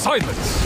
Silence!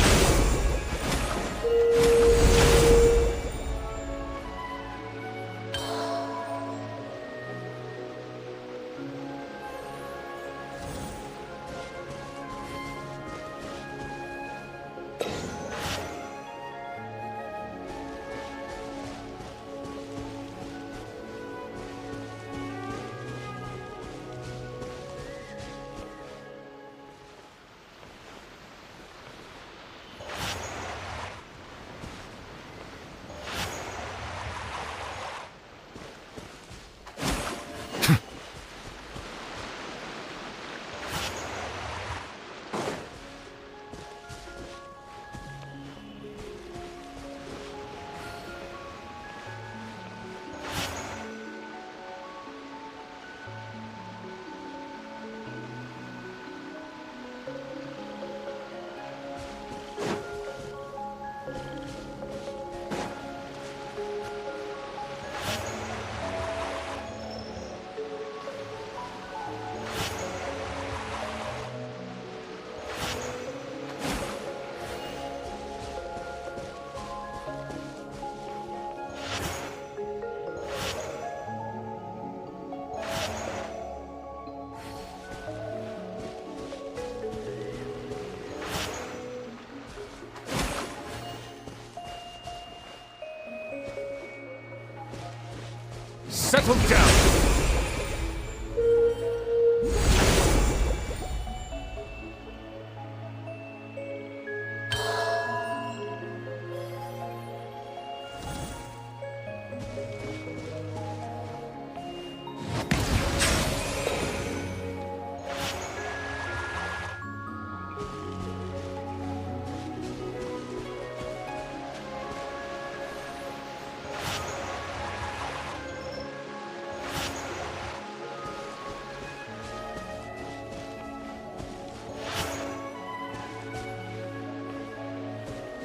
Settle down!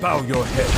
Bow your head.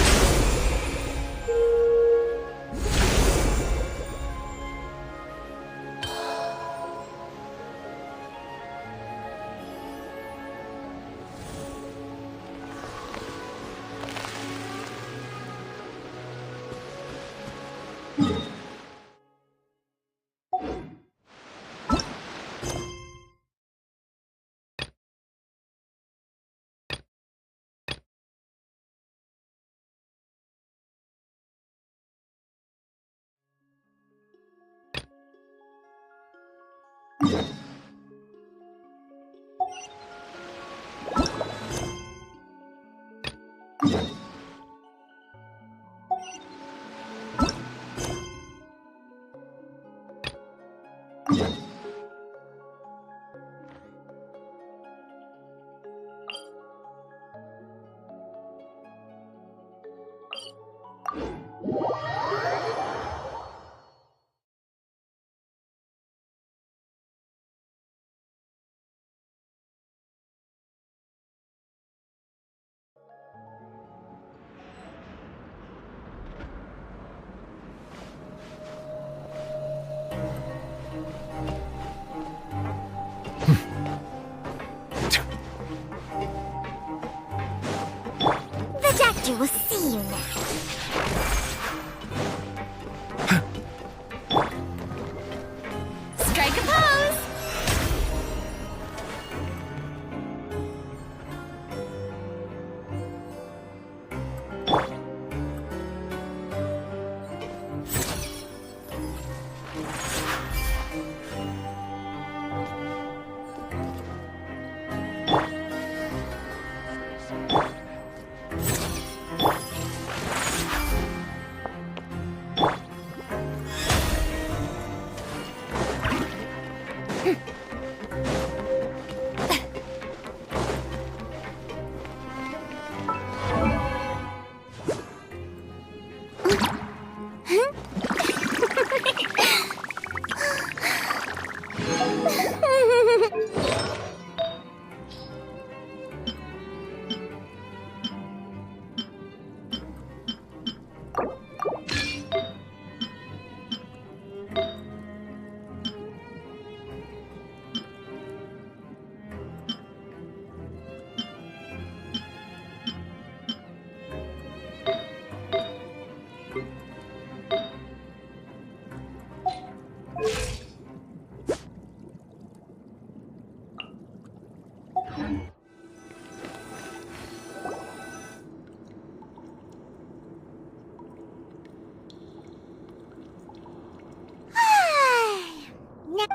The doctor will see you now. Strike a pose!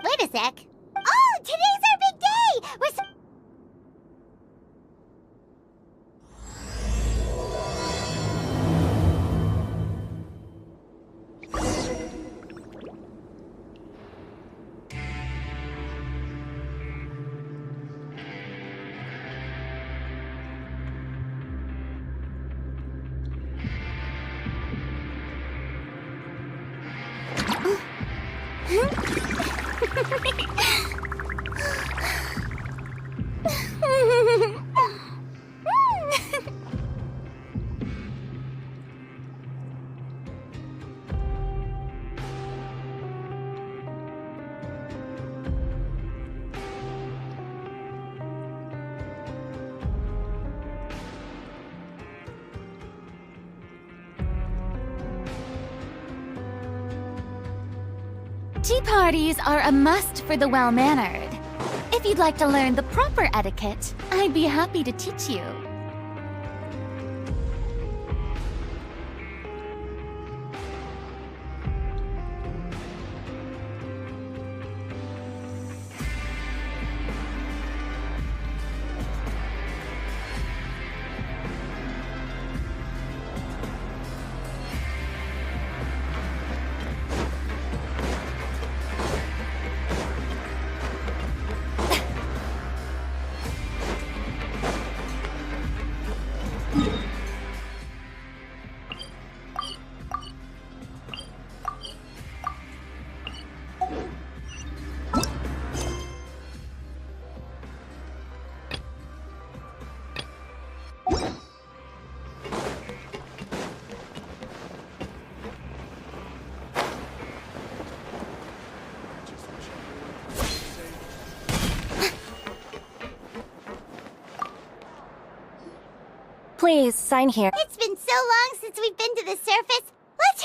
Wait a sec. Oh, today's our big day! Tea parties are a must for the well-mannered. If you'd like to learn the proper etiquette, I'd be happy to teach you. Please, sign here. It's been so long since we've been to the surface. Let's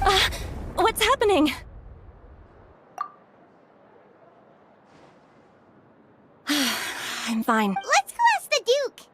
Huh? What's happening? I'm fine. Let's go ask the Duke.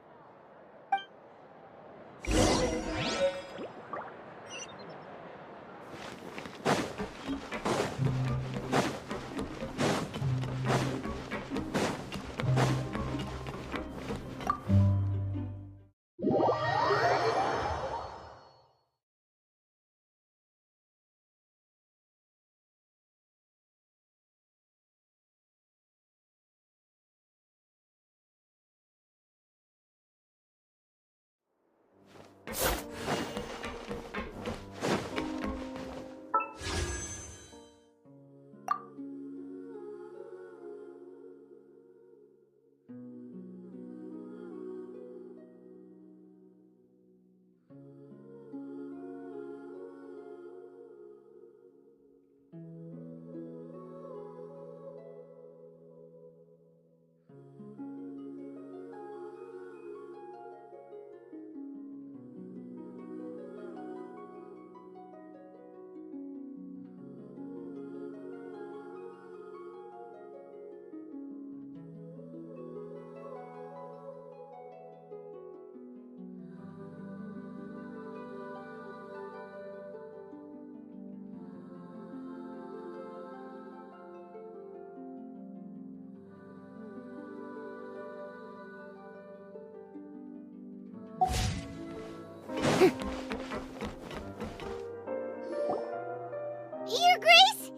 Your Grace?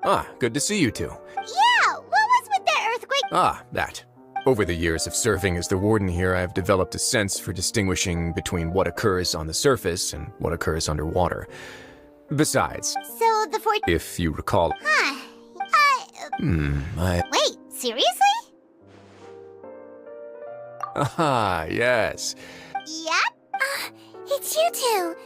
Ah, good to see you two. Yeah, what was with the earthquake? Ah, that. Over the years of serving as the warden here, I've developed a sense for distinguishing between what occurs on the surface and what occurs underwater. Besides, So the fort... if you recall... Huh. Wait, seriously? Ah, yes. Yep. It's you two.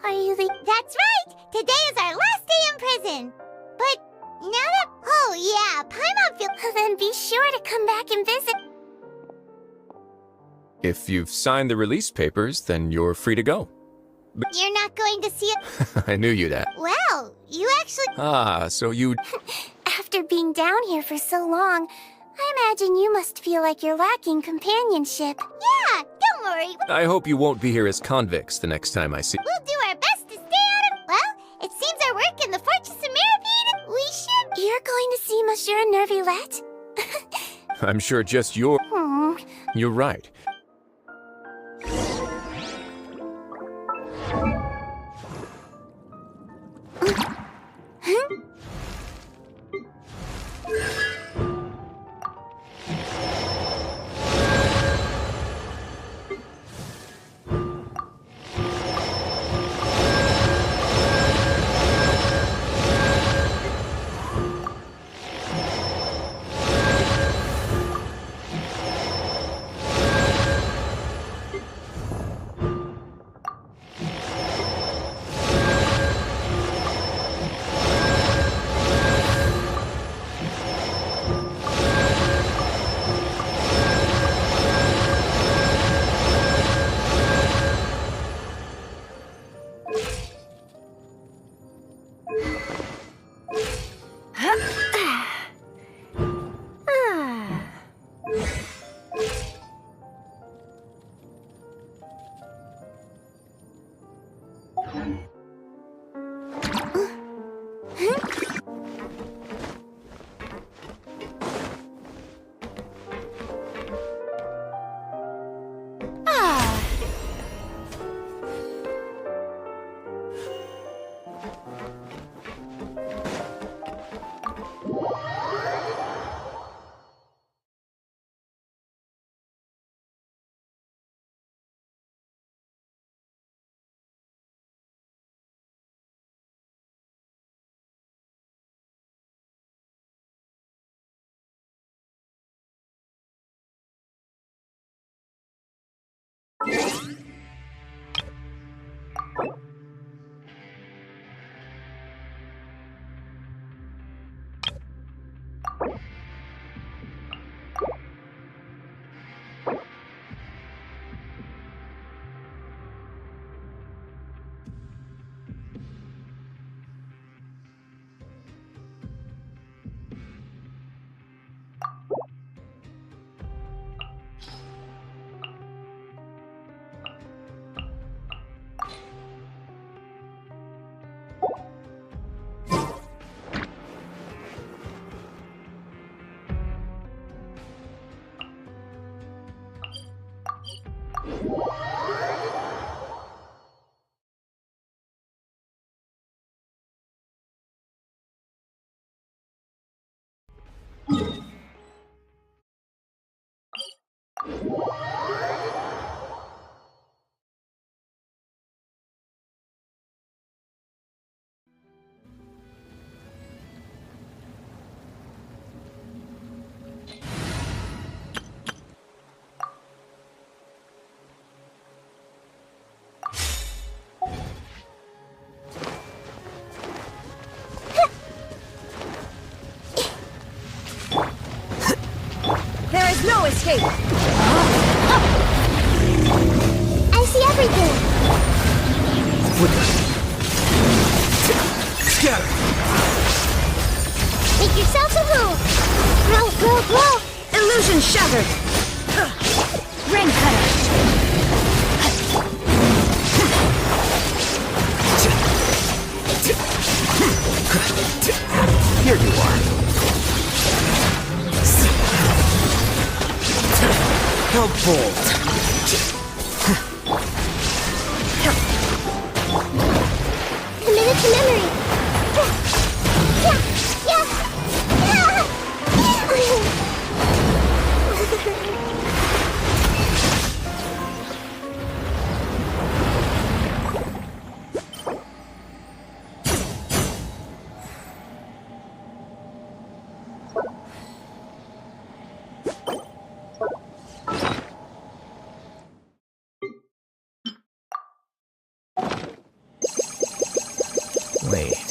Are you the... That's right! Today is our last day in prison. But now that... Oh, yeah, Paimon feels... Then be sure to come back and visit. If you've signed the release papers, then you're free to go. You're not going to see it... I knew you'd ask. Well, you actually... Ah, so you... After being down here for so long, I imagine you must feel like you're lacking companionship. Yeah, don't worry. I hope you won't be here as convicts the next time I see... We'll do our best to stay out of... Well, it seems our work in the Fortress of Mirabede... We should... You're going to see Monsieur Nervillette? I'm sure just you're... You're right. There is no escape! I see everything. Scatter! Make yourself a move. Grow, grow, grow. Illusion shattered! Ring cutter! Here you are. How bold! Committed to memory. Yeah. Wait.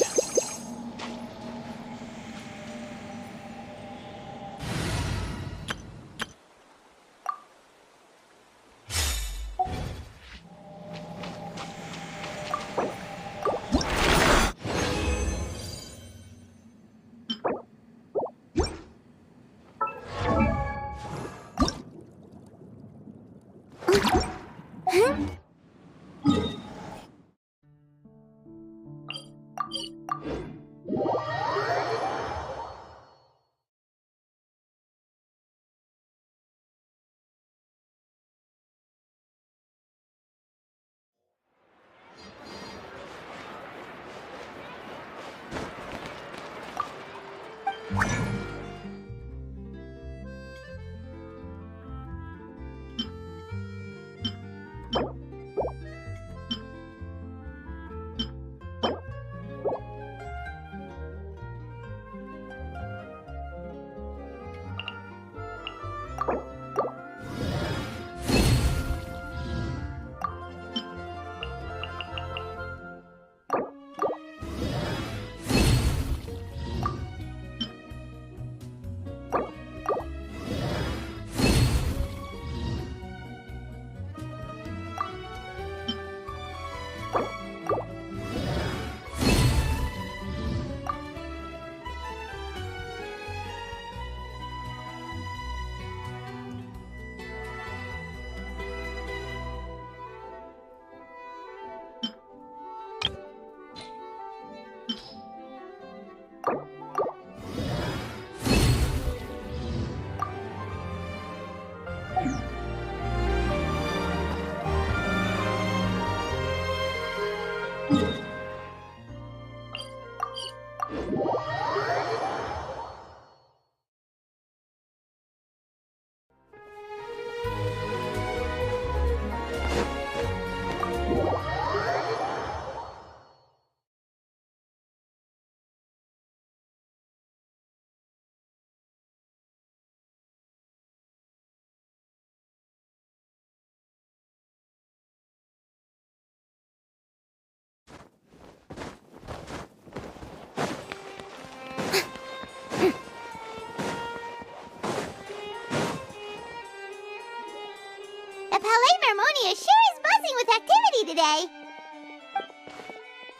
Harmonia sure is buzzing with activity today.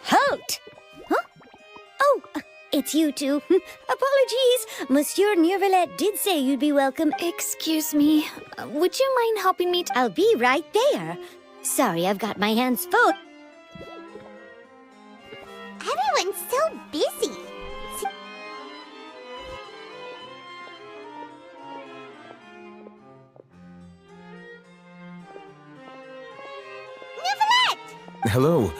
Halt! Huh? Oh, it's you two. Apologies. Monsieur Neuvillette did say you'd be welcome. Excuse me. Would you mind helping me I'll be right there. Sorry, I've got my hands full. Everyone's so busy. Hello.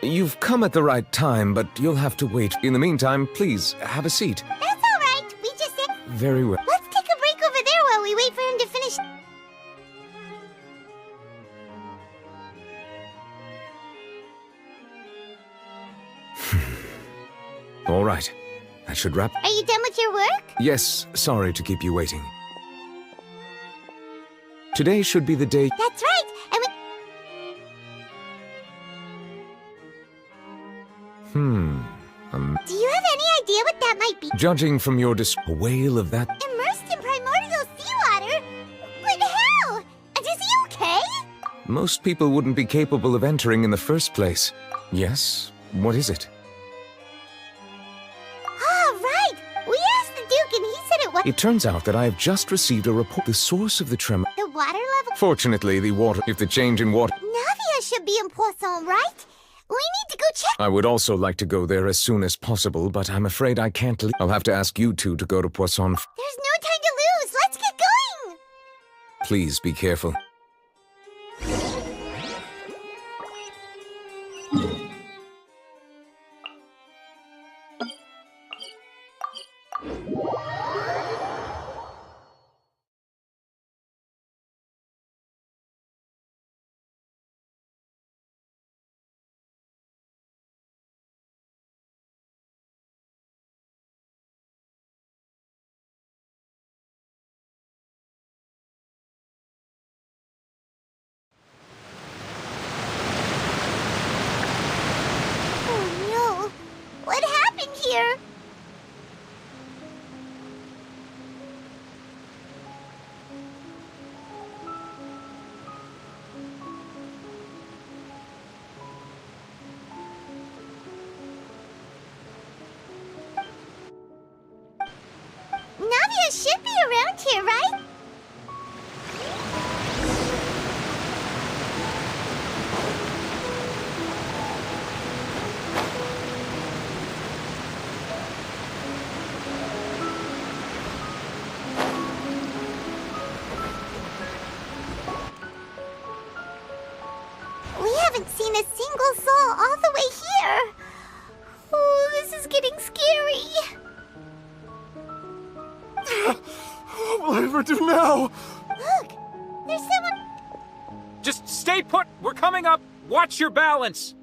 You've come at the right time, but you'll have to wait. In the meantime, please, have a seat. That's all right. We just said Very well. Let's take a break over there while we wait for him to finish. All right. That should wrap. Are you done with your work? Yes, sorry to keep you waiting. Today should be the day. That's right. And we... Do you have any idea what that might be? Judging from your a whale of that. Immersed in primordial seawater? But how? And is he okay? Most people wouldn't be capable of entering in the first place. Yes? What is it? Ah, right. We asked the Duke and he said it was... It turns out that I have just received a report. The source of the tremor. The water level? Fortunately, the water. If the change in water. Navia should be in Poisson, right? We need to go check... I would also like to go there as soon as possible, but I'm afraid I can't leave. I'll have to ask you two to go to Poisson. There's no time to lose. Let's get going. Please be careful. Oh no. What happened here? Navia should be around here, right? We haven't seen a single soul all the way here. Oh, this is getting scary. What will I ever do now? Look, there's someone... Just stay put! We're coming up! Watch your balance!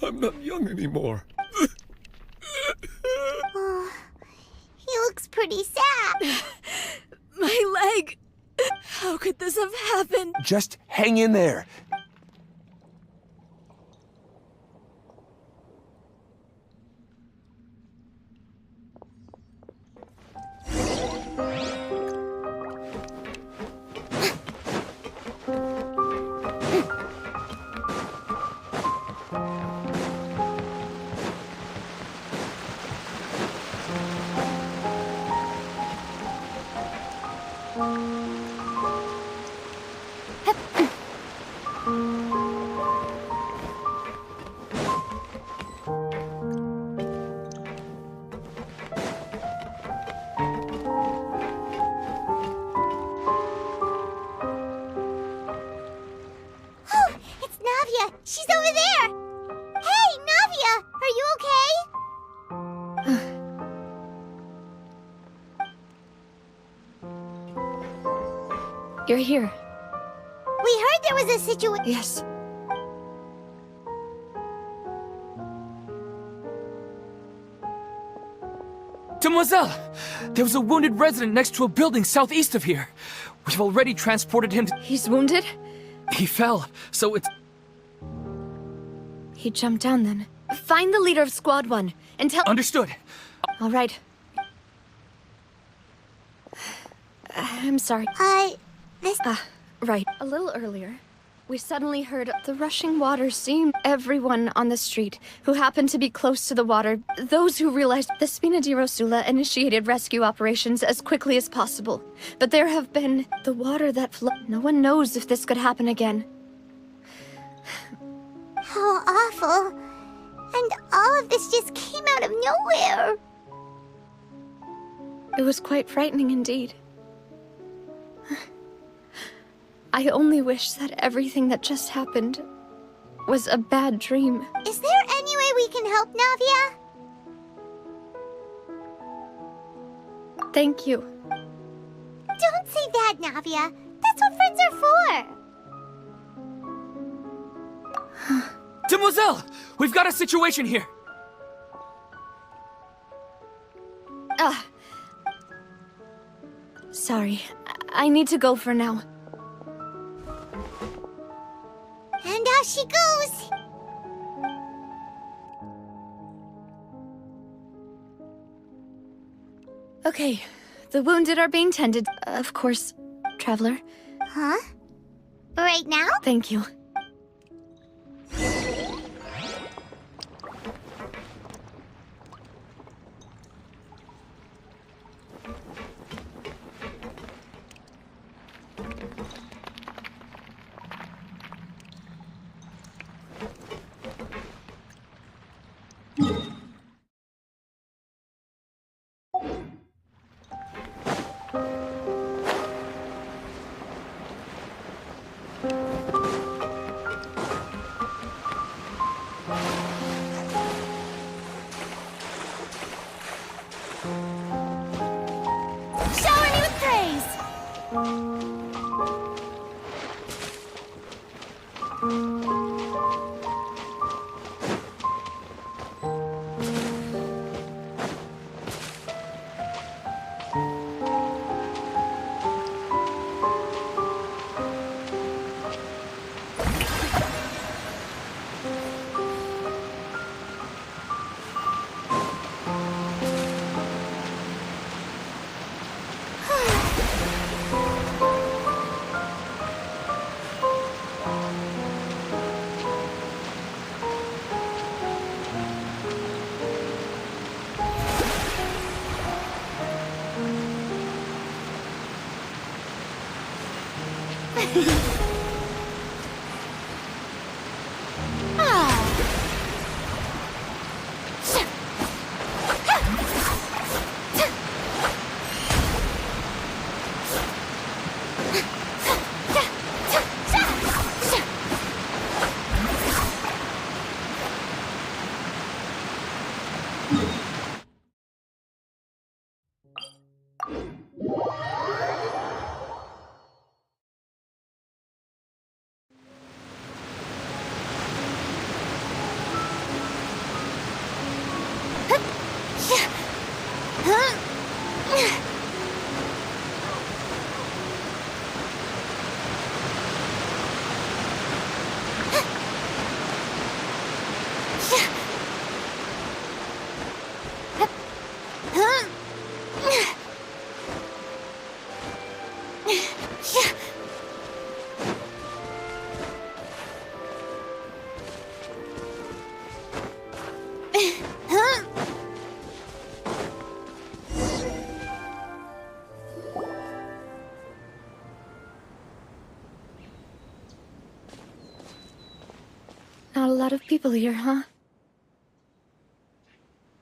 I'm not young anymore. Oh, he looks pretty sad. My leg! How could this have happened? Just hang in there. Oh, it's Navia. She's over there. Hey, Navia, are you okay? You're here. We heard there was a situation. Yes. Demoiselle! There was a wounded resident next to a building southeast of here. We've already transported him to... He's wounded? He fell, so it's... He jumped down then. Find the leader of Squad 1 and tell... Understood. All right. I'm sorry. This... Right. A little earlier, we suddenly heard the rushing water seemed everyone on the street who happened to be close to the water, those who realized the Spina di Rosula initiated rescue operations as quickly as possible. But there have been the water that no one knows if this could happen again. How awful. And all of this just came out of nowhere. It was quite frightening indeed. I only wish that everything that just happened was a bad dream. Is there any way we can help, Navia? Thank you. Don't say that, Navia. That's what friends are for. Demoiselle! We've got a situation here! Sorry. I need to go for now. And off she goes. Okay. The wounded are being tended. Of course, Traveler. Huh? Right now? Thank you. Shower me with praise! Not a lot of people here, huh?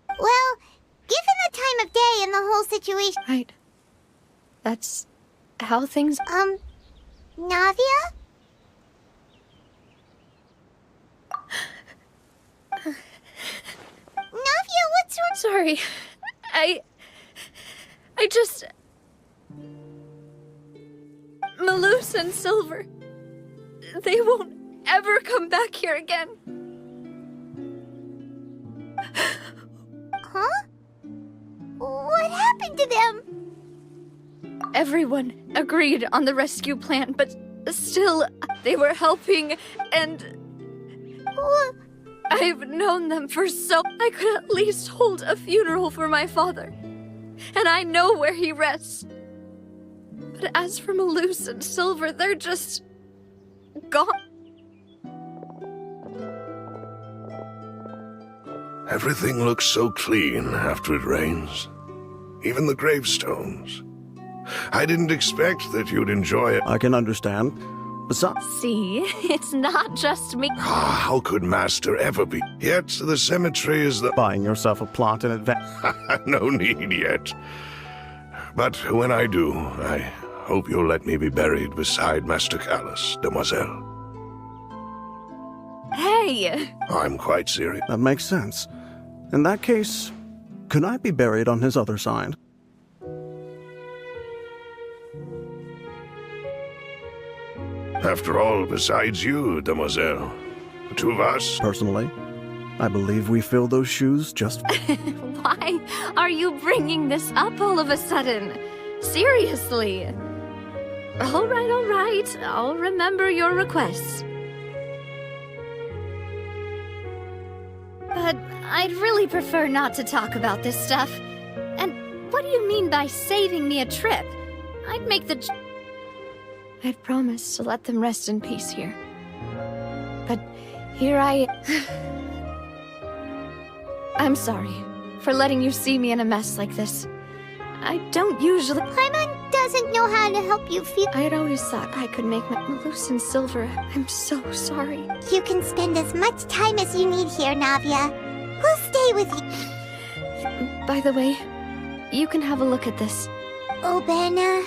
Well, given the time of day and the whole situation... Right. That's how things... Navia? Navia, what's wrong? Sorry. I just... Malus and Silver. They won't ever come back here again. Huh? What happened to them? Everyone agreed on the rescue plan, but still, they were helping, and... I've known them for so... I could at least hold a funeral for my father. And I know where he rests. But as for Malus and Silver, they're just... gone. Everything looks so clean after it rains. Even the gravestones. I didn't expect that you'd enjoy it. I can understand. Besides, See, it's not just me. How could Master ever be? Yet the cemetery is the... buying yourself a plot in advance. No need yet. But when I do, I hope you'll let me be buried beside Master Callus, demoiselle. Hey! I'm quite serious. That makes sense. In that case, could I be buried on his other side? After all, besides you, demoiselle, the two of us. Personally, I believe we fill those shoes just... Why are you bringing this up all of a sudden? Seriously. All right. I'll remember your requests. But I'd really prefer not to talk about this stuff. And what do you mean by saving me a trip? I'd make the... I'd promised to let them rest in peace here. But here I... I'm sorry for letting you see me in a mess like this. I don't usually... Paimon doesn't know how to help you feel. I had always thought I could make my loose and silver. I'm so sorry. You can spend as much time as you need here, Navia. We'll stay with you. By the way, you can have a look at this. Oh, Benna.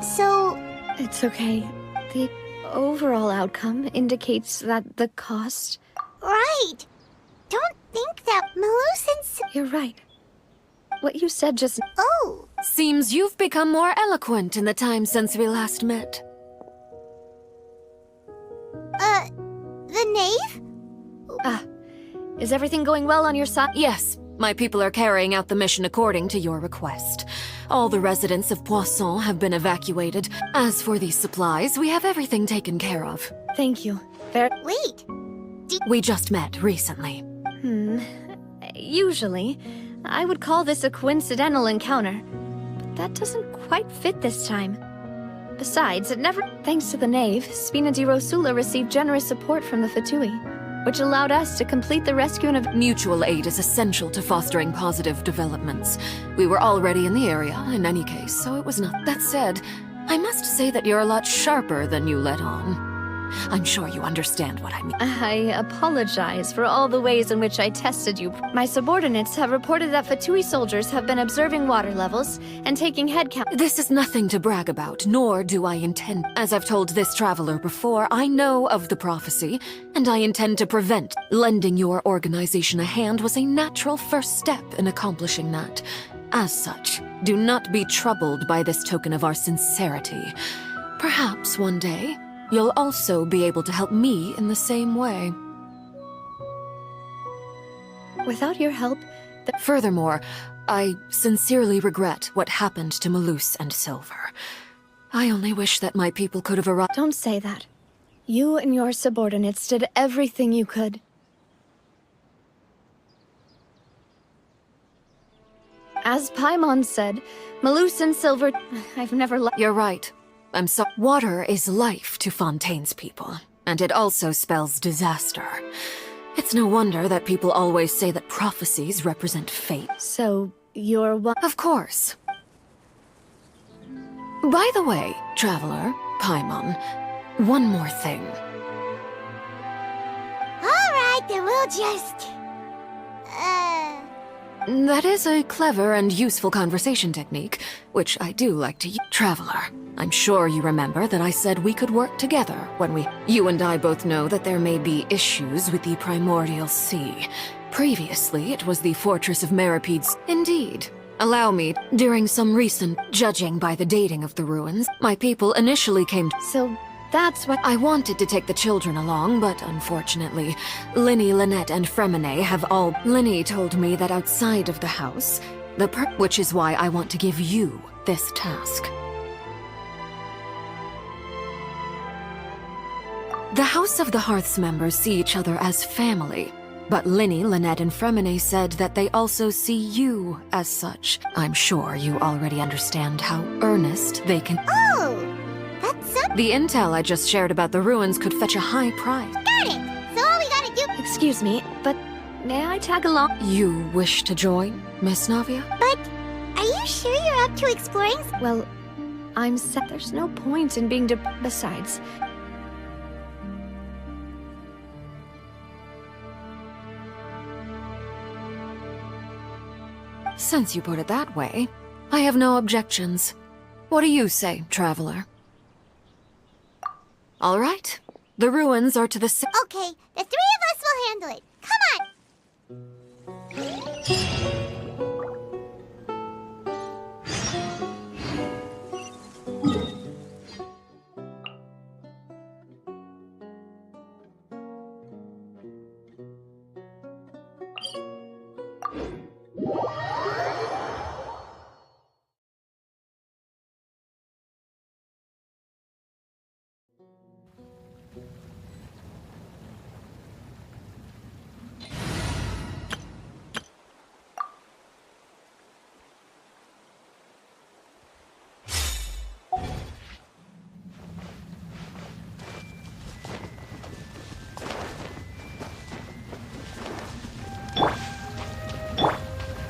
So... It's okay. The overall outcome indicates that the cost... Right. Don't think that Melusine... You're right. What you said just... Oh. Seems you've become more eloquent in the time since we last met. The knave? Is everything going well on your side? Yes, my people are carrying out the mission according to your request. All the residents of Poisson have been evacuated. As for these supplies, we have everything taken care of. Thank you. Wait. We just met recently. Usually, I would call this a coincidental encounter. But that doesn't quite fit this time. Besides, it never... Thanks to the knave, Spina di Rosula received generous support from the Fatui, which allowed us to complete the rescue of... Mutual aid is essential to fostering positive developments. We were already in the area, in any case, so it was not... That said, I must say that you're a lot sharper than you let on. I'm sure you understand what I mean. I apologize for all the ways in which I tested you. My subordinates have reported that Fatui soldiers have been observing water levels and taking head count. This is nothing to brag about, nor do I intend. As I've told this traveler before, I know of the prophecy, and I intend to prevent. Lending your organization a hand was a natural first step in accomplishing that. As such, do not be troubled by this token of our sincerity. Perhaps one day, you'll also be able to help me in the same way. Without your help... Furthermore, I sincerely regret what happened to Melus and Silver. I only wish that my people could have arrived. Don't say that. You and your subordinates did everything you could. As Paimon said, Melus and Silver... I've never let... You're right. I'm sorry. Water is life to Fontaine's people, and it also spells disaster. It's no wonder that people always say that prophecies represent fate. So, you're one... Of course. By the way, traveler, Paimon, one more thing. Alright, then we'll just... That is a clever and useful conversation technique, which I do like to use. Traveler, I'm sure you remember that I said we could work together when we... You and I both know that there may be issues with the Primordial Sea. Previously, it was the Fortress of Meripedes. Indeed. Allow me, during some recent judging by the dating of the ruins, my people initially came to... So, that's what... I wanted to take the children along, but unfortunately, Linny, Lynette, and Fremine have all... Linny told me that outside of the house, which is why I want to give you this task. The House of the Hearth's members see each other as family, but Linny, Lynette, and Fremine said that they also see you as such. I'm sure you already understand how earnest they can... Oh! That's so... The intel I just shared about the ruins could fetch a high price. Got it! So all we gotta do... Excuse me, but may I tag along? You wish to join, Miss Navia? But are you sure you're up to exploring? Well, I'm set. There's no point in being Besides... Since you put it that way, I have no objections. What do you say, traveler? All right. The ruins are to the Okay, the three of us will handle it. Come on!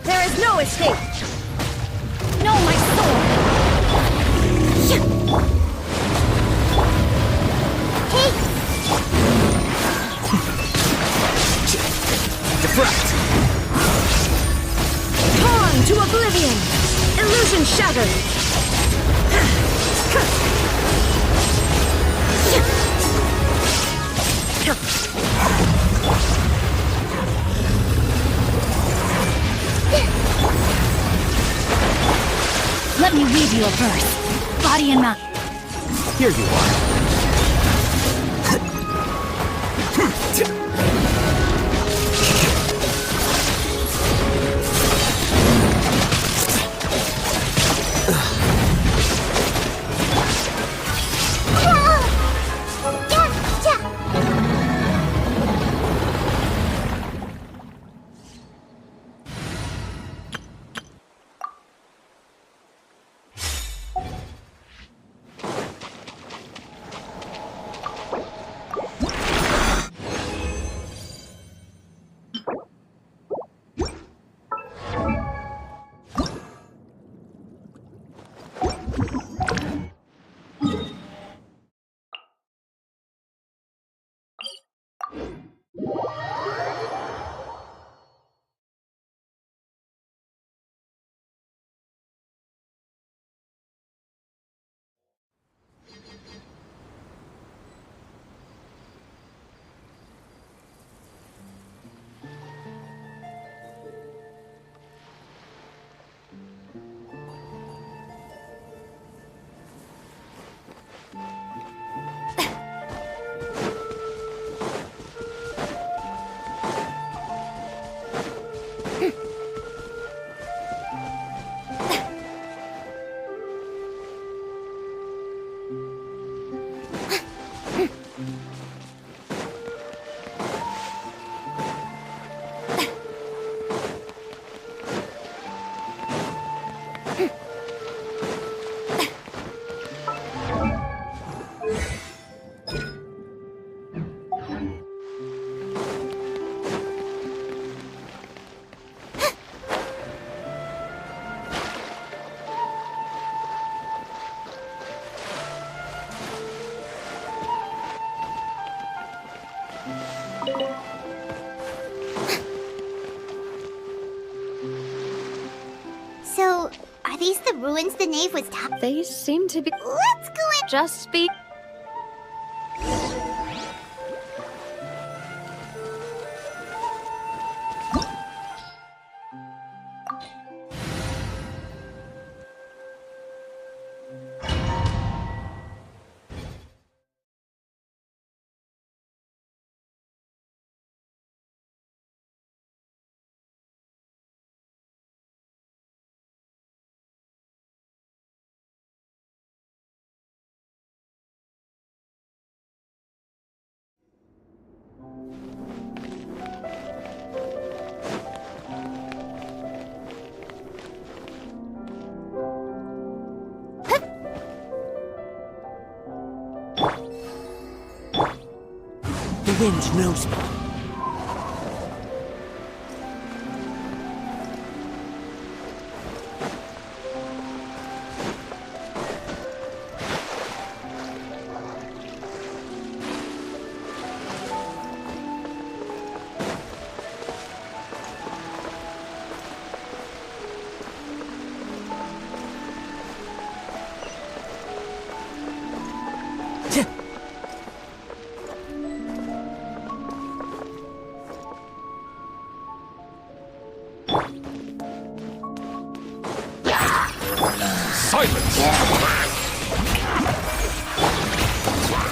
There is no escape! No, my sword! Hey! Deflect! Torn to oblivion! Illusion shattered! Let me read you a verse. Body and mind. Here you are. So, are these the ruins the knave was top? They seem to be. Let's go in! Just be. The wind knows me.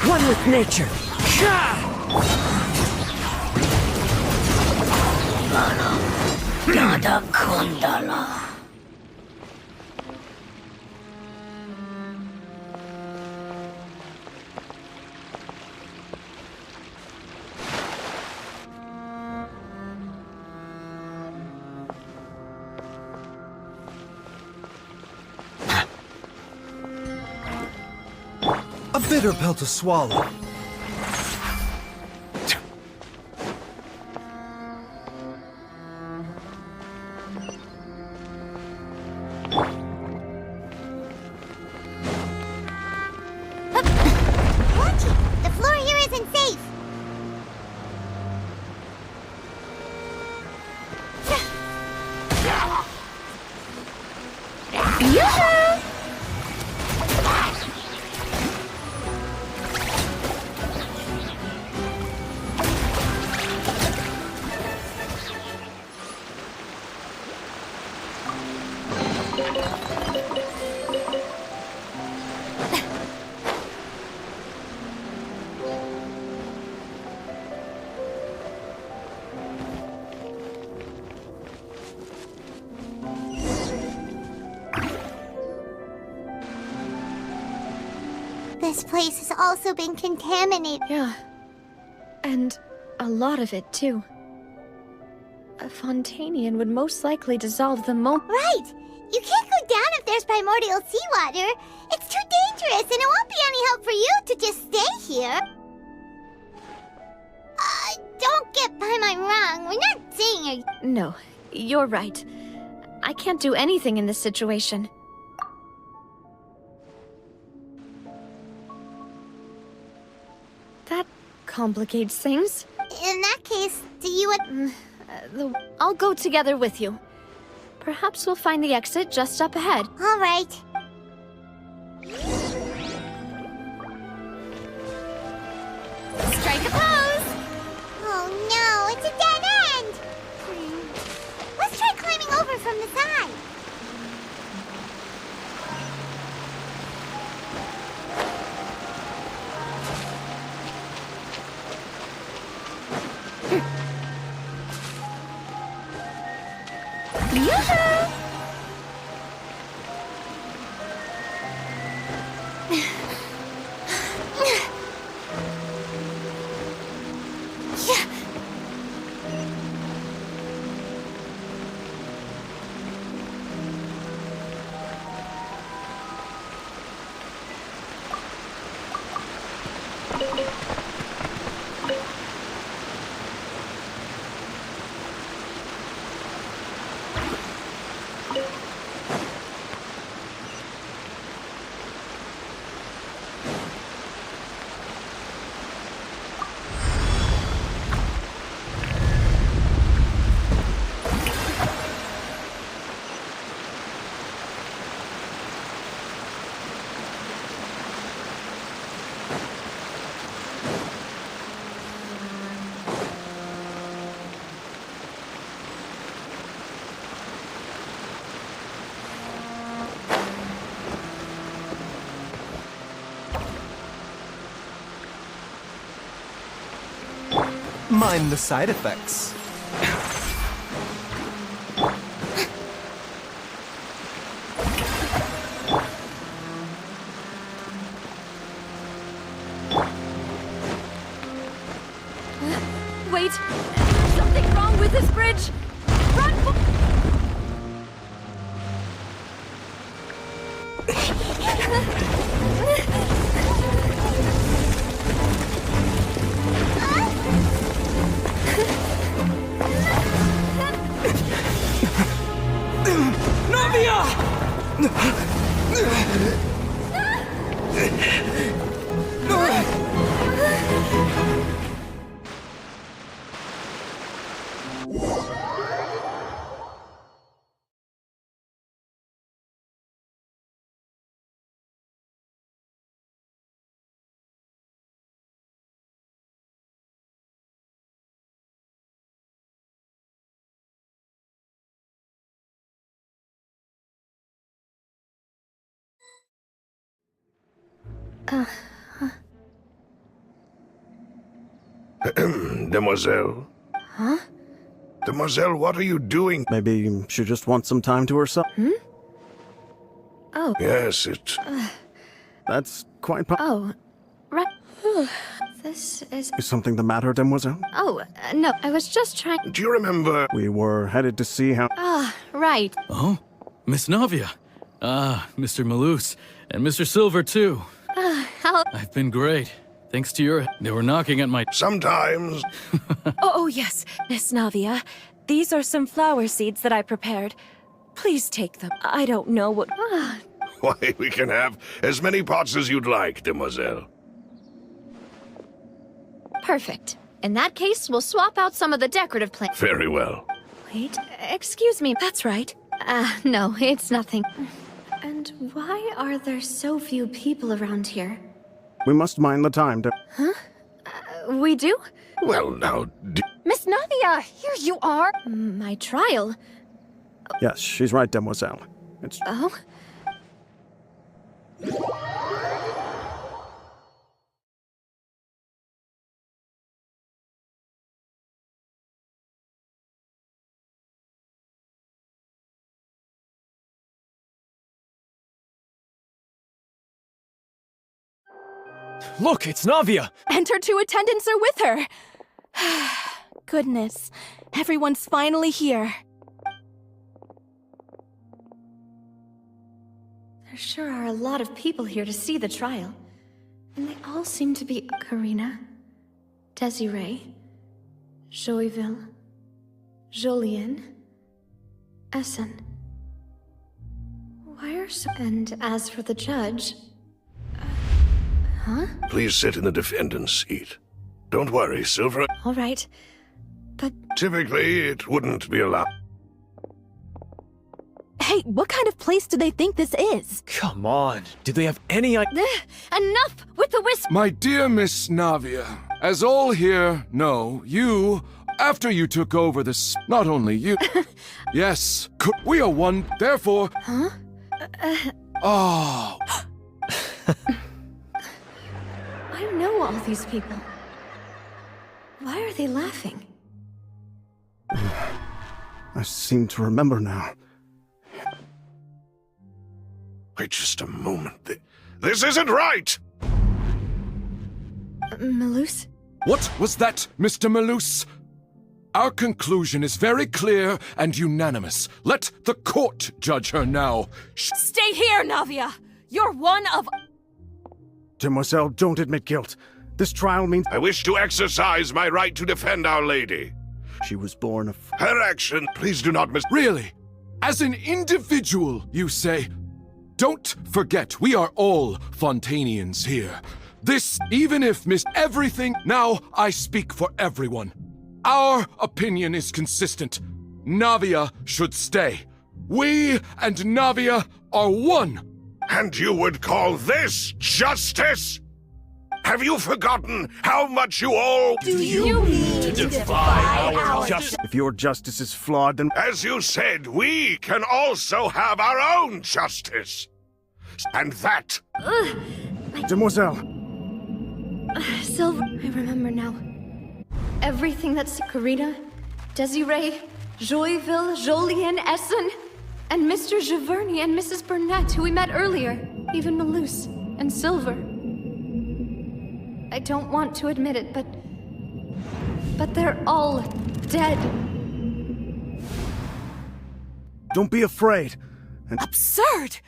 One with nature. Nada kundala. A bitter pill to swallow. Watch it! The floor here isn't safe! Yoo-hoo! This place has also been contaminated. Yeah. And a lot of it, too. A Fontanian would most likely dissolve the Right! You can't go down if there's primordial seawater. It's too dangerous, and it won't be any help for you to just stay here. Don't get Paimon wrong. We're not saying her. No, you're right. I can't do anything in this situation. That complicates things. In that case, do you want... I'll go together with you. Perhaps we'll find the exit just up ahead. All right. Strike a pose! Oh no, it's a dead end! Let's try climbing over from the side. Yoo-hoo! Mind the side effects. Wait! There's something wrong with this bridge! Run! Demoiselle? Huh? Demoiselle, what are you doing? Maybe she just wants some time to herself. Oh. Yes, it... That's quite Oh. Right. This is... Is something the matter, Demoiselle? Oh, no, I was just trying... Do you remember... We were headed to see how... Ah, right. Oh? Miss Navia. Ah, Mr. Malus. And Mr. Silver, too. How... I've been great. Thanks to your... They were knocking at my... Sometimes... Oh, yes, Miss Navia. These are some flower seeds that I prepared. Please take them. I don't know what... Why, we can have as many pots as you'd like, Demoiselle. Perfect. In that case, we'll swap out some of the decorative plants. Very well. Wait, excuse me. That's right. No, it's nothing. And why are there so few people around here? We must mind the time to... Huh? We do? Well, now... Miss Navia, here you are! My trial? Yes, she's right, Demoiselle. It's... Oh? Look, it's Navia! And her two attendants are with her! Goodness, everyone's finally here. There sure are a lot of people here to see the trial. And they all seem to be Karina, Desiree, Joyville, Jolien, Essen. Why are so... And as for the judge... Huh? Please sit in the defendant's seat. Don't worry, Silver. All right. But... Typically, it wouldn't be allowed. Hey, what kind of place do they think this is? Come on, do they have any idea? Enough with the whisper! My dear Miss Navia, as all here know, you, after you took over this, not only you... Yes, we are one, therefore... Huh? Oh... I know all these people. Why are they laughing? I seem to remember now. Wait just a moment. This isn't right! Malus? What was that, Mr. Malus? Our conclusion is very clear and unanimous. Let the court judge her now. Stay here, Navia! You're one of... Demoiselle, don't admit guilt. This trial means... I wish to exercise my right to defend Our Lady. She was born of... Her action, please do not Really? As an individual, you say? Don't forget, we are all Fontanians here. This, even if miss everything, now I speak for everyone. Our opinion is consistent. Navia should stay. We and Navia are one. And you would call this justice? Have you forgotten how much you all... Do you mean to defy our justice? If your justice is flawed, then... As you said, we can also have our own justice. And that... Demoiselle! Silver, I remember now. Everything that's Karina, Desiree, Joyville, Jolien, Essen, and Mr. Giverny and Mrs. Burnett, who we met earlier. Even Malus and Silver. I don't want to admit it, but they're all dead. Don't be afraid. Absurd!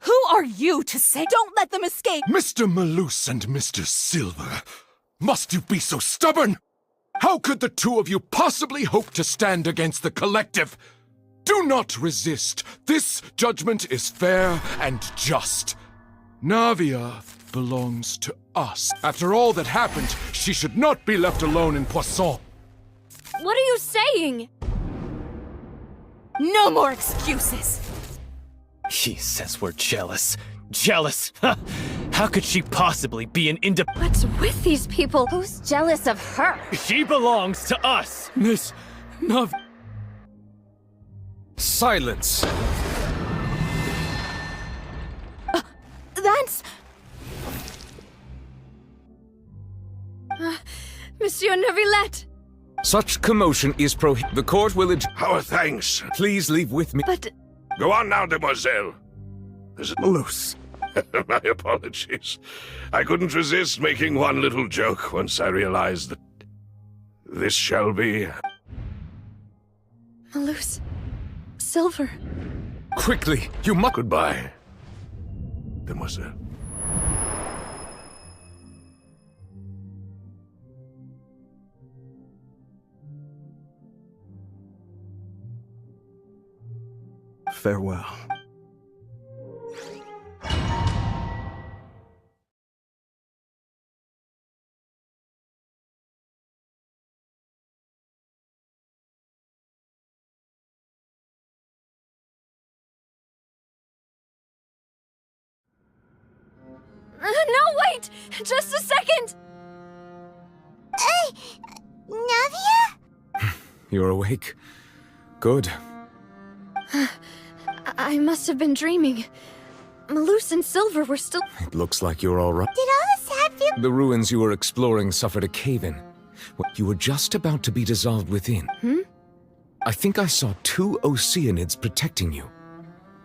Who are you to say don't let them escape? Mr. Malus and Mr. Silver, must you be so stubborn? How could the two of you possibly hope to stand against the collective? Do not resist. This judgment is fair and just. Navia belongs to us. After all that happened, she should not be left alone in Poisson. What are you saying? No more excuses! He says we're jealous. Jealous? How could she possibly be an What's with these people? Who's jealous of her? She belongs to us! Miss Nav... Silence! That's... Monsieur Neuvillette! Such commotion is The court will Our thanks. Please leave with me. But... Go on now, demoiselle. Malus. My apologies. I couldn't resist making one little joke once I realized that this shall be... Malus. Silver. Quickly, you must... Goodbye, demoiselle. Farewell. No, wait! Just a second! Navia? You're awake. Good. I must have been dreaming. Malus and Silver were still... It looks like you're all right. Did all the sad feel... The ruins you were exploring suffered a cave-in. You were just about to be dissolved within. I think I saw 2 Oceanids protecting you.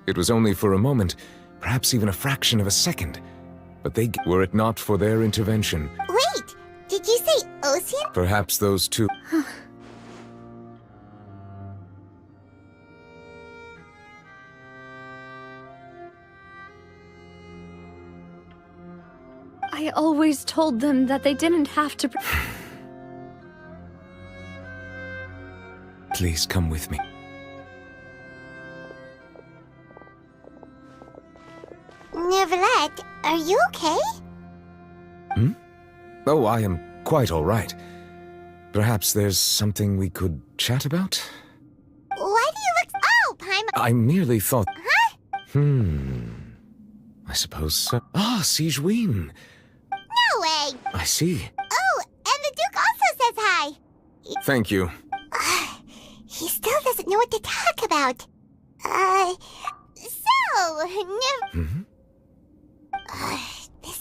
It was only for a moment, perhaps even a fraction of a second. But were it not for their intervention... Wait! Did you say Ocean? Perhaps those 2... I always told them that they didn't have to... Please come with me. Neuvillette, are you okay? Oh, I am quite all right. Perhaps there's something we could chat about? Why do you look... Oh, Paimon... I merely thought... Huh? I suppose so. Ah, Sigewinne. No way! I see. Oh, and the Duke also says hi! Thank you. He still doesn't know what to talk about. This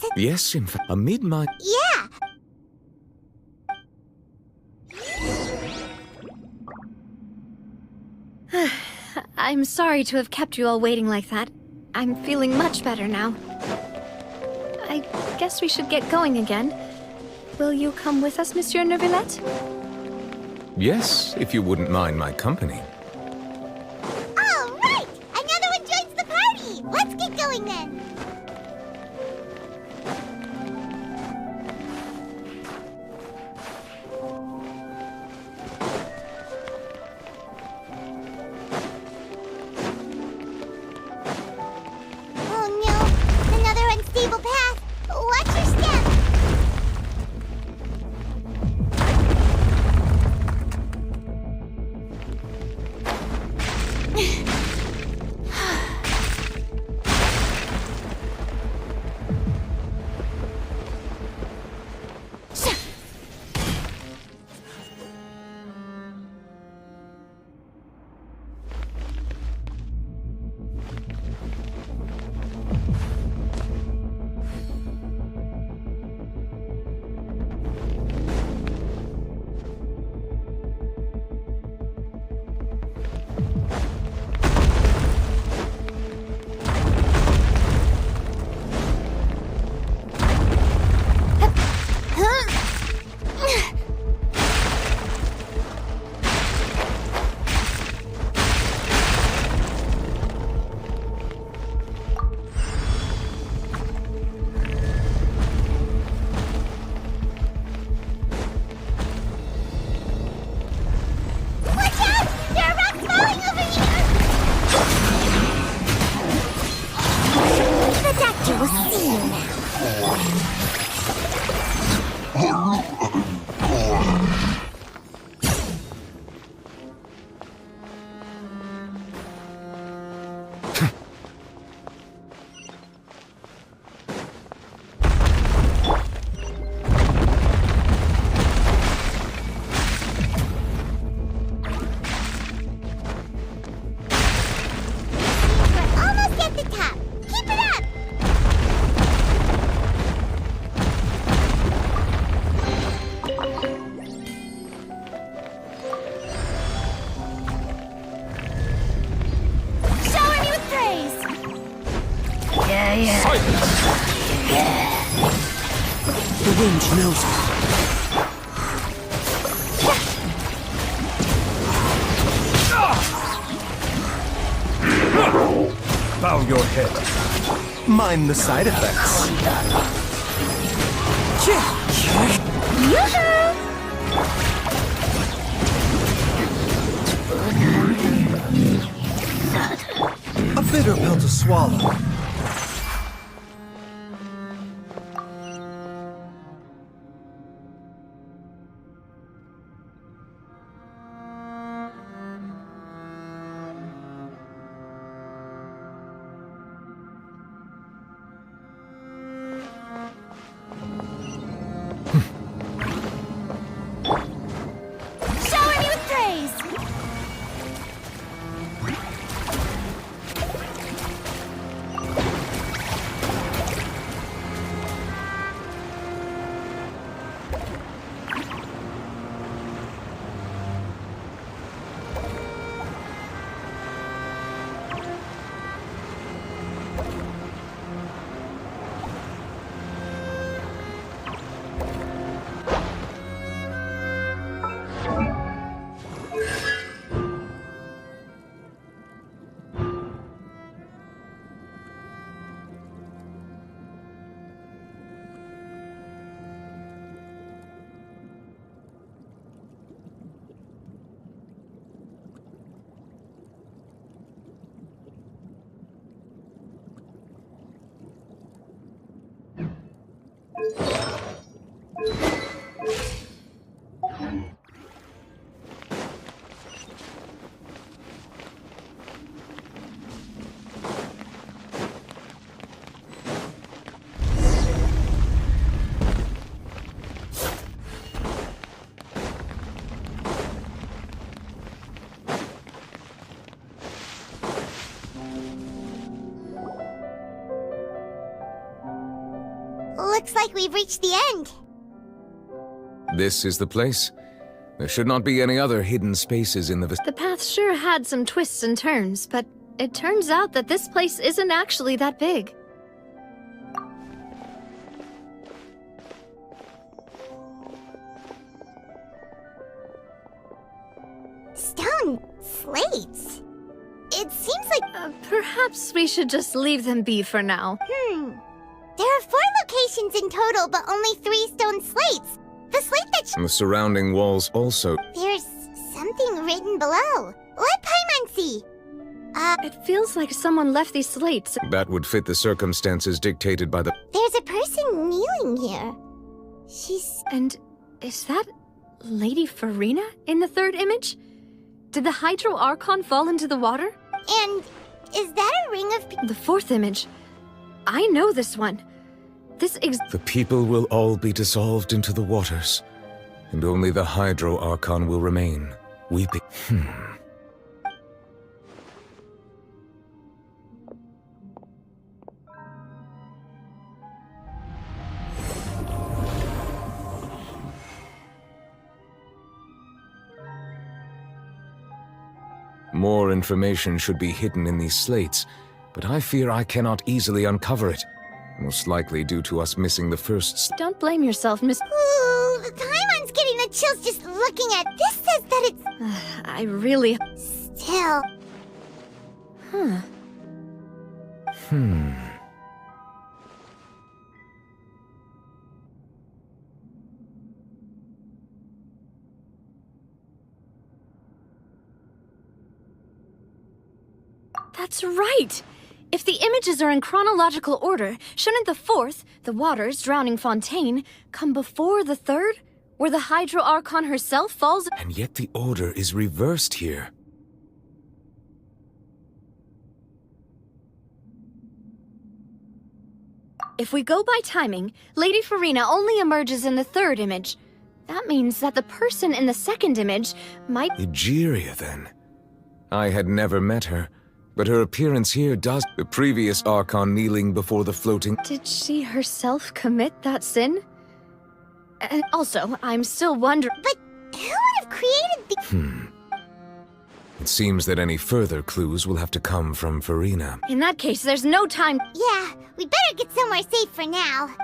is... Yes, in fact, amid my... Yeah! I'm sorry to have kept you all waiting like that. I'm feeling much better now. I guess we should get going again. Will you come with us, Monsieur Neuvillette? Yes, if you wouldn't mind my company. All right! Another one joins the party! Let's get going then! Oh no! Another unstable path! Watch your step! ahead. Mind the side effects. A bitter pill to swallow. Shower me with praise! Looks like we've reached the end. This is the place. There should not be any other hidden spaces in the The path sure had some twists and turns, but it turns out that this place isn't actually that big. Stone slates. It seems like... Perhaps we should just leave them be for now. There are 4 locations in total, but only 3 stone slates. The slate that... The surrounding walls also. There's something written below. Let Paimon see. It feels like someone left these slates. That would fit the circumstances dictated by the... There's a person kneeling here. She's... And is that Lady Furina in the 3rd image? Did the Hydro Archon fall into the water? And is that a ring of... The 4th image. I know this one. The people will all be dissolved into the waters, and only the Hydro Archon will remain, weeping. More information should be hidden in these slates, but I fear I cannot easily uncover it. Most likely due to us missing the first... Don't blame yourself, Miss... Ooh, Paimon's getting the chills just looking at this. Says that it's... I really... Still... That's right! If the images are in chronological order, shouldn't the 4th, the waters drowning Fontaine, come before the 3rd, where the Hydro Archon herself falls? And yet the order is reversed here. If we go by timing, Lady Furina only emerges in the 3rd image. That means that the person in the 2nd image might... Egeria, then. I had never met her. But her appearance here does... The previous Archon kneeling before the floating... Did she herself commit that sin? And also, I'm still wondering... But who would have created the... It seems that any further clues will have to come from Furina. In that case, there's no time... Yeah, we better get somewhere safe for now.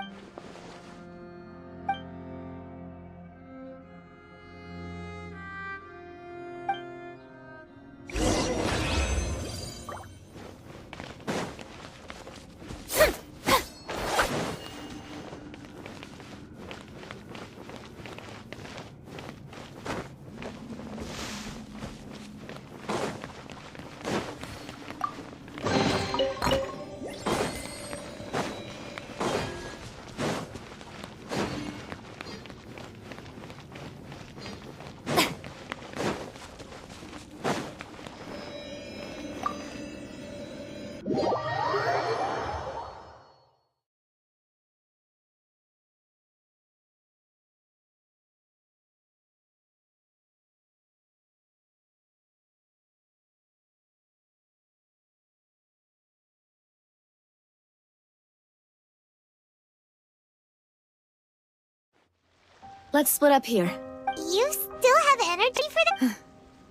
Let's split up here. You still have energy for the...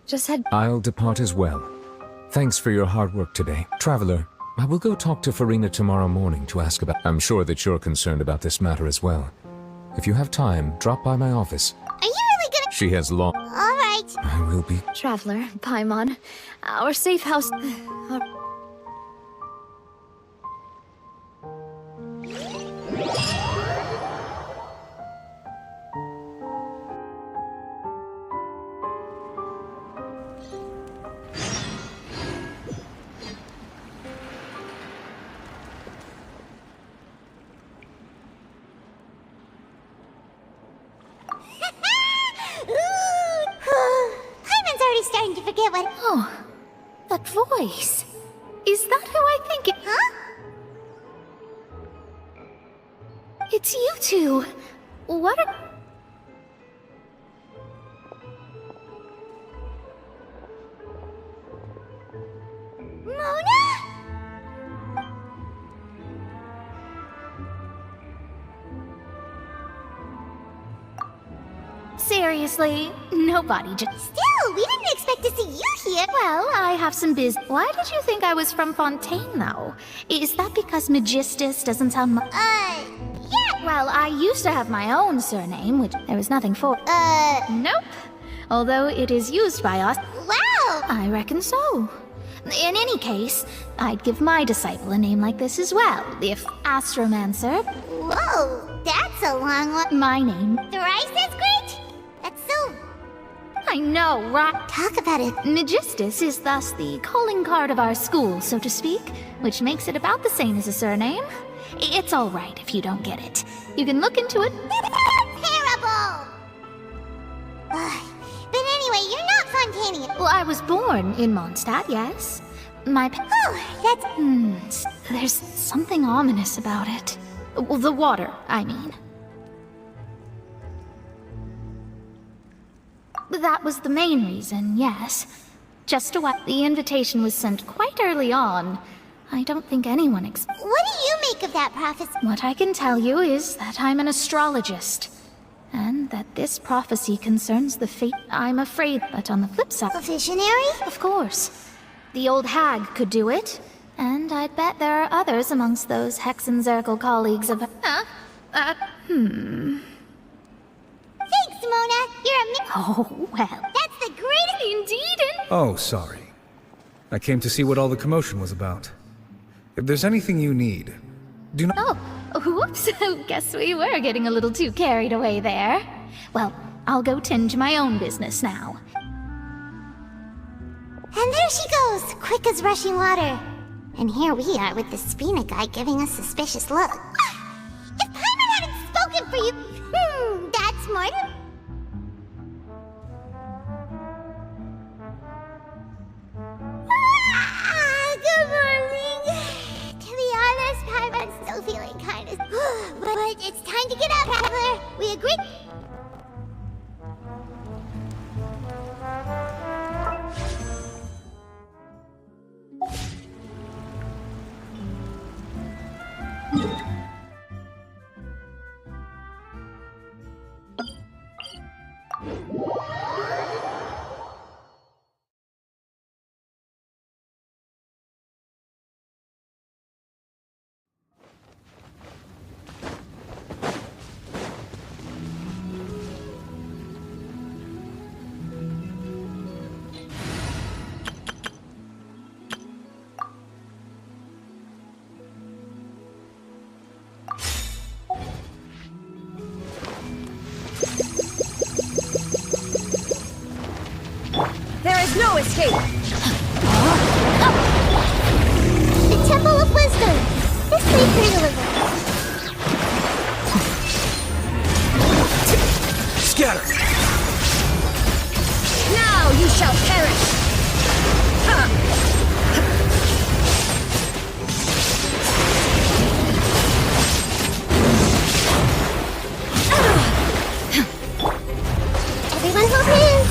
Just head... I'll depart as well. Thanks for your hard work today. Traveler, I will go talk to Furina tomorrow morning to ask about... I'm sure that you're concerned about this matter as well. If you have time, drop by my office. Are you really gonna... She has long... All right. I will be... Traveler, Paimon, our safe house... Paimon's already starting to forget what... Oh, that voice. Is that who I think it... Huh? It's you two. What are... Mona? Seriously, nobody just... Still, we didn't expect to see you here. Well, I have some Why did you think I was from Fontaine, though? Is that because Magistus doesn't sound yeah. Well, I used to have my own surname, which there was nothing for. Nope. Although it is used by us. Wow! I reckon so. In any case, I'd give my disciple a name like this as well, if Astromancer. Whoa, that's a long one. My name. Thrice as great? That's so... I know, right? Talk about it. Magistus is thus the calling card of our school, so to speak, which makes it about the same as a surname. It's all right if you don't get it. You can look into it. Terrible! But anyway, you're not Fontanian. Well, I was born in Mondstadt, yes. My that's... There's something ominous about it. Well, the water, I mean. That was the main reason, yes. Just to what the invitation was sent quite early on. I don't think anyone What do you make of that prophecy? What I can tell you is that I'm an astrologist. And that this prophecy concerns the fate. I'm afraid, but on the flip side... A visionary? Of course. The old hag could do it. And I'd bet there are others amongst those Hexenzirkel colleagues of... Thanks, Mona. You're a... Oh, well. That's the greatest... Indeed. Oh, sorry. I came to see what all the commotion was about. If there's anything you need, do not... Oh, whoops. Guess we were getting a little too carried away there. Well, I'll go tend to my own business now. And there she goes, quick as rushing water. And here we are with the Spina guy giving us suspicious look. If Paimon hadn't spoken for you... that's smart. Good morning. To be honest, Paimon's still feeling kind of... but it's time to get up, Traveler. We agree... There is no escape! The Temple of Wisdom! This leads to deliver. Scatter! Now you shall perish! Everyone hold hands!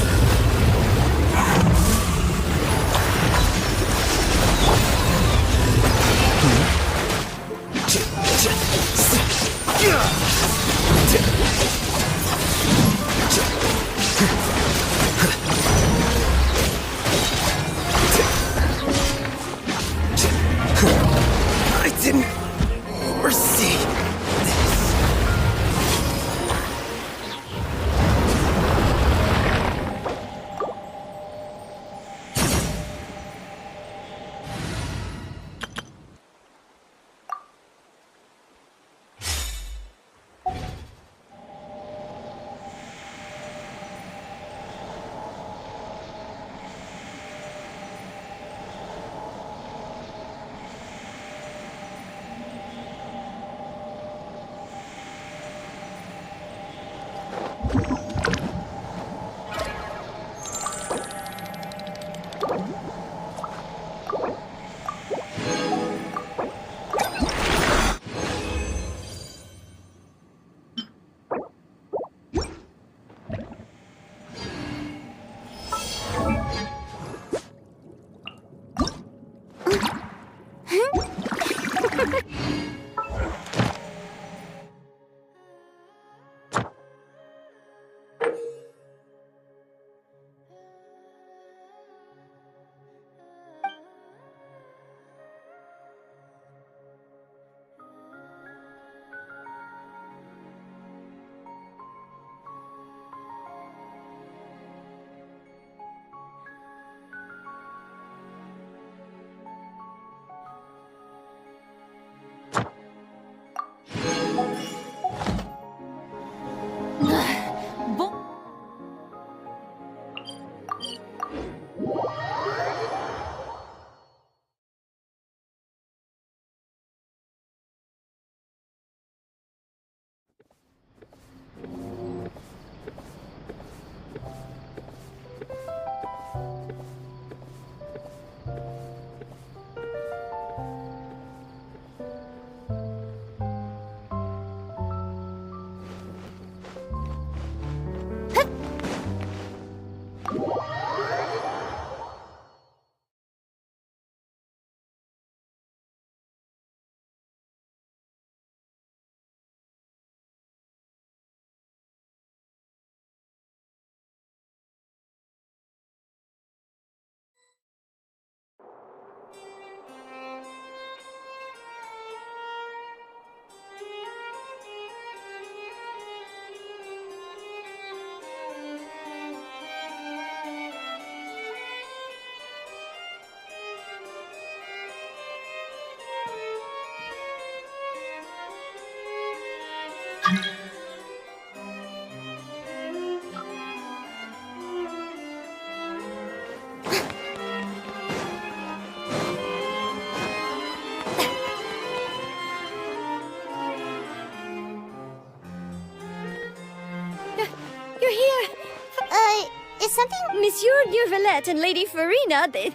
Is something... Monsieur Neuvillette and Lady Furina, they...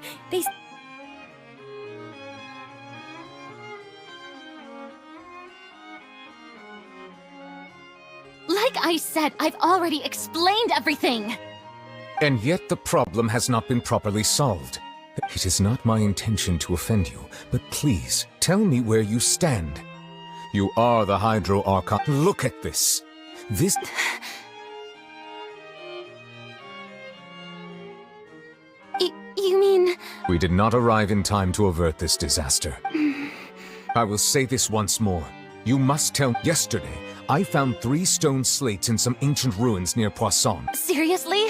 Like I said, I've already explained everything! And yet the problem has not been properly solved. It is not my intention to offend you, but please, tell me where you stand. You are the Hydro Archon. Look at this. This... You mean... We did not arrive in time to avert this disaster. I will say this once more. You must tell... Yesterday, I found 3 stone slates in some ancient ruins near Poisson. Seriously?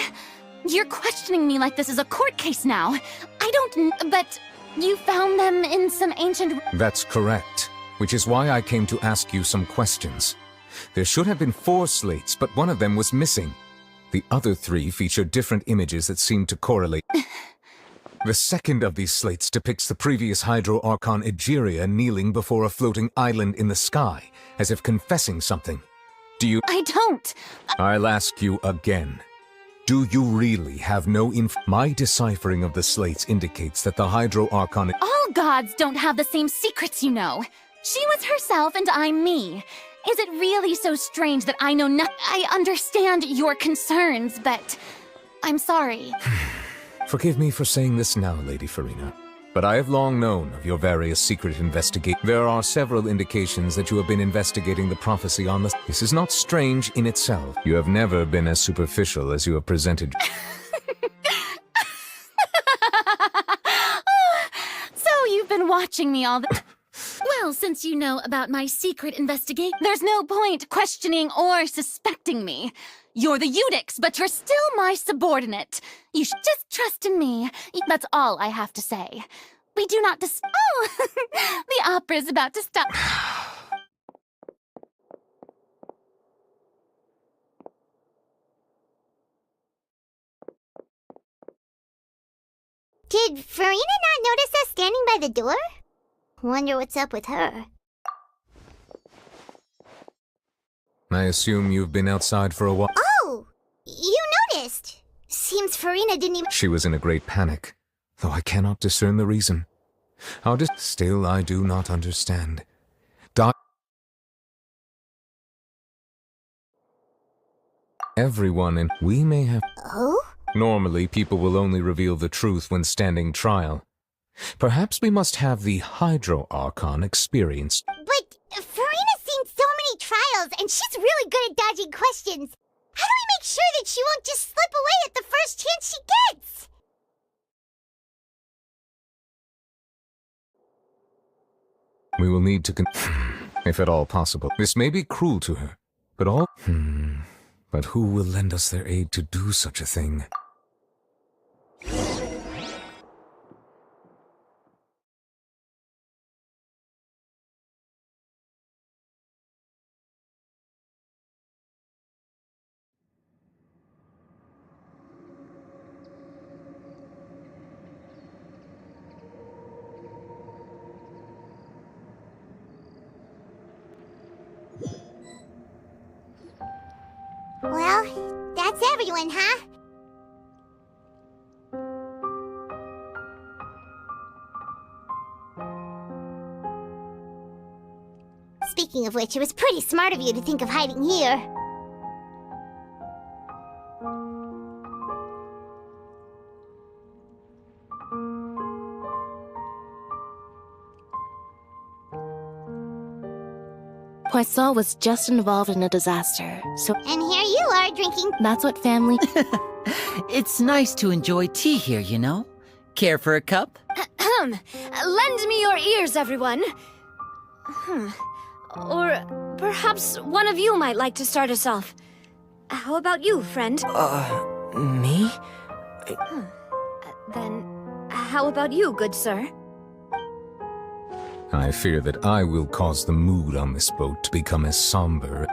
You're questioning me like this is a court case now. I don't... But you found them in some ancient... That's correct, which is why I came to ask you some questions. There should have been 4 slates, but one of them was missing. The other 3 feature different images that seem to correlate. The second of these slates depicts the previous Hydro Archon Egeria kneeling before a floating island in the sky, as if confessing something. Do you... I don't! I'll ask you again. Do you really have no My deciphering of the slates indicates that the Hydro Archon... All gods don't have the same secrets, you know. She was herself and I'm me. Is it really so strange that I know nothing? I understand your concerns, but... I'm sorry. Forgive me for saying this now, Lady Furina, but I have long known of your various secret investigations. There are several indications that you have been investigating the prophecy on the... This is not strange in itself. You have never been as superficial as you have presented. So you've been watching me all the... Well, since you know about my secret investigation, there's no point questioning or suspecting me. You're the Eudix, but you're still my subordinate. You should just trust in me. That's all I have to say. We do not Oh! The opera's about to stop. Did Furina not notice us standing by the door? Wonder what's up with her. I assume you've been outside for a while. Oh! You noticed! Seems Furina didn't even... She was in a great panic, though I cannot discern the reason. Still, I do not understand. Everyone we may have... Oh? Normally, people will only reveal the truth when standing trial. Perhaps we must have the Hydro Archon experienced. But Furina's seen so many trials, and she's really good at dodging questions. How do we make sure that she won't just slip away at the first chance she gets? We will need to if at all possible. This may be cruel to her, but But who will lend us their aid to do such a thing? Well, that's everyone, huh? Speaking of which, it was pretty smart of you to think of hiding here. Poisson was just involved in a disaster, so... And here you are, drinking... That's what family... It's nice to enjoy tea here, you know? Care for a cup? Lend me your ears, everyone. Or perhaps one of you might like to start us off. How about you, friend? Me? Then, how about you, good sir? I fear that I will cause the mood on this boat to become as somber.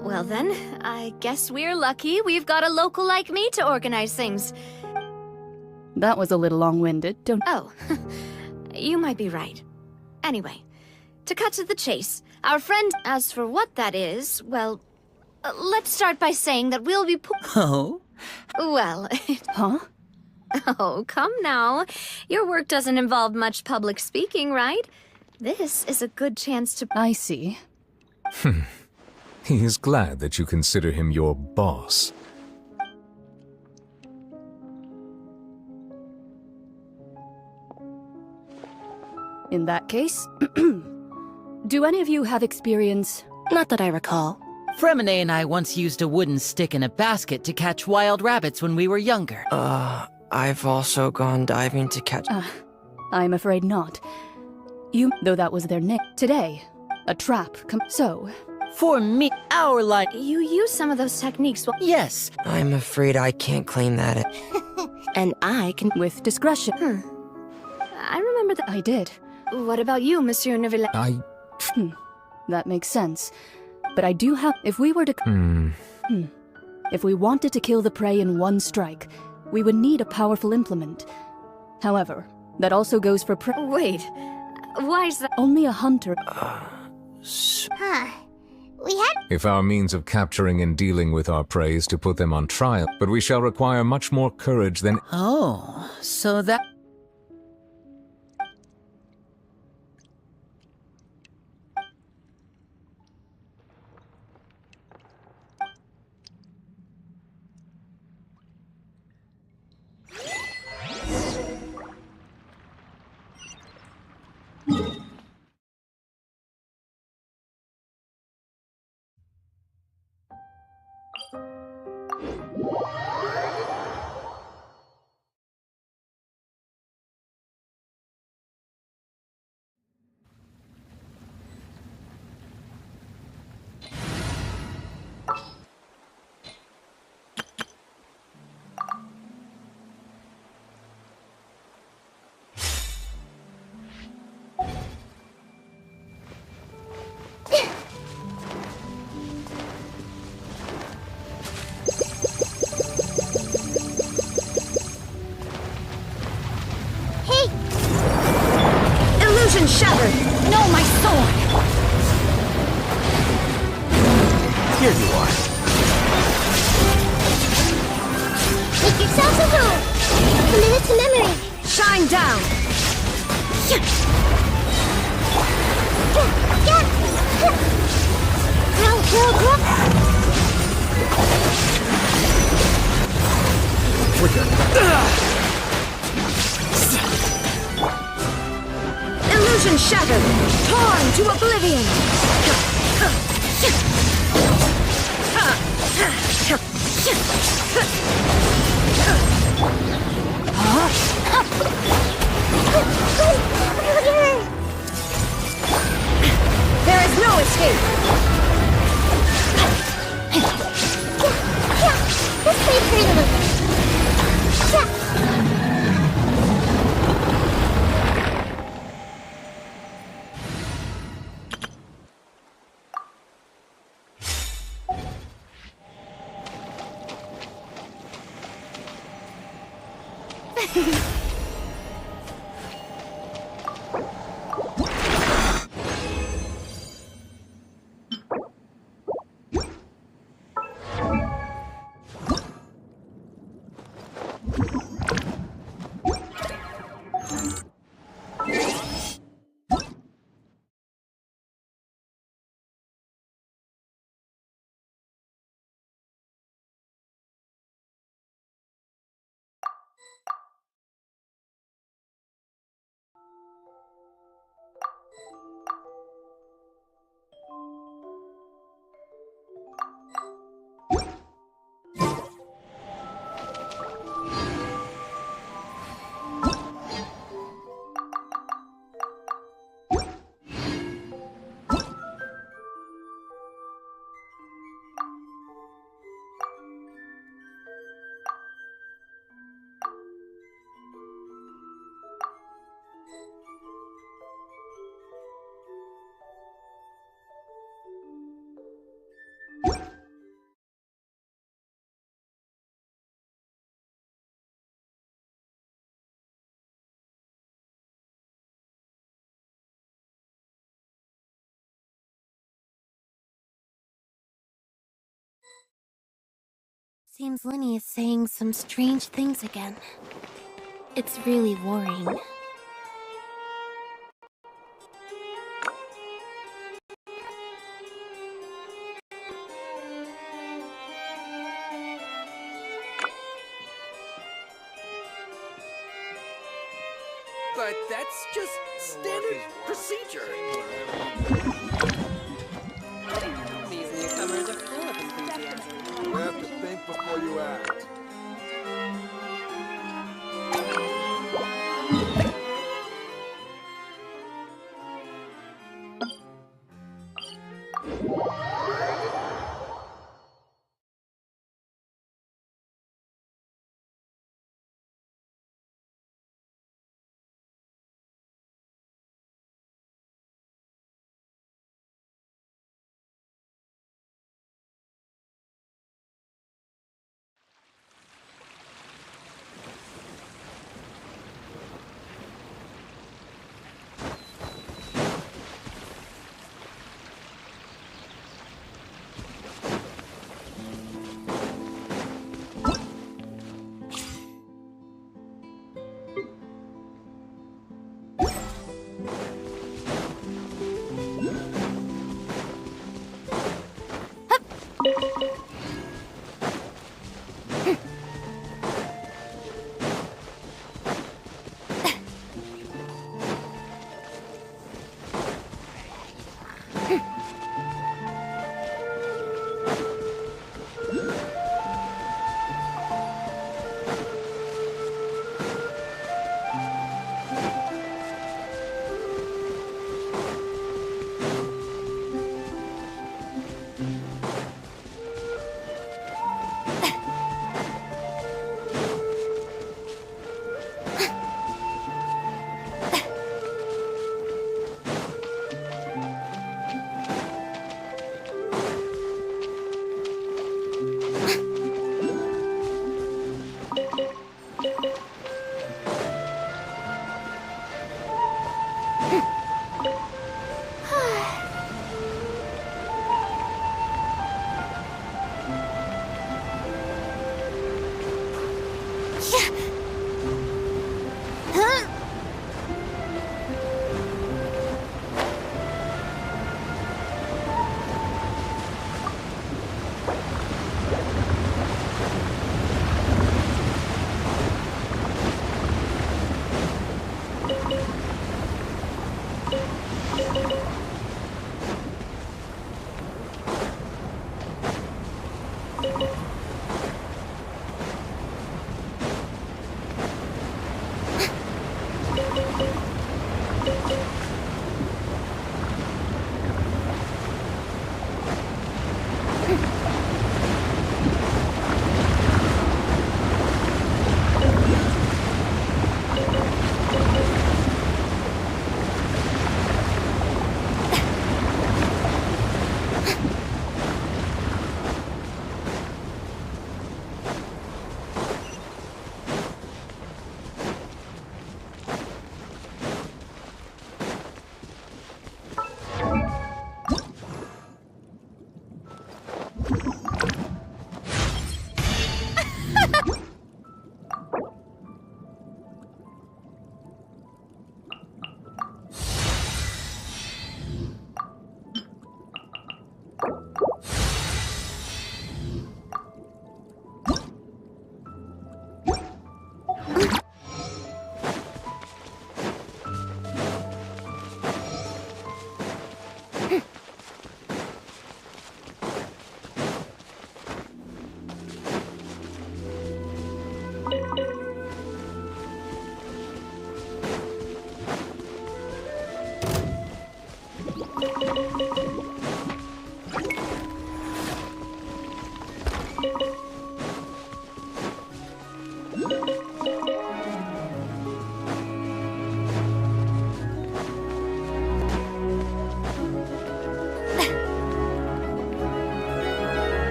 Well then, I guess we're lucky we've got a local like me to organize things. That was a little long-winded, don't... Oh, you might be right. Anyway, to cut to the chase, our friend... As for what that is, well, let's start by saying that we'll be... Oh? Well, Huh? oh, come now. Your work doesn't involve much public speaking, right? This is a good chance to... I see. He is glad that you consider him your boss. In that case, do any of you have experience? Not that I recall. Fremine and I once used a wooden stick in a basket to catch wild rabbits when we were younger. I've also gone diving to catch... I'm afraid not. Though that was their nick. Today, a trap so... For me, our line... You use some of those techniques while... Yes. I'm afraid I can't claim that. And I can... With discretion. I remember that... I did. What about you, Monsieur Neuvillette? That makes sense. But I do have... If we were to... If we wanted to kill the prey in one strike, we would need a powerful implement. However, that also goes for prey... Wait, why is that... Only a hunter... Huh. We had... If our means of capturing and dealing with our prey is to put them on trial, but we shall require much more courage than... Oh, so that... Illusion shattered! No, my sword! Here you are. Make yourselves a room! Commit it to memory! Shine down! Illusion shattered! Torn to oblivion! There is no escape! This way, Furina. Seems Lenny is saying some strange things again. It's really worrying. But that's just standard procedure. These newcomers are full of enthusiasm. You have to think before you act.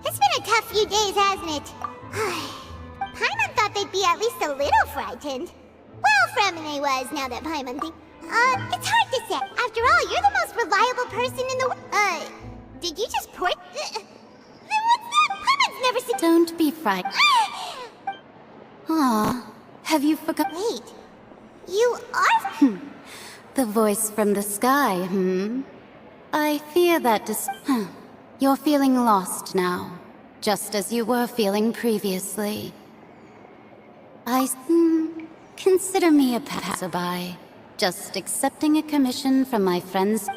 It's been a tough few days, hasn't it? Paimon thought they'd be at least a little frightened. Well, Fremine was, now that Paimon thinks. It's hard to say. After all, you're the most reliable person in the did you just port? Then what's that? Paimon's never seen— Don't be frightened. Aw, have you forgotten? Wait, you are— The voice from the sky, I fear that you're feeling lost now, just as you were feeling previously. Consider me a passerby, just accepting a commission from my friends.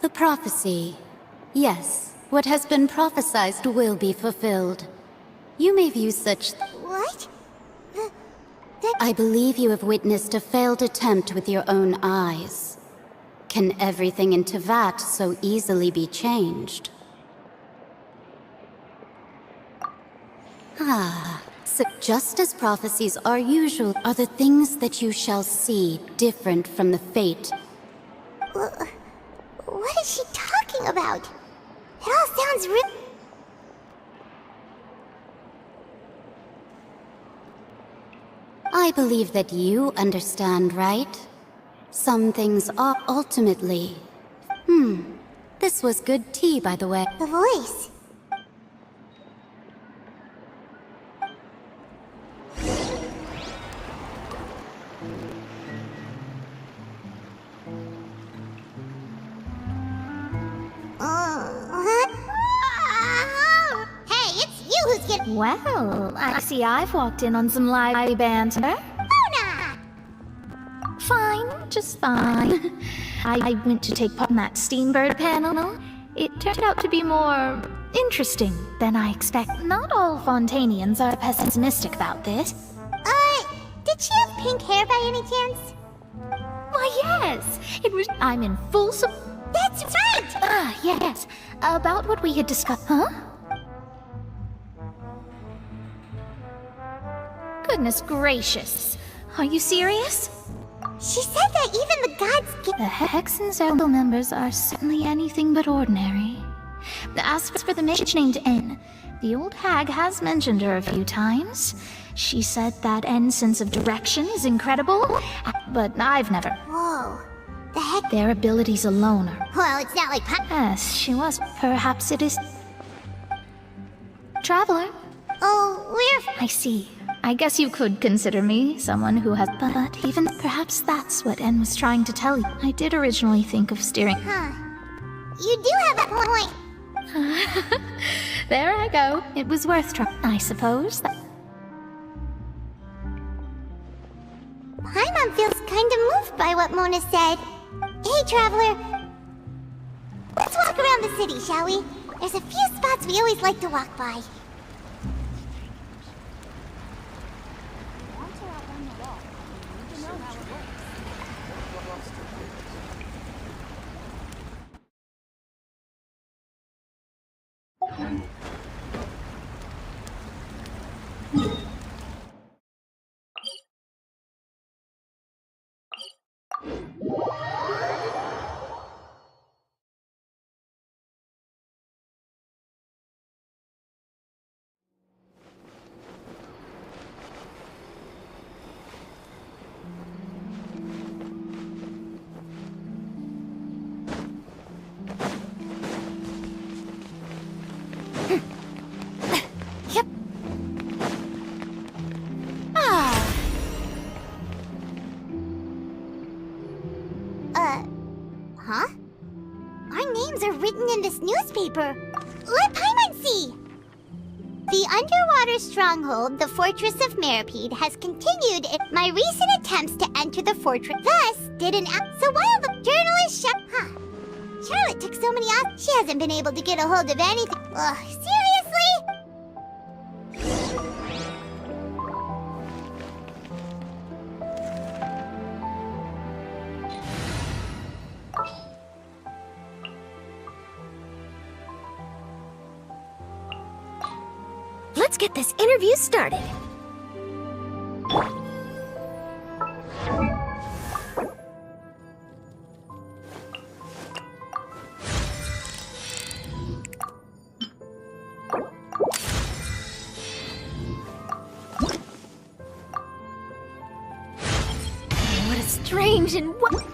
The prophecy. Yes, what has been prophesied will be fulfilled. You may view such— What? I believe you have witnessed a failed attempt with your own eyes. Can everything in Tevat so easily be changed? So just as prophecies are usual, are the things that you shall see different from the fate? What is she talking about? It all sounds real— I believe that you understand, right? Some things are ultimately— This was good tea, by the way. The voice. Hey, it's you who's getting— Well, I see I've walked in on some lively banter. Luna! Fine, just fine. I went to take part in that Steambird panel. It turned out to be more interesting than I expected. Not all Fontanians are pessimistic about this. Did she have pink hair by any chance? Why, yes. It was. I'm in full support. That's right! Ah, yes. About what we had discussed. Huh? Goodness gracious. Are you serious? She said that even the gods get. The Hex and Zergle members are certainly anything but ordinary. As for the mage named N, the old hag has mentioned her a few times. She said that N's sense of direction is incredible, but I've never. Whoa. The heck? Their abilities alone are. Well, it's not like. Yes, she was. Perhaps it is. Traveler. Oh, we're. I see. I guess you could consider me someone who has. But even perhaps that's what N was trying to tell you. I did originally think of steering. Huh. You do have a point. There I go. It was worth trying, I suppose. Paimon feels kind of moved by what Mona said. Hey, Traveler. Let's walk around the city, shall we? There's a few spots we always like to walk by. Huh? Our names are written in this newspaper. Let Paimon see! The underwater stronghold, the Fortress of Meripede, has continued in my recent attempts to enter the fortress. Thus, did an act. So while the journalist Charlotte took so many off, she hasn't been able to get a hold of anything. Ugh, seriously? Let's get this interview started. What a strange and what.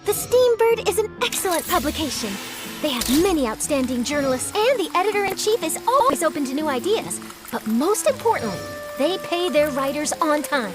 The Steambird is an excellent publication. They have many outstanding journalists, and the editor-in-chief is always open to new ideas. But most importantly, They pay their writers on time.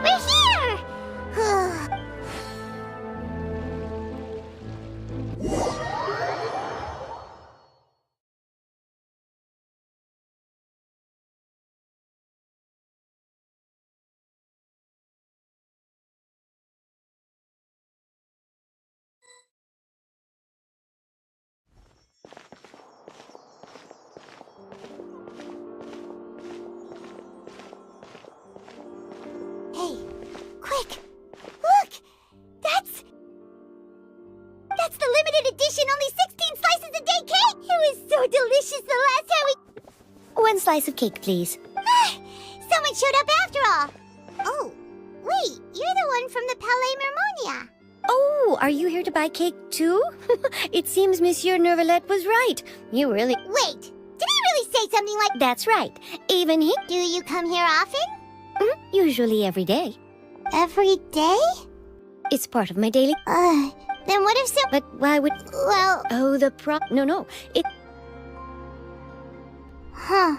We're here! Hey, quick! Look! That's the limited edition, only 16 slices a day cake! It was so delicious the last time we... One slice of cake, please. Someone showed up after all! Oh, wait, you're the one from the Palais Mermonia. Oh, are you here to buy cake too? It seems Monsieur Nervalet was right. You really... Wait, did he really say something like... That's right. Even he... Do you come here often? Usually every day. Every day? It's part of my daily... Then what if so... But why would... Well... Oh, the No. It... Huh.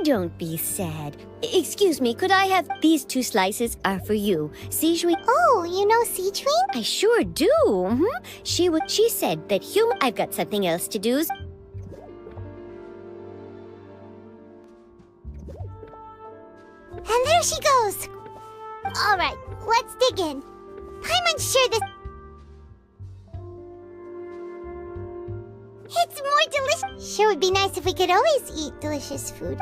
Don't be sad. Excuse me, could I have... These 2 slices are for you. Sijui... Oh, you know Sijui? I sure do. She said that I've got something else to do. And there she goes. All right, let's dig in. I'm unsure this... It's more delicious. Sure would be nice if we could always eat delicious food.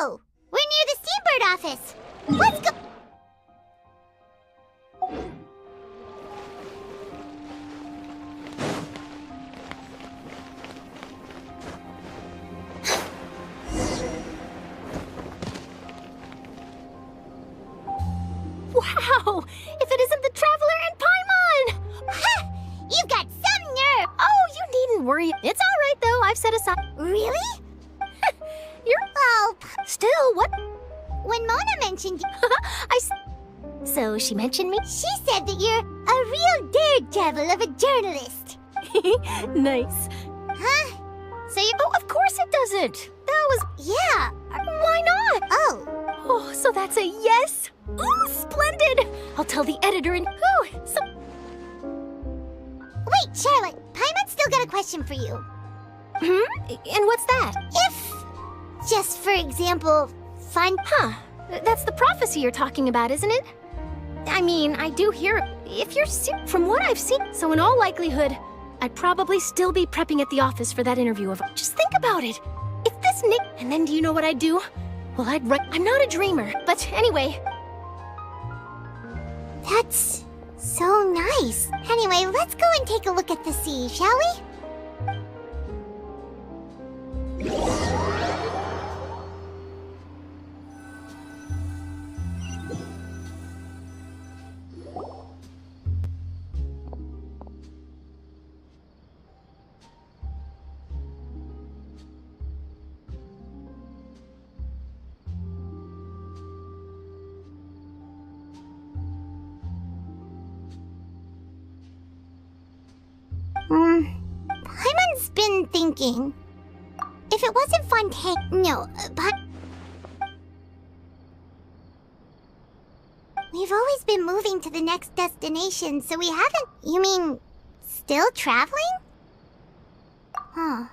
Oh, we're near the Steambird office. Let's go. Wow! If it isn't the Traveler and Paimon! Ha! You've got some nerve! Oh, you needn't worry. It's all right, though. I've set aside... Really? You're... Oh... Still, what? When Mona mentioned you... So she mentioned me? She said that you're a real daredevil of a journalist. Nice. Huh? So you... Oh, of course it doesn't. That was... Yeah. Why not? Oh, so that's a yes? Ooh, splendid! I'll tell the editor and... Ooh, so... Wait, Charlotte. Paimon's still got a question for you. And what's that? If, just for example, fun... Huh. That's the prophecy you're talking about, isn't it? I mean, I do hear... If you're from what I've seen... So in all likelihood, I'd probably still be prepping at the office for that interview of... Just think about it. If this Nick... And then do you know what I'd do? Well, I'd write... I'm not a dreamer. But anyway... That's so nice. Anyway, let's go and take a look at the sea, shall we? thinking. If it wasn't Fontaine... No, but... We've always been moving to the next destination, so we haven't... You mean... still traveling? Huh.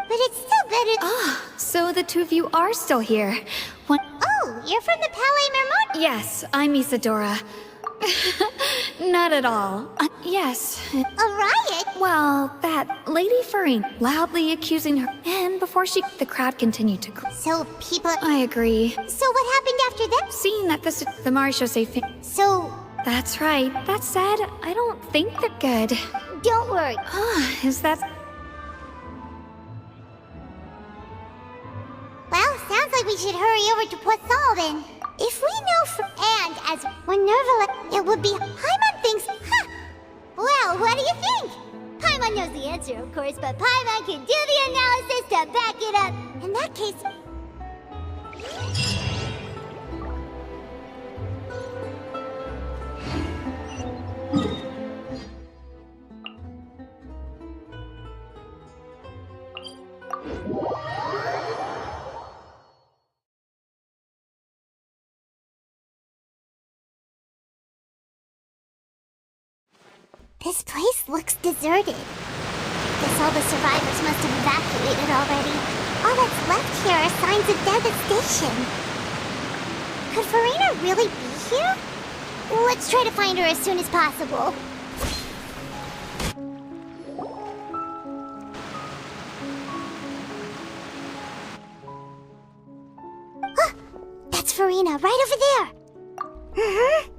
But it's still better... Ah, so the two of you are still here. Oh, you're from the Palais Mermont? Yes, I'm Isadora. Not at all. Yes. A riot? Well, that Lady Furina loudly accusing her, and before the crowd continued to... So people... I agree. So what happened after that? Seeing that the Marechaussee... So... That's right. That said, I don't think they're good. Don't worry. Is that... Well, sounds like we should hurry over to Poisson then. If we know and as Minerva, it would be... Paimon thinks... Huh! Well, what do you think? Paimon knows the answer, of course, but Paimon can do the analysis to back it up. In that case... This place looks deserted. Guess all the survivors must have evacuated already. All that's left here are signs of devastation. Could Furina really be here? Let's try to find her as soon as possible. Ah, that's Furina, right over there. Mm-hmm.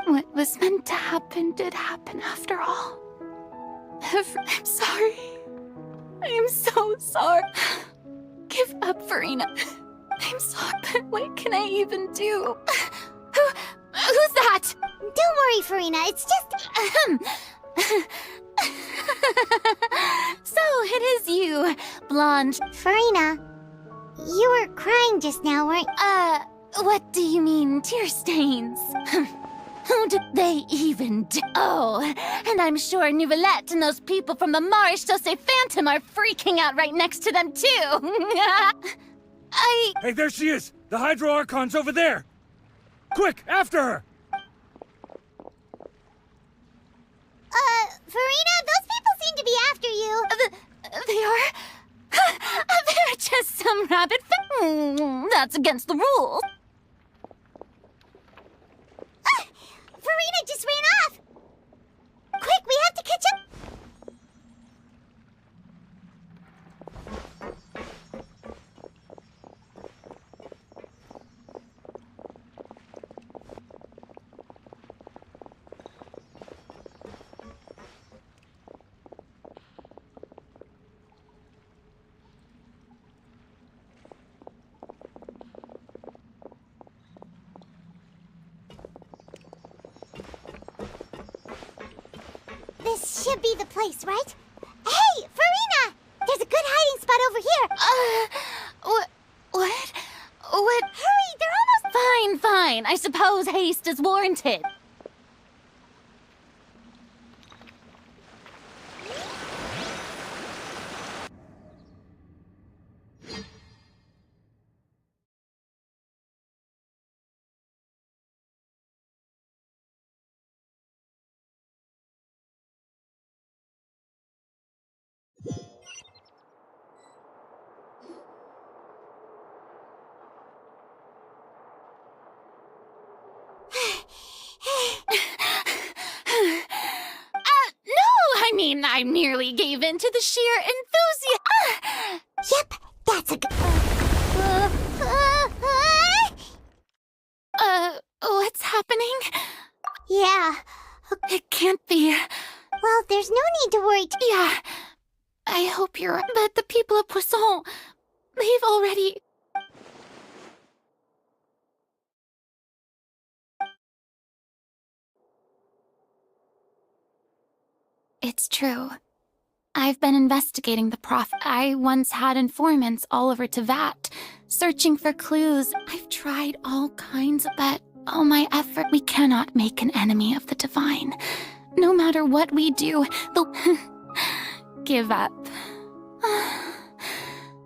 What was meant to happen did happen after all. I'm sorry. I am so sorry. Give up, Furina. I'm sorry, but what can I even do? Who's that? Don't worry, Furina. It's just... So, it is you, blonde. Furina, you were crying just now, weren't... What do you mean, tear stains? Who did they even do? Oh, and I'm sure Nouvellette and those people from the Marechaussee Phantom are freaking out right next to them, too. Hey, there she is! The Hydro Archon's over there! Quick, after her! Furina, those people seem to be after you. They are? They're just some rabbit that's against the rules. Furina just ran off! Quick, we have to catch up! This should be the place, right? Hey, Furina! There's a good hiding spot over here! What? Hurry, they're almost... Fine. I suppose haste is warranted. I merely gave in to the sheer enthusiasm. Yep, that's a good... happening? Yeah. It can't be. Well, there's no need to worry. Yeah. I hope you're right. But the people of Poisson, they've already... It's true. I've been investigating the Prof. I once had informants all over Tevat, searching for clues. I've tried all kinds, but all my effort, we cannot make an enemy of the divine. No matter what we do, they'll give up.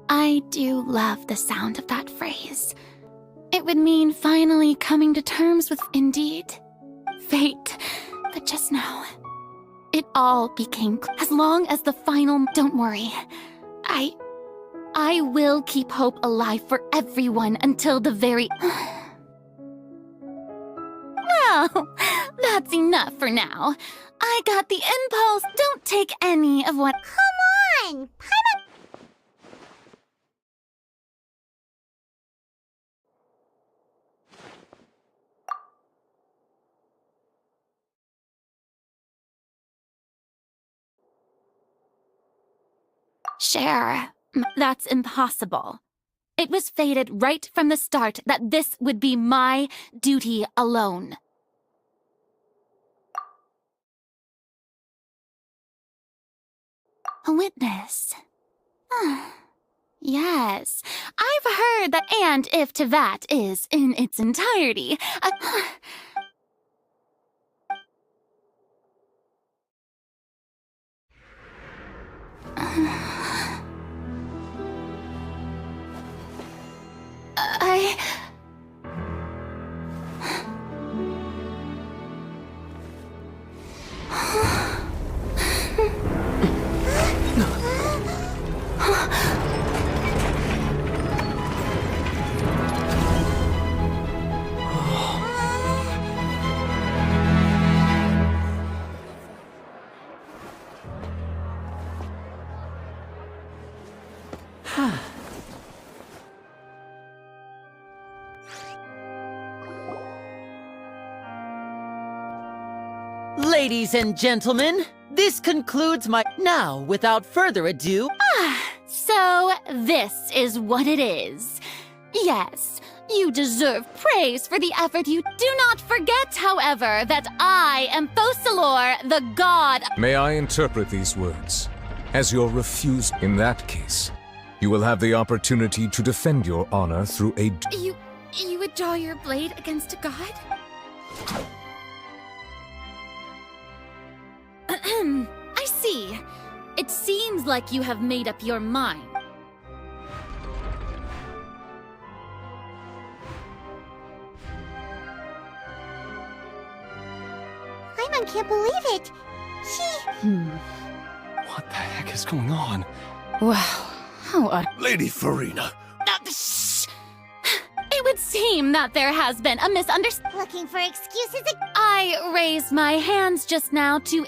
I do love the sound of that phrase. It would mean finally coming to terms with, indeed, fate. But just now, it all became as long as the final... Don't worry. I will keep hope alive for everyone until the very... Well, that's enough for now. I got the impulse. Don't take any of what... Come on! Paimon... Share. That's impossible. It was fated right from the start that this would be my duty alone. A witness. Yes, I've heard that, and if Tevat is in its entirety, Ladies and gentlemen, this concludes my... Now, without further ado... So this is what it is. Yes, you deserve praise for the effort. You do not forget, however, that I am Focalor, the god... May I interpret these words as your refusal? In that case, you will have the opportunity to defend your honor through a... You would draw your blade against a god? I see. It seems like you have made up your mind. Paimon can't believe it. She... What the heck is going on? Wow, how Lady Furina! It would seem that there has been a misunderstanding. Looking for excuses? I raised my hands just now to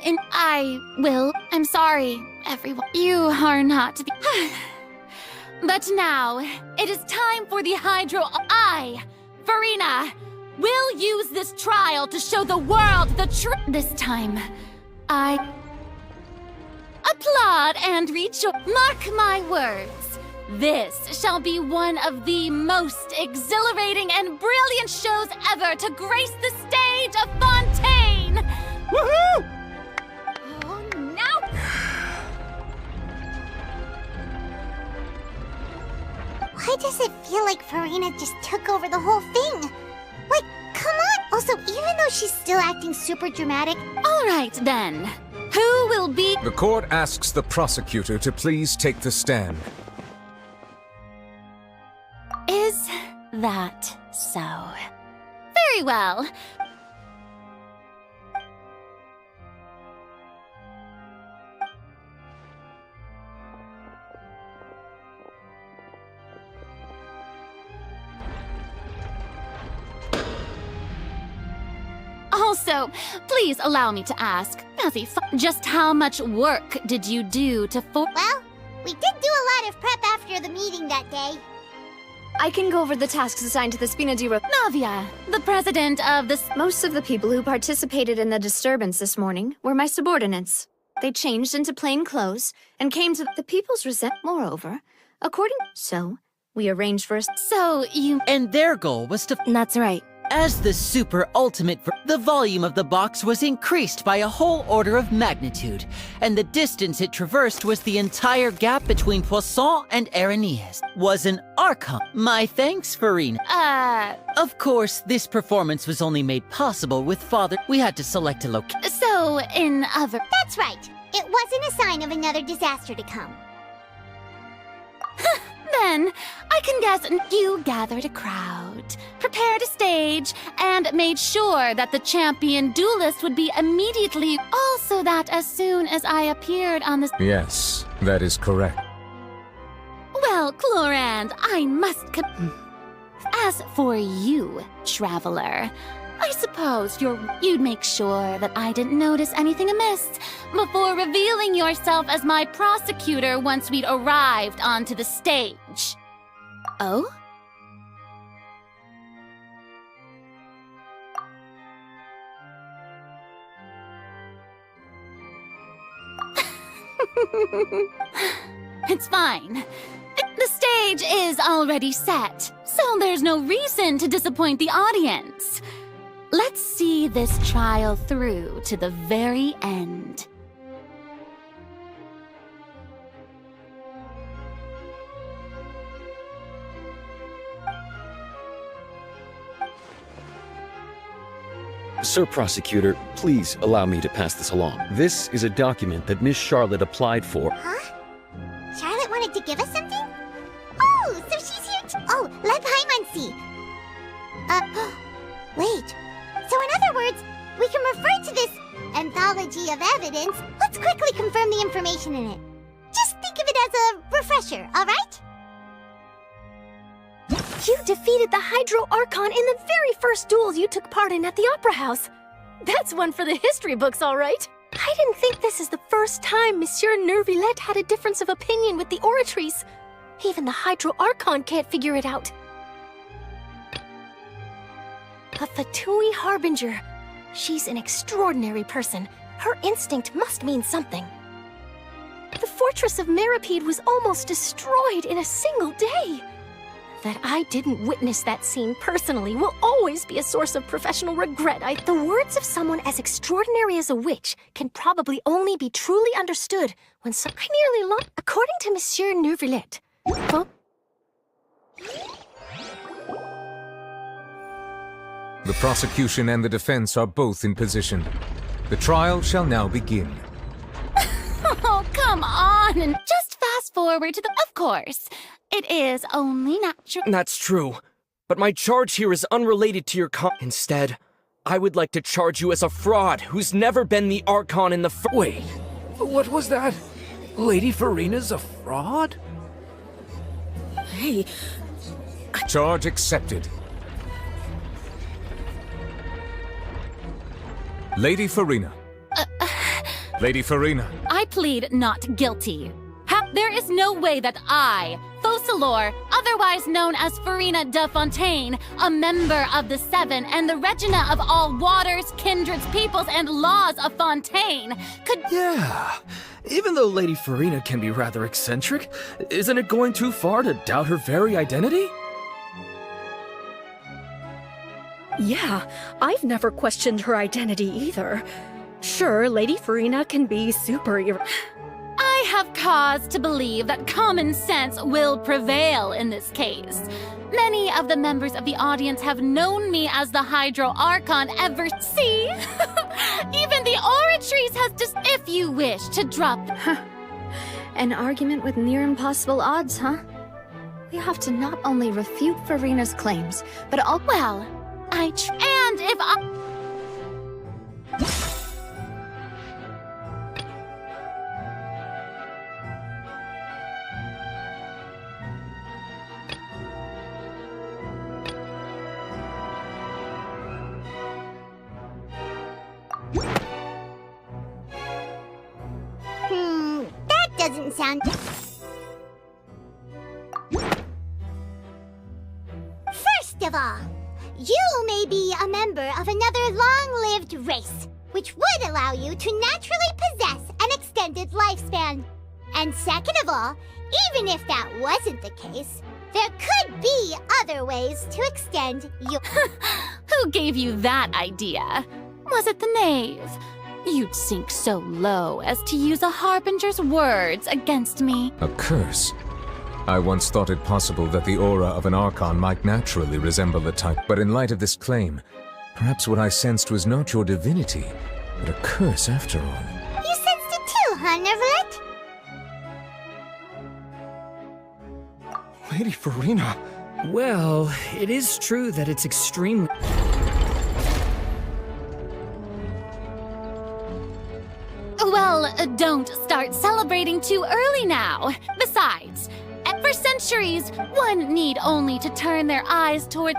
I'm sorry, everyone. You are not the... But now, it is time for the Hydro... I, Furina, will use this trial to show the world the truth. This time, I... applaud and rejoice. Mark my words. This shall be one of the most exhilarating and brilliant shows ever to grace the stage of Fontaine! Woohoo! Oh, now... Why does it feel like Furina just took over the whole thing? Like, come on! Also, even though she's still acting super dramatic... All right, then. Who will be... The court asks the prosecutor to please take the stand. Is that so? Very well. Also, please allow me to ask, just how much work did you do to Well, we did do a lot of prep after the meeting that day. I can go over the tasks assigned to the Spina di Navia, the president of the... Most of the people who participated in the disturbance this morning were my subordinates. They changed into plain clothes and came to the people's Moreover, So, we arranged for And their goal was to... That's right. As the super ultimate, the volume of the box was increased by a whole order of magnitude, and the distance it traversed was the entire gap between Poisson and Aranias. Was an Archon. My thanks, Furina. Of course, this performance was only made possible with Father. We had to select a location. So, in other... That's right. It wasn't a sign of another disaster to come. Then, I can guess you gathered a crowd, prepared a stage, and made sure that the champion duelist would be immediately... Also that as soon as I appeared on the... Yes, that is correct. Well, Clorand, I must... As for you, traveler, I suppose you'd make sure that I didn't notice anything amiss before revealing yourself as my prosecutor once we'd arrived onto the stage. Oh? It's fine. The stage is already set, so there's no reason to disappoint the audience. Let's see this trial through to the very end. Sir Prosecutor, please allow me to pass this along. This is a document that Miss Charlotte applied for. Huh? Charlotte wanted to give us something? Oh, so she's here Oh, let Paimon see. Wait. So in other words, we can refer to this anthology of evidence. Let's quickly confirm the information in it. Just think of it as a refresher, all right? You defeated the Hydro Archon in the very first duels you took part in at the Opera House. That's one for the history books, all right. I didn't think this is the first time Monsieur Nervillette had a difference of opinion with the Oratrice. Even the Hydro Archon can't figure it out. A Fatui Harbinger. She's an extraordinary person. Her instinct must mean something. The fortress of Meripede was almost destroyed in a single day. That I didn't witness that scene personally will always be a source of professional regret. The words of someone as extraordinary as a witch can probably only be truly understood when I nearly lost. According to Monsieur Nervillette. Huh? The prosecution and the defense are both in position. The trial shall now begin. Oh, come on! And just fast forward to the... Of course. It is only natural... That's true. But my charge here is unrelated to your Instead, I would like to charge you as a fraud who's never been the Archon in the Wait, what was that? Lady Furina's a fraud? Hey... Charge accepted. Lady Furina. Lady Furina. I plead not guilty. There is no way that I, Focalor, otherwise known as Furina de Fontaine, a member of the Seven and the Regina of all waters, kindreds, peoples, and laws of Fontaine, could... Yeah, even though Lady Furina can be rather eccentric, isn't it going too far to doubt her very identity? Yeah, I've never questioned her identity either. Sure, Lady Furina can be super... I have cause to believe that common sense will prevail in this case. Many of the members of the audience have known me as the Hydro Archon ever... See? Even the Oratrice has just... If you wish to drop... An argument with near impossible odds, huh? We have to not only refute Furina's claims, but all... Well, and if I... That doesn't sound... be a member of another long-lived race, which would allow you to naturally possess an extended lifespan. And second of all, even if that wasn't the case, there could be other ways to extend your... Who gave you that idea? Was it the knave? You'd sink so low as to use a harbinger's words against me. A curse? I once thought it possible that the aura of an Archon might naturally resemble the type, but in light of this claim, perhaps what I sensed was not your divinity, but a curse after all. You sensed it too, huh, Nervalet? Lady Furina. Well, it is true that it's extremely... Well, don't start celebrating too early now. Besides, for centuries, one need only to turn their eyes toward...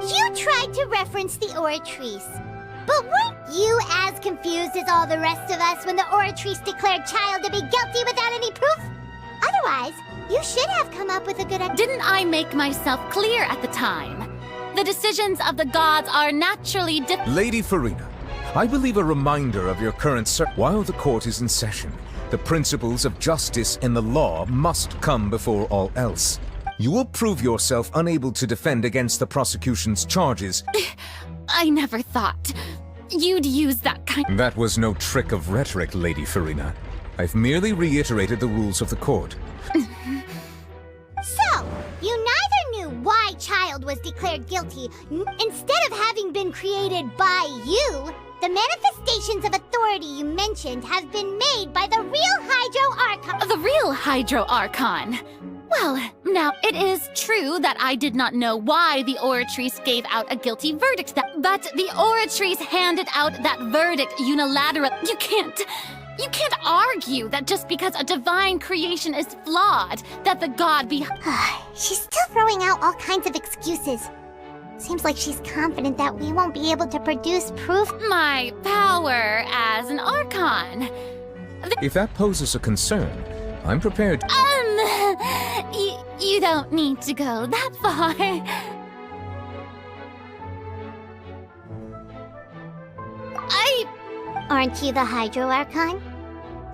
You tried to reference the Oratrice. But weren't you as confused as all the rest of us when the Oratrice declared Child to be guilty without any proof? Otherwise, you should have come up with a good idea. Didn't I make myself clear at the time? The decisions of the gods are naturally Lady Furina, I believe a reminder of your current while the court is in session, the principles of justice and the law must come before all else. You will prove yourself unable to defend against the prosecution's charges. I never thought you'd use that kind... That was no trick of rhetoric, Lady Furina. I've merely reiterated the rules of the court. So, you neither knew why Child was declared guilty. Instead of having been created by you, the manifestations of authority you mentioned have been made by the real Hydro Archon. The real Hydro Archon? Well, now, it is true that I did not know why the Oratrice gave out a guilty verdict, but the Oratrice handed out that verdict unilaterally. You can't argue that just because a divine creation is flawed, that the god She's still throwing out all kinds of excuses. Seems like she's confident that we won't be able to produce proof. My power as an Archon. If that poses a concern, I'm prepared. You don't need to go that far. Aren't you the Hydro Archon?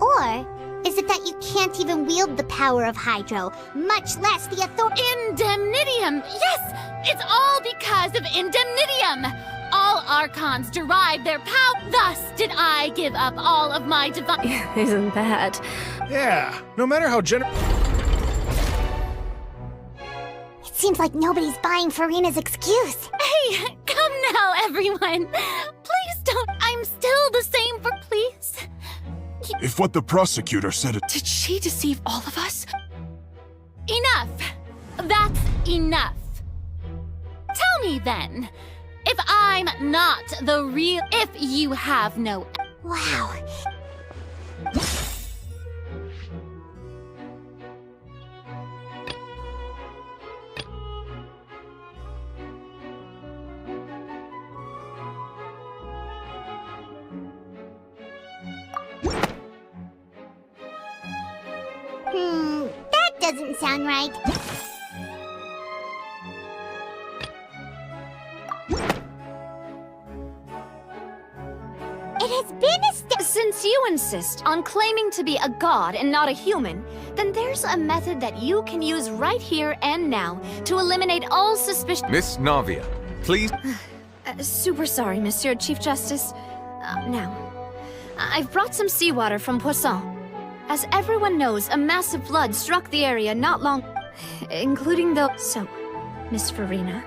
Or is it that you can't even wield the power of Hydro, much less the authority? Indemnitium! Yes! It's all because of Indemnitium! All Archons derive their power. Thus did I give up all of my divine... Isn't that? Yeah, no matter how generous... It seems like nobody's buying Furina's excuse. Hey, come now, everyone. Please don't. I'm still the same for please. If what the prosecutor said it... Did she deceive all of us? Enough. That's enough. Tell me then, if I'm not the real... If you have no... Wow. That doesn't sound right. It has been Since you insist on claiming to be a god and not a human, then there's a method that you can use right here and now to eliminate all suspicion. Miss Navia, please. Super sorry, Monsieur Chief Justice. Now, I've brought some seawater from Poisson. As everyone knows, a massive flood struck the area not long... including the... So, Miss Furina,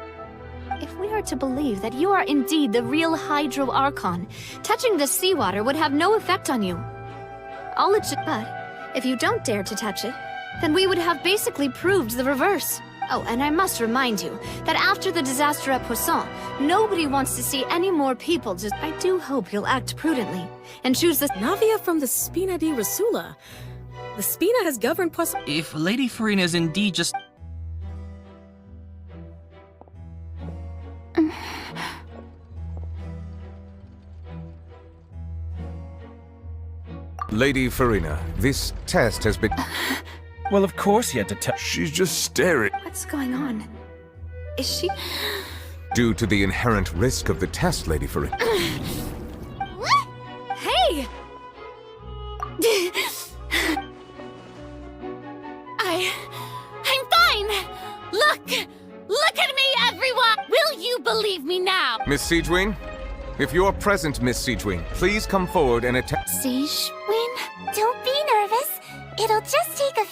if we are to believe that you are indeed the real Hydro Archon, touching the seawater would have no effect on you. But if you don't dare to touch it, then we would have basically proved the reverse. Oh, and I must remind you that after the disaster at Poisson, nobody wants to see any more people just... I do hope you'll act prudently and choose the... Navia from the Spina di Rasula. The Spina has governed Poisson... If Lady Furina is indeed just... Lady Furina, this test has been... Well, of course he had to tell. She's just staring. What's going on? Is she... Due to the inherent risk of the test, Lady Furina. Hey! I'm fine! Look at me, everyone! Will you believe me now? Miss Siegewin? If you are present, Miss Siegewin, please come forward and attend... Siegewin? Don't be nervous. It'll just take a...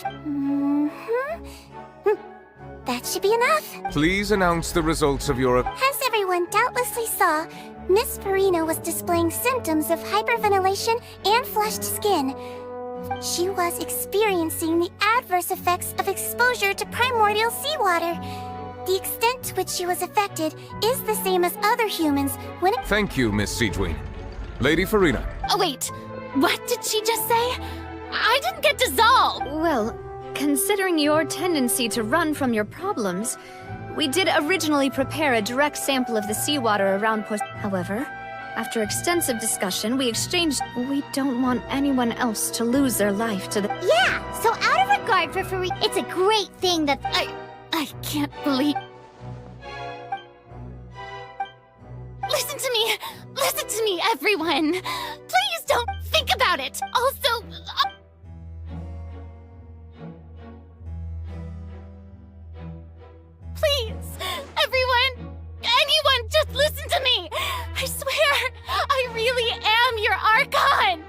That should be enough. Please announce the results of your... As everyone doubtlessly saw, Miss Furina was displaying symptoms of hyperventilation and flushed skin. She was experiencing the adverse effects of exposure to primordial seawater. The extent to which she was affected is the same as other humans when it... Thank you, Miss Siegewin. Lady Furina. Oh, wait. What did she just say? I didn't get dissolved! Well, considering your tendency to run from your problems, we did originally prepare a direct sample of the seawater around However, after extensive discussion, we exchanged... We don't want anyone else to lose their life to the... Yeah, so out of regard for Furina, it's a great thing that... I can't believe... Listen to me, everyone! Please don't think about it! Also... Please, everyone, anyone, just listen to me! I swear, I really am your Archon!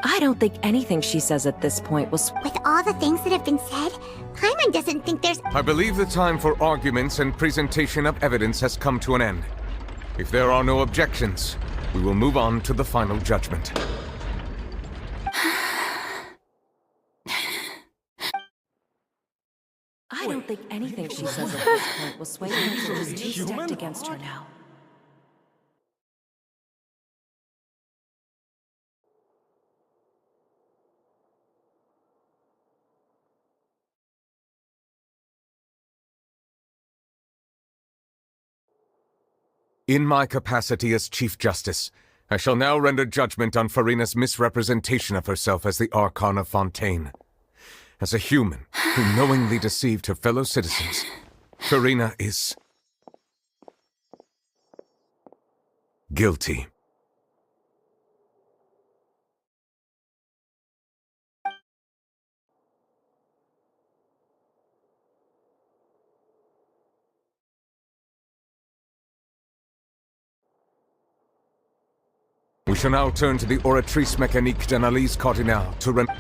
I don't think anything she says at this point will... With all the things that have been said, Paimon doesn't think there's... I believe the time for arguments and presentation of evidence has come to an end. If there are no objections, we will move on to the final judgment. I don't think anything she says at this point will sway me. She's too stacked against her now. In my capacity as Chief Justice, I shall now render judgment on Furina's misrepresentation of herself as the Archon of Fontaine. As a human who knowingly deceived her fellow citizens, Furina is... guilty. We shall now turn to the Oratrice Mécanique d'Analyse Cardinale to render...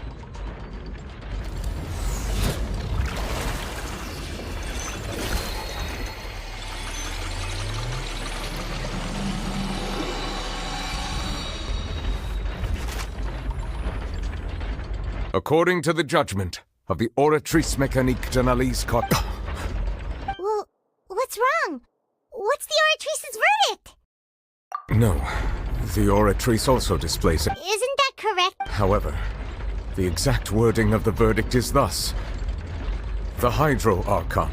According to the judgment of the Oratrice Mécanique d'Analyse Cardinale... Well, what's wrong? What's the Oratrice's verdict? No, the Oratrice also displays it. Isn't that correct? However, the exact wording of the verdict is thus. The Hydro Archon,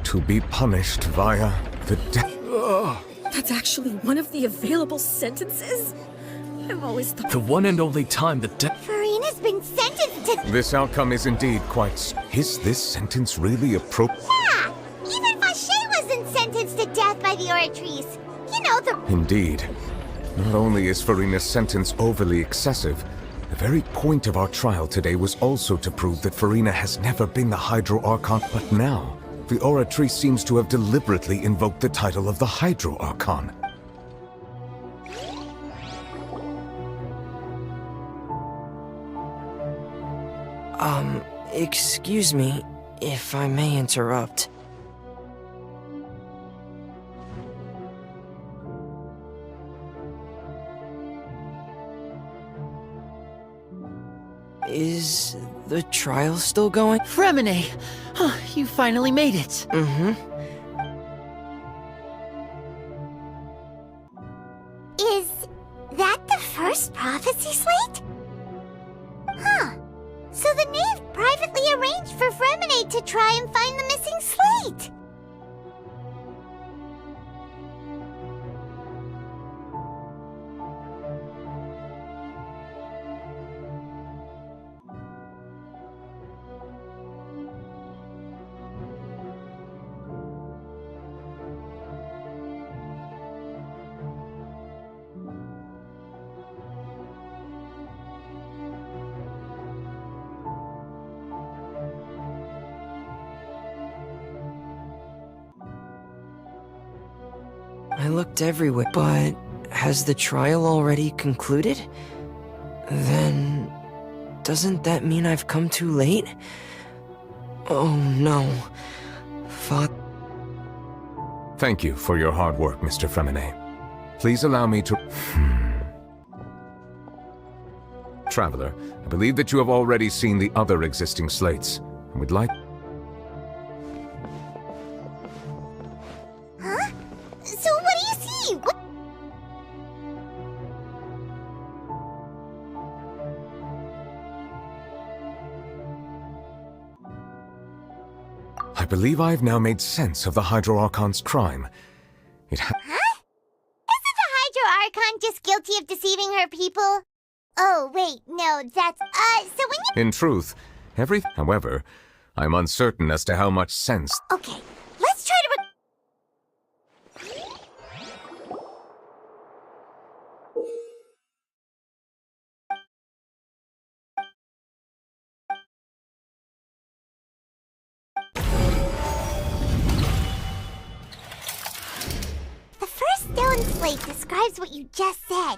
to be punished via the death... That's actually one of the available sentences? I've always thought... The one and only time that Furina's been sentenced to... This outcome is indeed quite... Is this sentence really appropriate? Yeah! Even Vacher wasn't sentenced to death by the Oratrice. You know, the... Indeed. Not only is Furina's sentence overly excessive, the very point of our trial today was also to prove that Furina has never been the Hydro Archon, but now, the Oratrice seems to have deliberately invoked the title of the Hydro Archon. Excuse me, if I may interrupt. Is the trial still going? Fremine! You finally made it. Mm-hmm. Is that the first prophecy slate? Huh. So the knave privately arranged for Fremine to try and find the missing slate. I looked everywhere, but has the trial already concluded? Then, doesn't that mean I've come too late? Oh no. Thank you for your hard work, Mr. Fremine. Please allow me to... Traveler, I believe that you have already seen the other existing slates, and would like... Huh? So what do you see? What? I believe I've now made sense of the Hydro Archon's crime. Huh? Isn't the Hydro Archon just guilty of deceiving her people? Oh, wait, no, that's, so when you— In truth, However, I'm uncertain as to how much sense... Okay, let's try to— The first stone slate describes what you just said.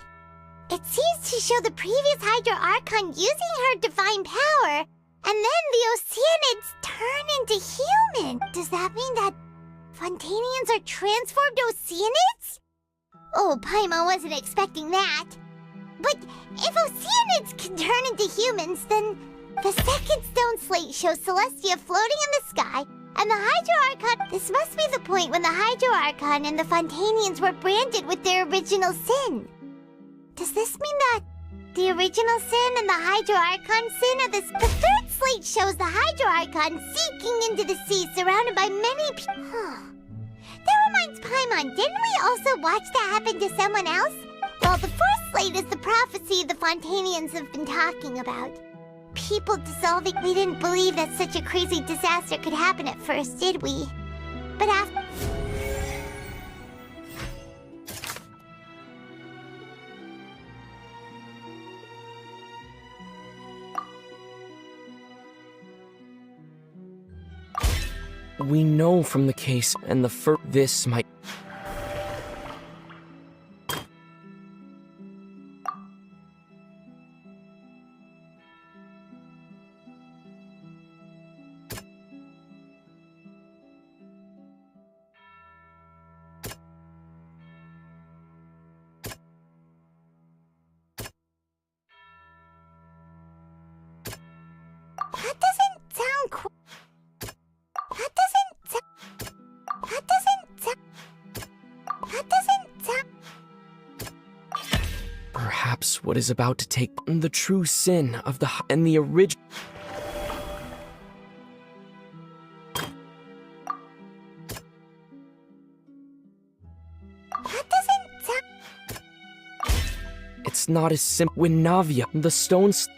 It seems to show the previous Hydro Archon using her divine power, and then the Oceanids turn into human. Does that mean that Fontanians are transformed Oceanids? Oh, Paimon wasn't expecting that. But if Oceanids can turn into humans, then the second stone slate shows Celestia floating in the sky, and the Hydro Archon— This must be the point when the Hydro Archon and the Fontanians were branded with their original sin. Does this mean that the original sin and the Hydro Archon sin are this? The third slate shows the Hydro Archon sinking into the sea, surrounded by many people. That reminds Paimon, didn't we also watch that happen to someone else? Well, the fourth slate is the prophecy the Fontanians have been talking about. People dissolving. We didn't believe that such a crazy disaster could happen at first, did we? But after— We know from the case and the this might... That doesn't sound cool. Perhaps what is about to take the true sin of the and the original. That doesn't sound— It's not as simple. When Navia, the stones.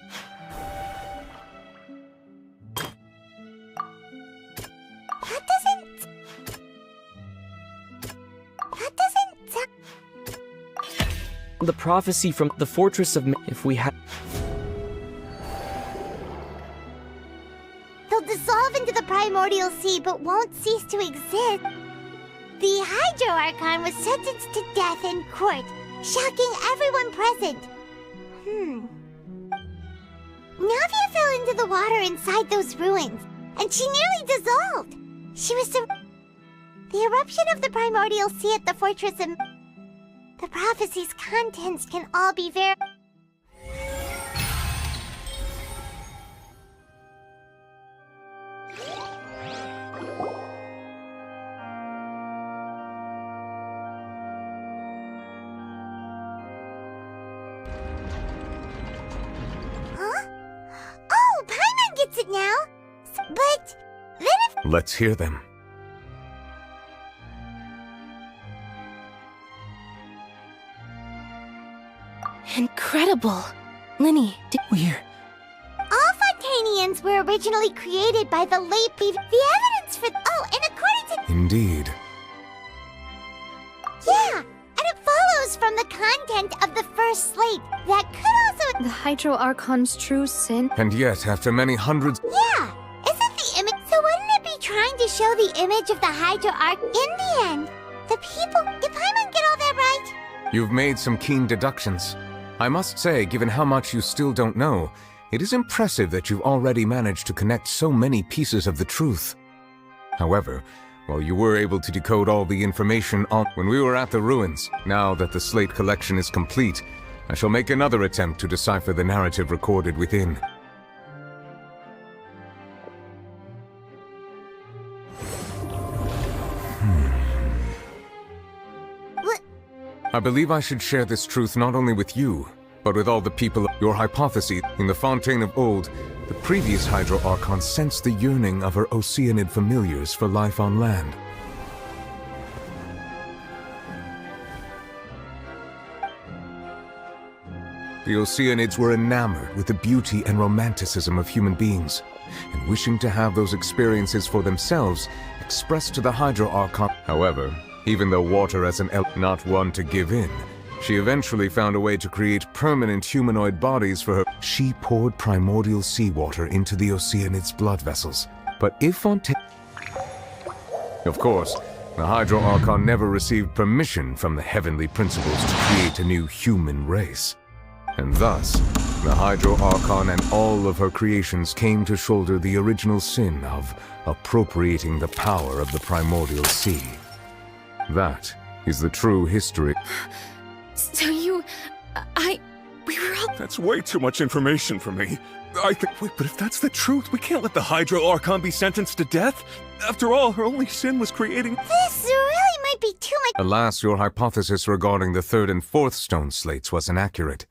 The prophecy from the Fortress of if we had... They'll dissolve into the primordial sea, but won't cease to exist. The Hydro Archon was sentenced to death in court, shocking everyone present. Navia fell into the water inside those ruins, and she nearly dissolved. She was The eruption of the primordial sea at the fortress and the prophecy's contents can all be very... Huh? Oh, Paimon gets it now! But then if... Let's hear them. Incredible. Linny, We're... All Fontanians were originally created by the late The evidence for... Oh, and according to... Indeed. Yeah, and it follows from the content of the first slate. That could also... The Hydro Archon's true sin? And yet, after many hundreds... Yeah, isn't the image... So wouldn't it be trying to show the image of the Hydro Arch? In the end, the people... Did Paimon get all that right? You've made some keen deductions. I must say, given how much you still don't know, it is impressive that you've already managed to connect so many pieces of the truth. However, while you were able to decode all the information when we were at the ruins, now that the slate collection is complete, I shall make another attempt to decipher the narrative recorded within. I believe I should share this truth not only with you, but with all the people. Your hypothesis, in the Fontaine of old, the previous Hydro Archon sensed the yearning of her Oceanid familiars for life on land. The Oceanids were enamored with the beauty and romanticism of human beings, and wishing to have those experiences for themselves, expressed to the Hydro Archon. However, even though water as an not one to give in, she eventually found a way to create permanent humanoid bodies for her. She poured primordial seawater into the Oceanid's blood vessels. But if Fontaine... Of course, the Hydro Archon never received permission from the heavenly principles to create a new human race. And thus, the Hydro Archon and all of her creations came to shoulder the original sin of appropriating the power of the primordial sea. That is the true history. So we were all... That's way too much information for me. Wait, but if that's the truth, we can't let the Hydro Archon be sentenced to death. After all, her only sin was creating... This really might be too much... Alas, your hypothesis regarding the third and fourth stone slates was inaccurate.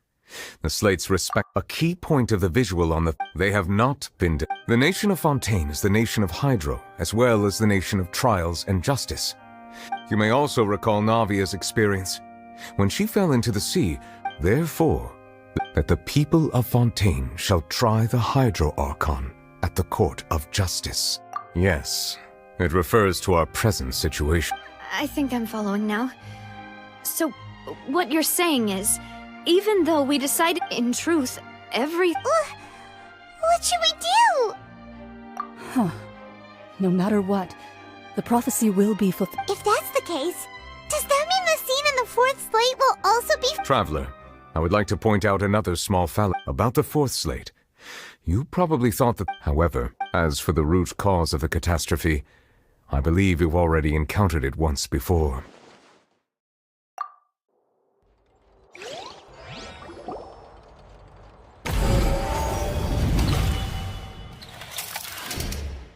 The slates respect a key point of the visual on the... They have not been... The nation of Fontaine is the nation of Hydro, as well as the nation of trials and justice. You may also recall Navia's experience. When she fell into the sea, therefore, that the people of Fontaine shall try the Hydro Archon at the court of justice. Yes, it refers to our present situation. I think I'm following now. So, what you're saying is, even though we decided in truth, What should we do? Huh. No matter what, the prophecy will be fulfilled. If that's the case, does that mean the scene in the fourth slate will also be... Traveler, I would like to point out another small fallacy about the fourth slate. You probably thought that... However, as for the root cause of the catastrophe, I believe you've already encountered it once before.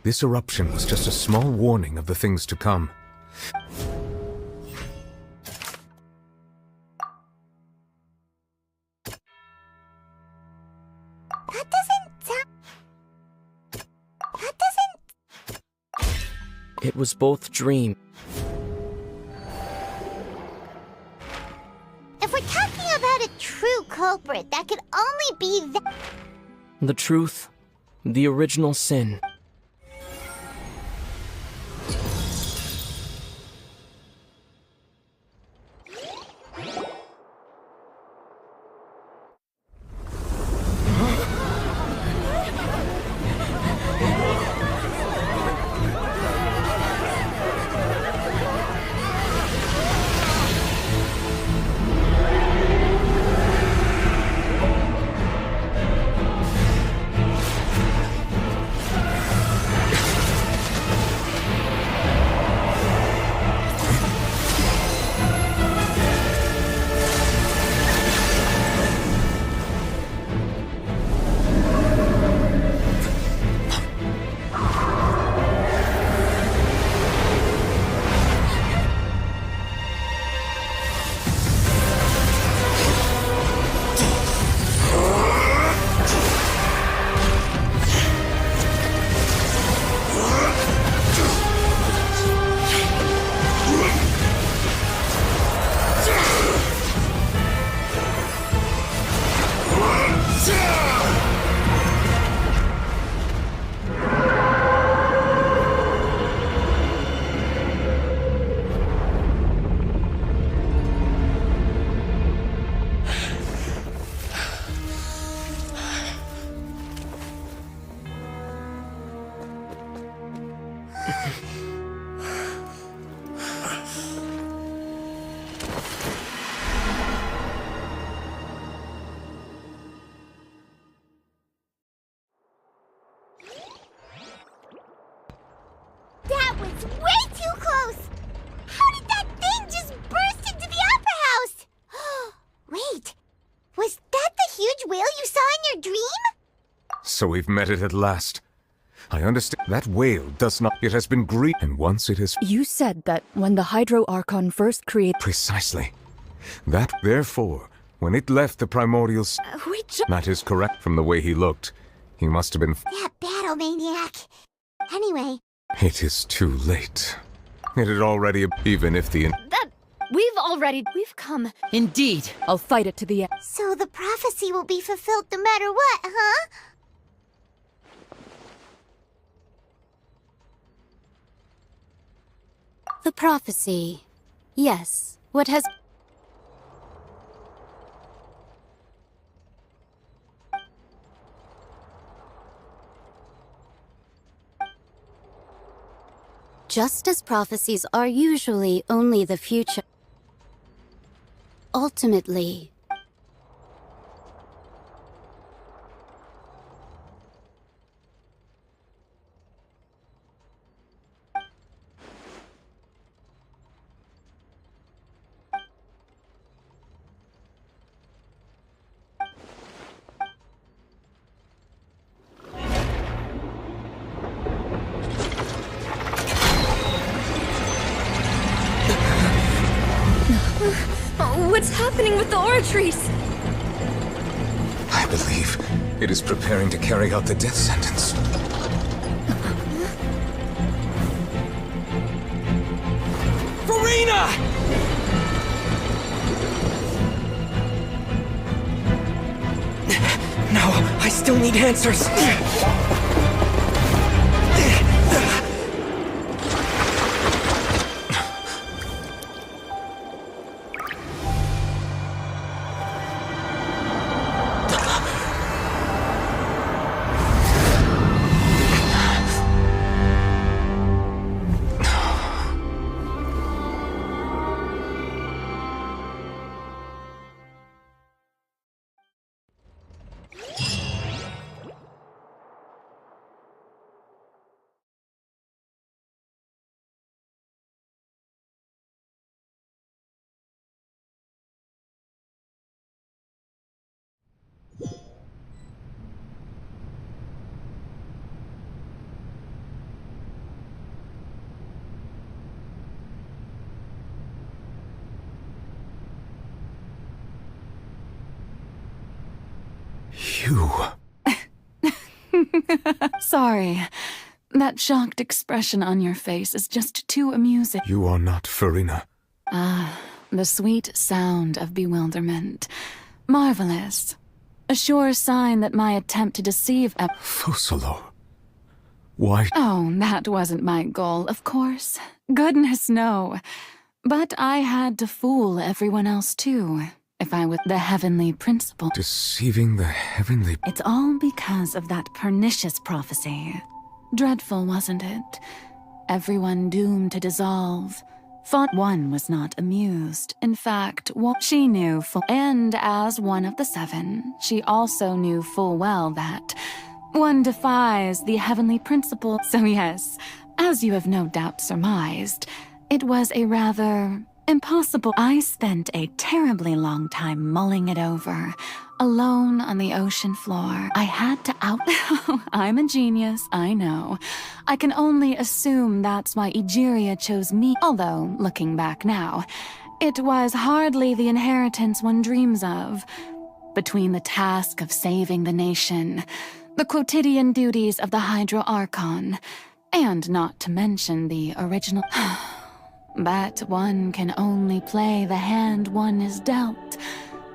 This eruption was just a small warning of the things to come. It was both dream. If we're talking about a true culprit, that could only be The truth, the original sin. That was way too close! How did that thing just burst into the Opera House? Wait, was that the huge whale you saw in your dream? So we've met it at last. I understand. That whale does not. It has been and once it has. You said that when the Hydro Archon first created. Precisely. That, therefore, when it left the primordial. That is correct from the way he looked. He must have been. That battle maniac. Anyway. It is too late. It had already. Even if the. We've come. Indeed. I'll fight it to the end. So the prophecy will be fulfilled no matter what, huh? The prophecy. Yes. What has... Just as prophecies are usually only the future, ultimately, What's happening with the aura trees? I believe it is preparing to carry out the death sentence. Furina! No, I still need answers. You. Sorry. That shocked expression on your face is just too amusing. You are not Furina. Ah, the sweet sound of bewilderment. Marvelous. A sure sign that my attempt to deceive Fosolo. Why? Oh, that wasn't my goal, of course. Goodness, no. But I had to fool everyone else, too. If I was the heavenly principle. Deceiving the heavenly... It's all because of that pernicious prophecy. Dreadful, wasn't it? Everyone doomed to dissolve. Part1 was not amused. In fact, what she knew full... And as one of the seven, she also knew full well that one defies the heavenly principle. So yes, as you have no doubt surmised, it was a rather... impossible. I spent a terribly long time mulling it over, alone on the ocean floor. I had to I'm a genius, I know. I can only assume that's why Egeria chose me, although, looking back now, it was hardly the inheritance one dreams of. Between the task of saving the nation, the quotidian duties of the Hydro Archon, and not to mention the original... But one can only play the hand one is dealt.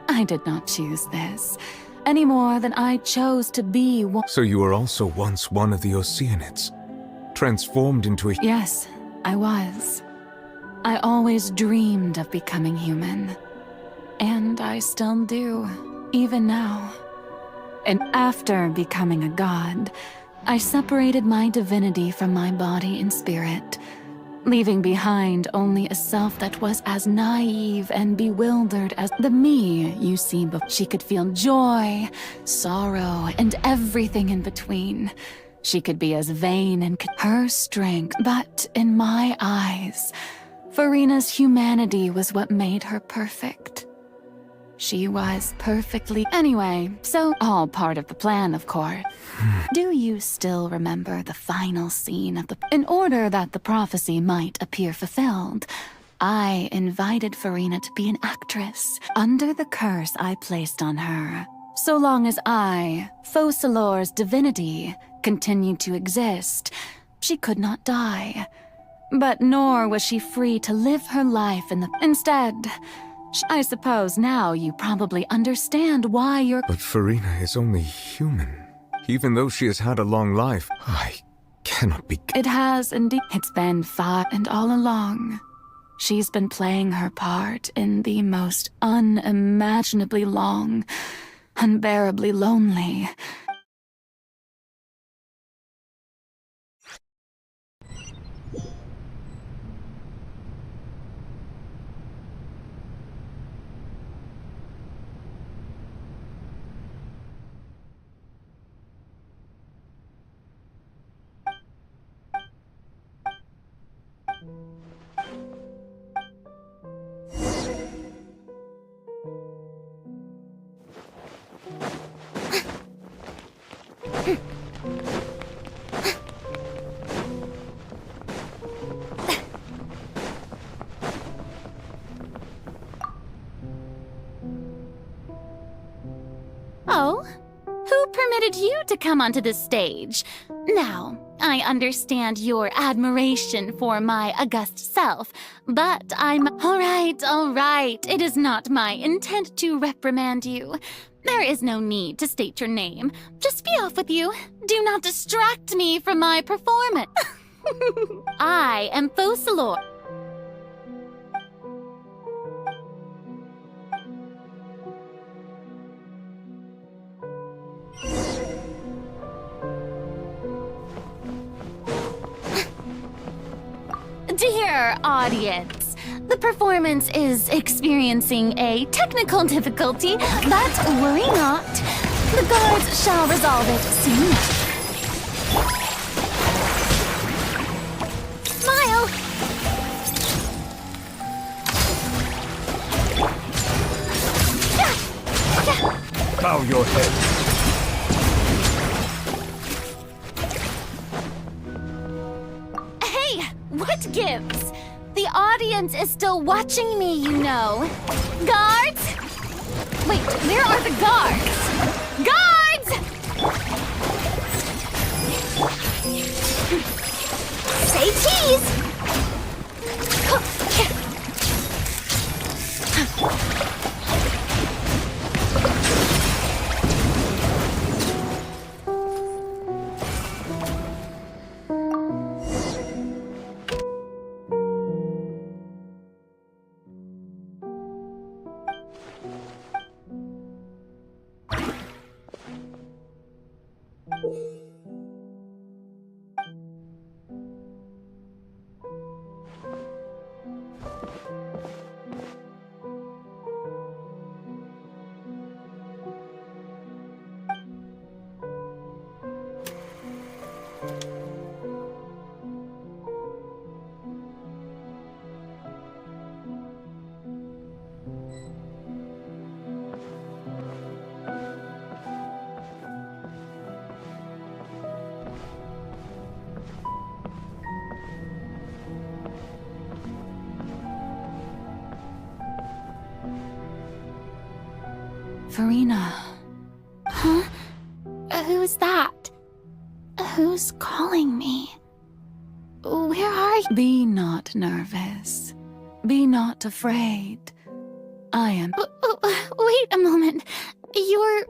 I did not choose this, any more than I chose to be one. So you were also once one of the Oceanids, transformed into a... Yes, I was. I always dreamed of becoming human. And I still do, even now. And after becoming a god, I separated my divinity from my body and spirit, leaving behind only a self that was as naive and bewildered as the me you see before. She could feel joy, sorrow, and everything in between. She could be as vain and her strength, but in my eyes, Furina's humanity was what made her perfect. She was perfectly... Anyway, so all part of the plan, of course. Do you still remember the final scene of the... In order that the prophecy might appear fulfilled, I invited Furina to be an actress under the curse I placed on her. So long as I, Focalor's divinity, continued to exist, she could not die. But nor was she free to live her life in the... Instead... I suppose now you probably understand why you're... But Furina is only human. Even though she has had a long life, I cannot be... It has indeed. It's been far, and all along, she's been playing her part in the most unimaginably long, unbearably lonely... Oh, who permitted you to come onto this stage? Now, I understand your admiration for my august self, but I'm... All right. It is not my intent to reprimand you. There is no need to state your name. Just be off with you. Do not distract me from my performance. I am Focalor. Dear audience, the performance is experiencing a technical difficulty, but worry not. The guards shall resolve it soon. Smile! Bow your head. What gives? The audience is still watching me, you know. Guards? Wait, where are the guards? Guards! Say cheese! Furina. Huh? Who's that? Who's calling me? Where are you? Be not nervous. Be not afraid. I am... Wait a moment. You're...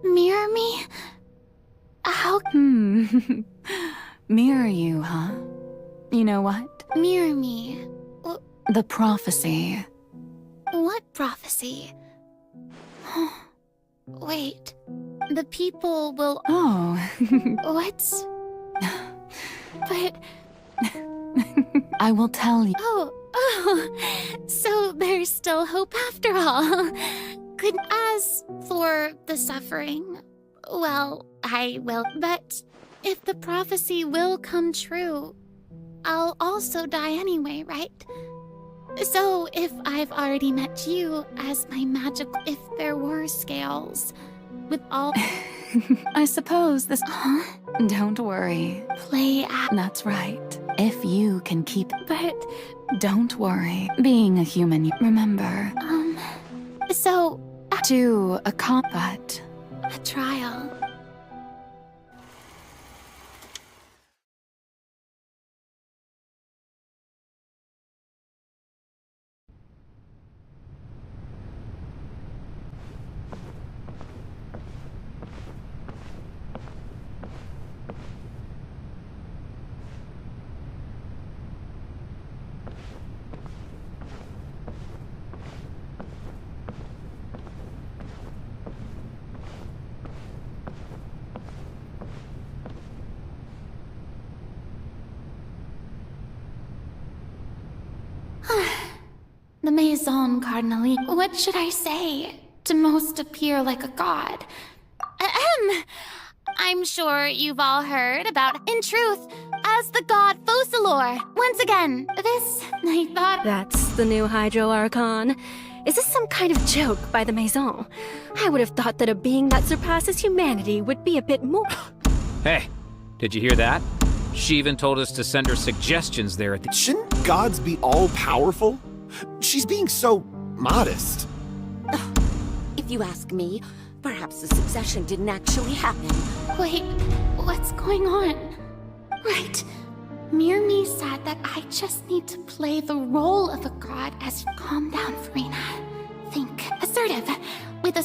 mirror me? How... Mirror you, huh? You know what? Mirror me. The prophecy. What prophecy? Wait. The people will... Oh. What's But I will tell you. Oh, so there's still hope after all. Good. As for the suffering, well, I will. But if the prophecy will come true, I'll also die anyway, right? So if I've already met you as my magical, if there were scales, with all... I suppose this... Huh? Don't worry. Play at... That's right. If you can keep... But don't worry. Being a human, remember... So... To a combat. A trial. The Maison Cardinal. What should I say to most appear like a god? I'm sure you've all heard about, in truth, as the god Focalor. Once again, this, I thought... That's the new Hydro Archon. Is this some kind of joke by the Maison? I would have thought that a being that surpasses humanity would be a bit more... Hey, did you hear that? She even told us to send her suggestions there at the... Shouldn't gods be all-powerful? She's being so modest. If you ask me, perhaps the succession didn't actually happen. Wait, what's going on? Right. Mirmi said that I just need to play the role of a god as... Calm down, Furina. Think. Assertive. With a...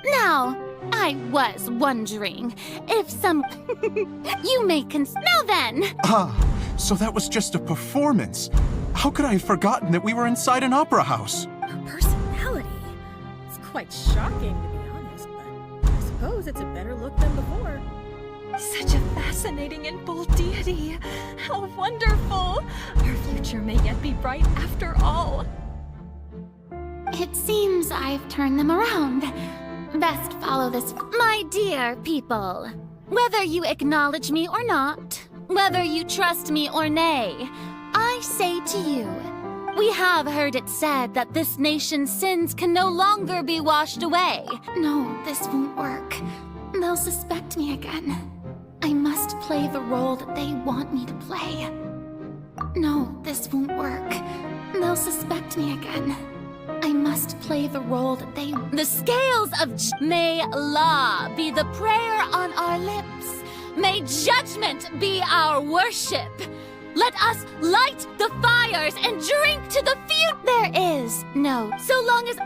Now, I was wondering if some... You may Now then! So that was just a performance. How could I have forgotten that we were inside an opera house? Her personality. It's quite shocking, to be honest, but I suppose it's a better look than before. Such a fascinating and bold deity. How wonderful! Our future may yet be bright after all. It seems I've turned them around. Best follow this. My dear people, whether you acknowledge me or not, whether you trust me or nay, I say to you, we have heard it said that this nation's sins can no longer be washed away. No, this won't work. They'll suspect me again. I must play the role that they want me to play. No, this won't work. They'll suspect me again. I must play the role that they... The scales of... May law be the prayer on our lips. May judgment be our worship. Let us light the fires and drink to the future. There is no... So long as...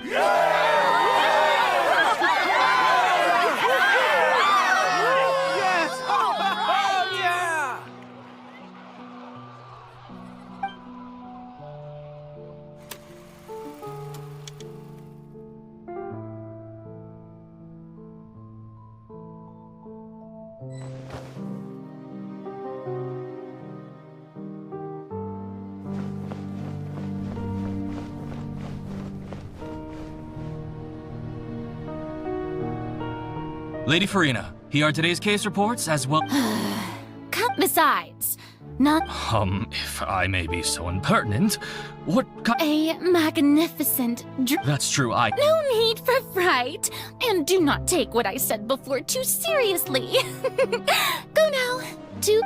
Lady Furina, here are today's case reports as well. Besides, not... If I may be so impertinent, what A magnificent That's true, No need for fright, and do not take what I said before too seriously. Go now, to...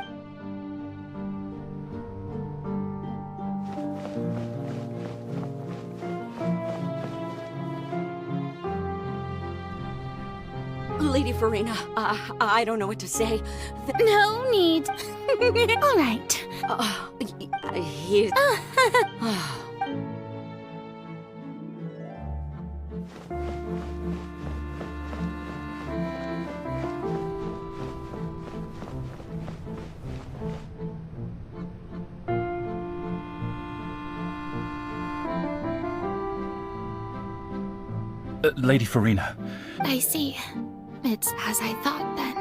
Lady Furina, I don't know what to say. No need. All right. Lady Furina. I see. It's as I thought then.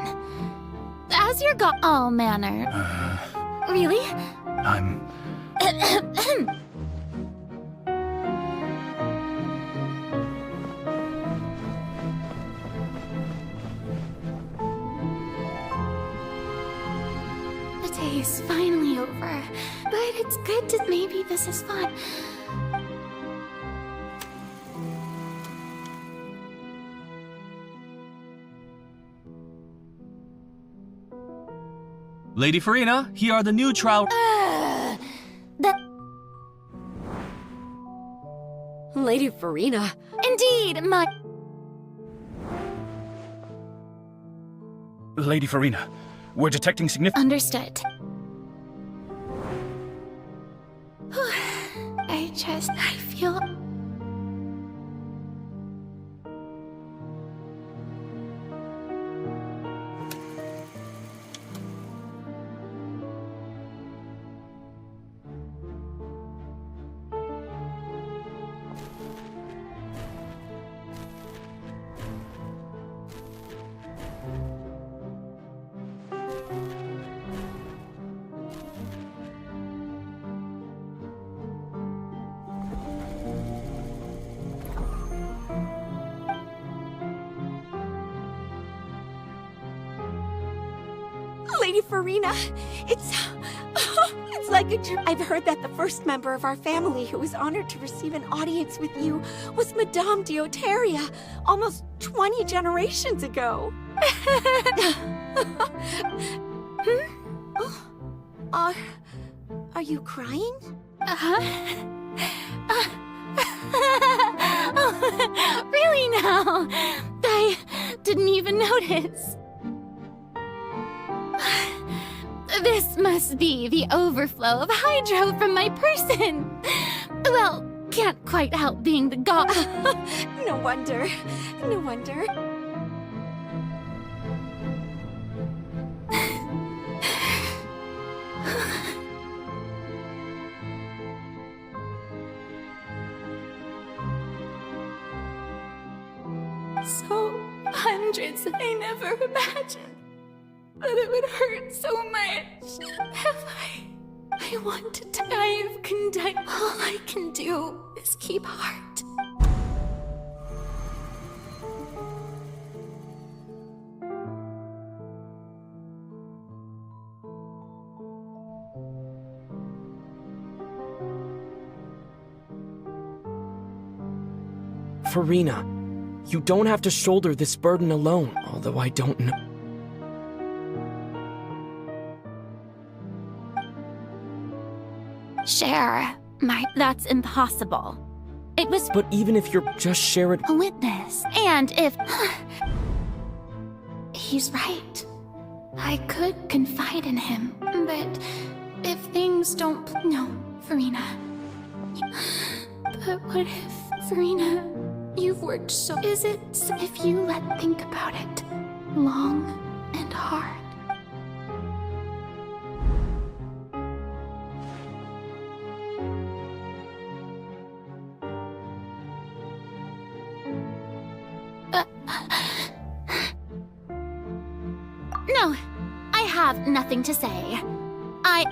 As your all manner. Really? I'm... The day is finally over, but it's good to maybe this is fun. Lady Furina, here are the new trial... Lady Furina. Indeed, my... Lady Furina, we're detecting significant... Understood. I feel... Lady Furina, it's like a dream. I've heard that the first member of our family who was honored to receive an audience with you was Madame Dioteria, almost 20 generations ago. Are you crying? Oh, really now? I didn't even notice. This must be the overflow of hydro from my person. Well, can't quite help being the god. No wonder. No wonder. So hundreds I never imagined that it would hurt so much. I want to die of conduct. All I can do is keep heart. Furina, you don't have to shoulder this burden alone, although I don't know. Share that's impossible. It was... But even if you're just sharing... a witness. And if... He's right. I could confide in him, but if things don't... No, Furina. But what if, Furina, you've worked so... Is it if you think about it long and hard? No, I have nothing to say.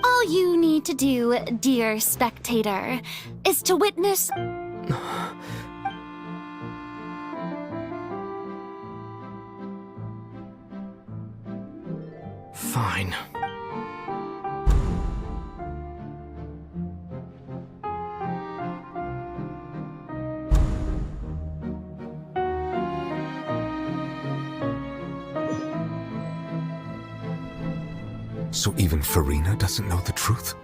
All you need to do, dear spectator, is to witness... Fine. So even Furina doesn't know the truth?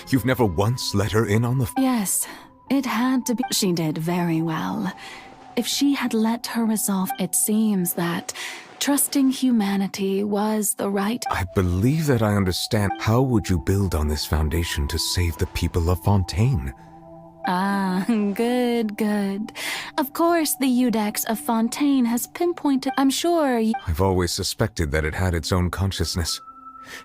You've never once let her in on the... Yes, it had to be. She did very well. If she had let her resolve, it seems that trusting humanity was the right... I believe that I understand. How would you build on this foundation to save the people of Fontaine? Ah, good, good. Of course, the Iudex of Fontaine has pinpointed... I'm sure you... I've always suspected that it had its own consciousness.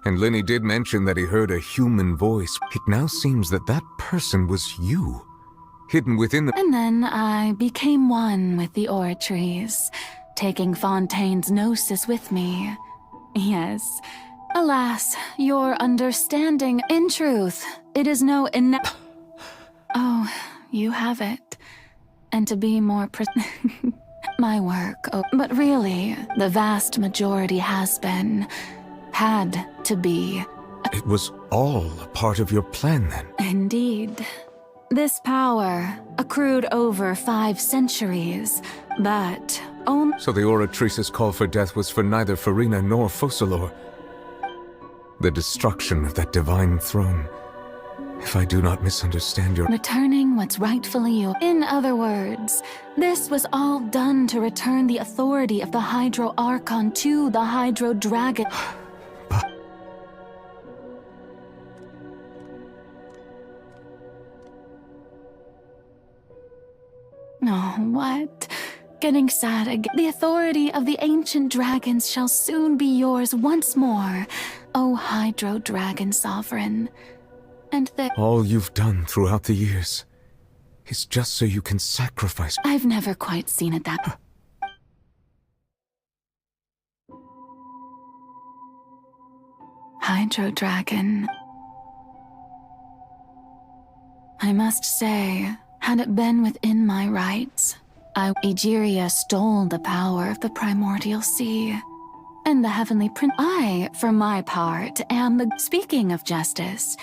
And Lenny did mention that he heard a human voice. It now seems that that person was you, hidden within the... And then I became one with the Ore trees. taking Fontaine's gnosis with me. Yes. Alas, your understanding. In truth, it is no Oh, you have it. And to be more my work, but really, the vast majority had to be. It was all a part of your plan, then? Indeed. This power accrued over 5 centuries, but only— So the Oratrice's call for death was for neither Furina nor Focalor. The destruction of that divine throne. If I do not misunderstand your— Returning what's rightfully yours. In other words, this was all done to return the authority of the Hydro Archon to the Hydro Dragon. Oh, what? Getting sad again. The authority of the ancient dragons shall soon be yours once more, O Hydro Dragon Sovereign. And all you've done throughout the years is just so you can sacrifice— I've never quite seen it that— Hydro Dragon. I must say, had it been within my rights, Egeria stole the power of the primordial sea and the heavenly prince. I, for my part, am the— Speaking of justice,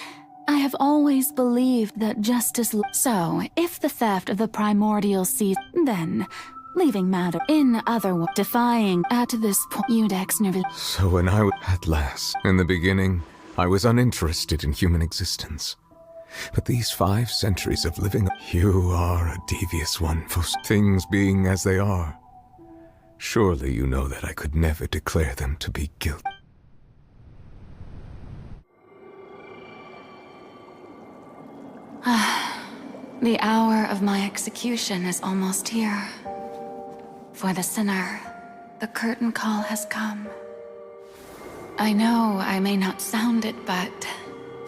I have always believed that justice— So, if the theft of the primordial sea, then, leaving matter— In other words, defying at this point— Iudex Nervil— So when at last, in the beginning, I was uninterested in human existence. But these 5 centuries of living— You are a devious one, for things being as they are. Surely you know that I could never declare them to be guilty. The hour of my execution is almost here. For the sinner, the curtain call has come. I know I may not sound it, but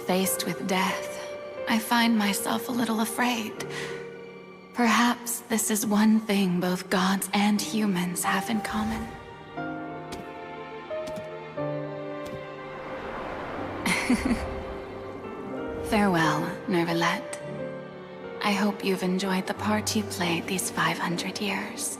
faced with death, I find myself a little afraid. Perhaps this is one thing both gods and humans have in common. Farewell, Nervalette. I hope you've enjoyed the part you played these 500 years.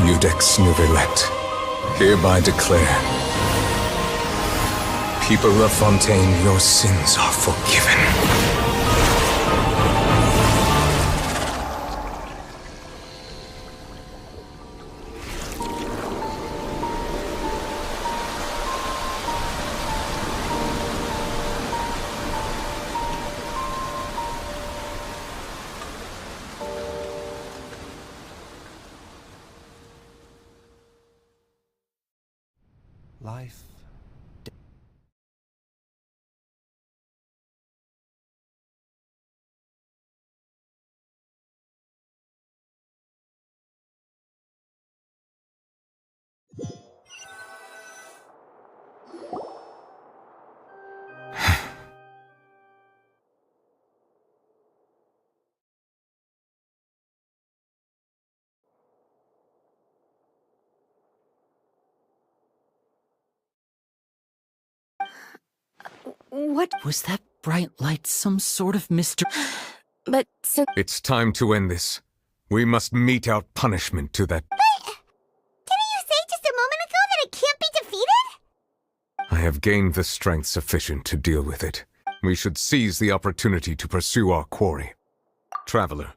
Iudex Nervalette, hereby declare, people of Fontaine, your sins are forgiven. life. What was that bright light? Some sort of mystery? But It's time to end this. We must mete out punishment to that. Didn't you say just a moment ago that it can't be defeated? I have gained the strength sufficient to deal with it. We should seize the opportunity to pursue our quarry. Traveler,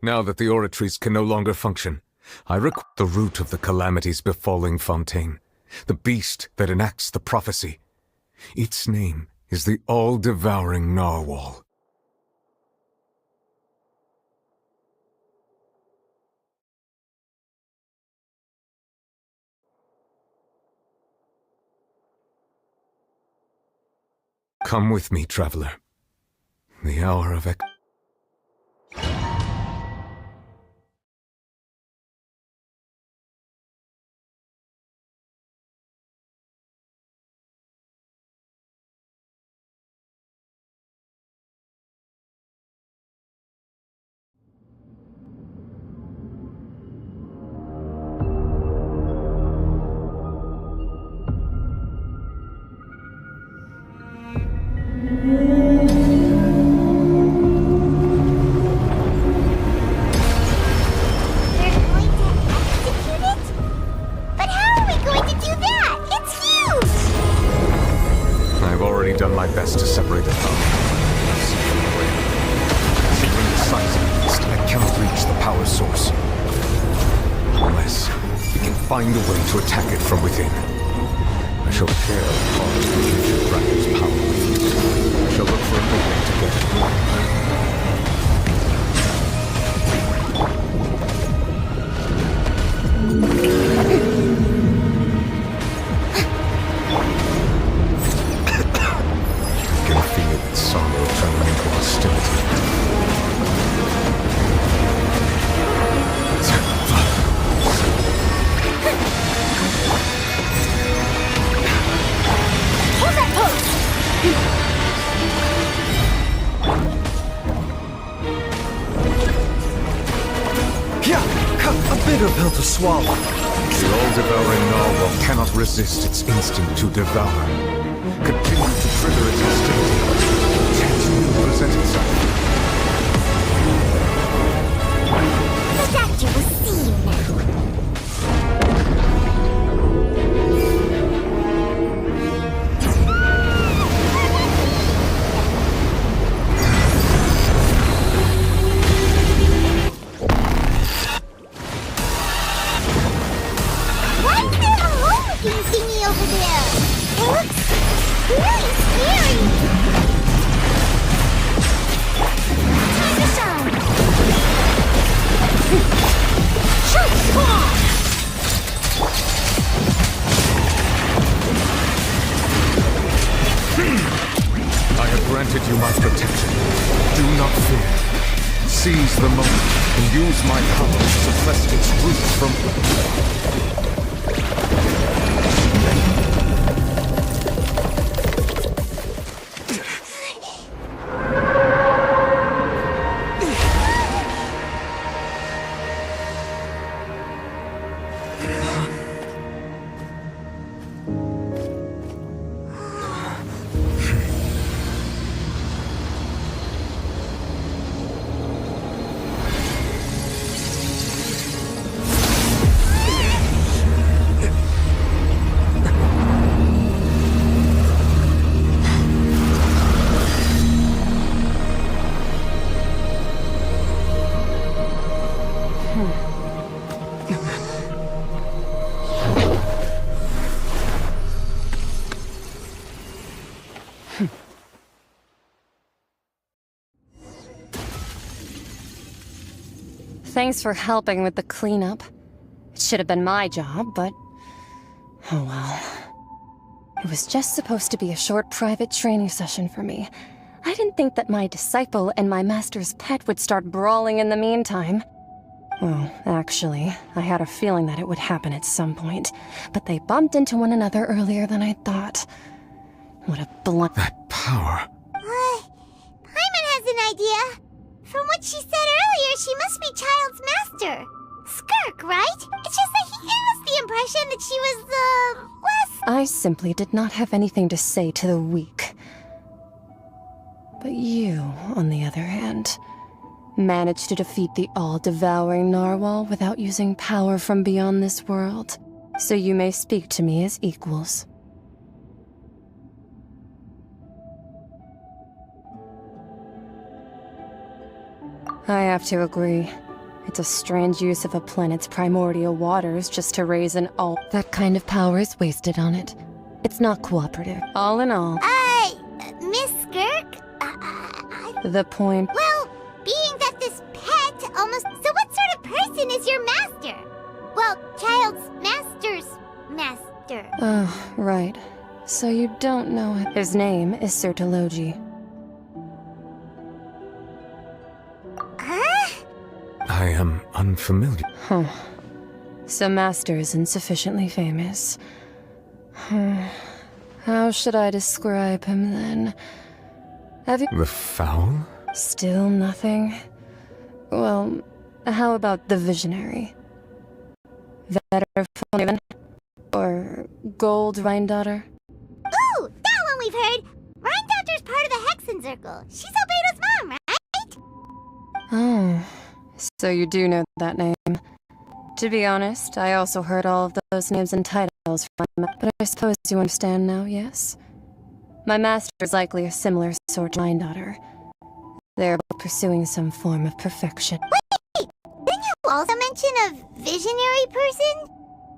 now that the oratories can no longer function, I require the root of the calamities befalling Fontaine, the beast that enacts the prophecy. Its name is the all-devouring narwhal. Come with me, traveler. The hour of done my best to separate the power. Considering the size of it, I cannot reach the power source. Unless we can find a way to attack it from within. I shall share a part of the future Dragon's power with you. I shall look for an opening to get sorrow turning into hostility. Hold that pose! A bitter pill to swallow. The all-devouring narwhal cannot resist its instinct to devour. Continue to trigger its hostility. Chance will present itself. The doctor will see you now. What's that hole-looking thingy over there? It looks really scary. Time to shine. I have granted you my protection. Do not fear. Seize the moment and use my power to suppress its roots from... Thanks for helping with the cleanup. It should have been my job, but... oh well. It was just supposed to be a short private training session for me. I didn't think that my disciple and my master's pet would start brawling in the meantime. Well, actually, I had a feeling that it would happen at some point, but they bumped into one another earlier than I thought. What a blunt... That power. Paimon has an idea. From what she said earlier, she must be Child's master. Skirk, right? It's just that he gave us the impression that she was, less... I simply did not have anything to say to the weak. But you, on the other hand, managed to defeat the all-devouring narwhal without using power from beyond this world. So you may speak to me as equals. I have to agree. It's a strange use of a planet's primordial waters just to raise an all. That kind of power is wasted on it. It's not cooperative. All in all... Miss Skirk? The point... Well, being that this pet almost... So what sort of person is your master? Well, Child's master's master. Oh, right. So you don't know him. His name is Sir Tologi. I am unfamiliar. Huh. So Master isn't sufficiently famous. How should I describe him then? Have you... The fowl? Still nothing? Well, how about the visionary? Vetter Raven? Or Gold Rhine-Daughter? Ooh, that one we've heard! Rhine-Daughter's part of the Hexen Circle. She's Albedo's mom, right? Oh, so you do know that name. To be honest, I also heard all of those names and titles from him, but I suppose you understand now, yes? My master is likely a similar sort of Rhine-Daughter. They're both pursuing some form of perfection. Wait! Didn't you also mention a visionary person?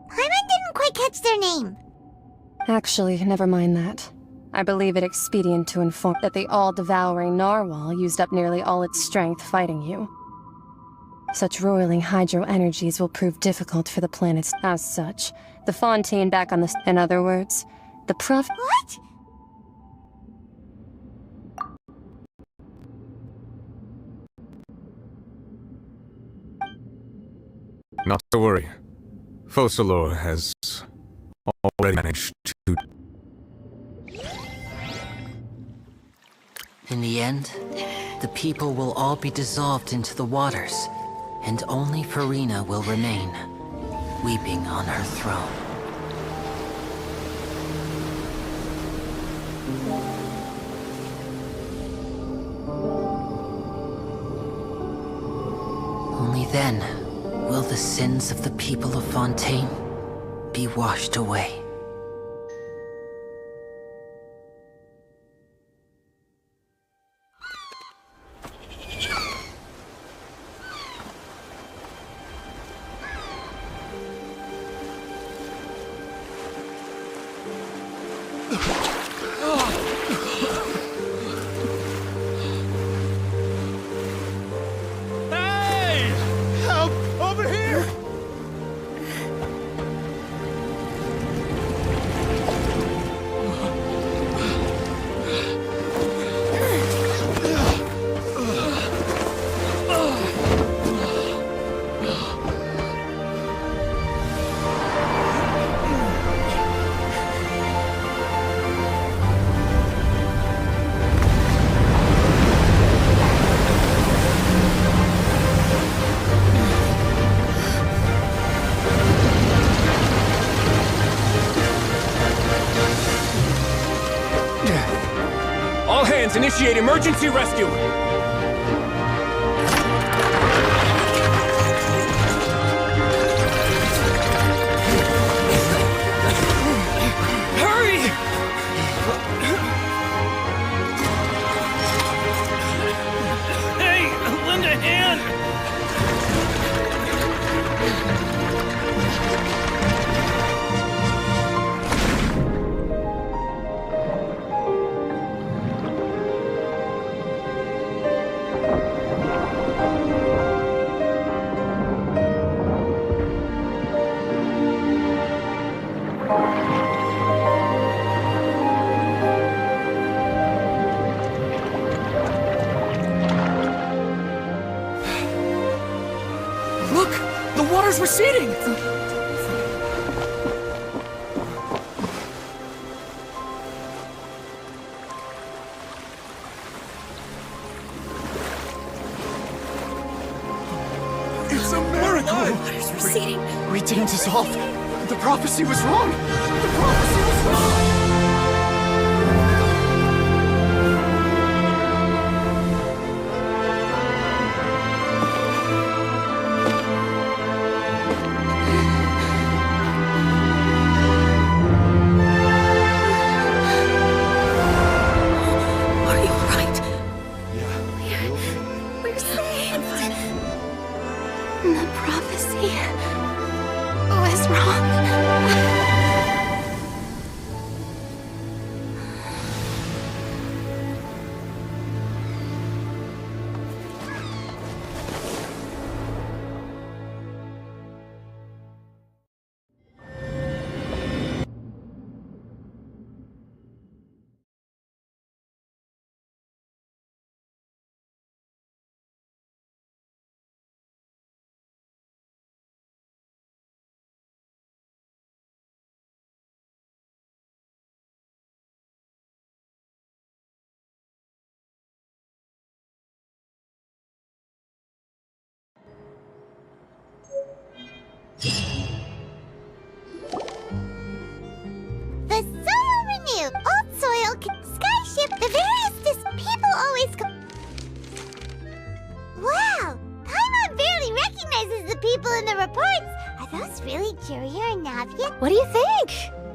Paimon didn't quite catch their name. Actually, never mind that. I believe it expedient to inform that the all-devouring narwhal used up nearly all its strength fighting you. Such roiling hydro energies will prove difficult for the planets. As such, the Fontaine back on the... In other words, the prof... What? Not to worry. Focalor has already managed to... In the end, the people will all be dissolved into the waters, and only Furina will remain, weeping on her throne. Only then will the sins of the people of Fontaine be washed away. Hey! Help! Over here! All hands, initiate emergency rescue! Hurry! Hey, lend a hand! is receding! It's a miracle! Water's receding. We didn't dissolve. The prophecy was wrong. The prophecy was wrong. Are you alright? We're saved. The prophecy was wrong. The soil renewed. Old soil, skyship, the various people always Wow! Paimon barely recognizes the people in the reports. Are those really Jurier and Navia? What do you think?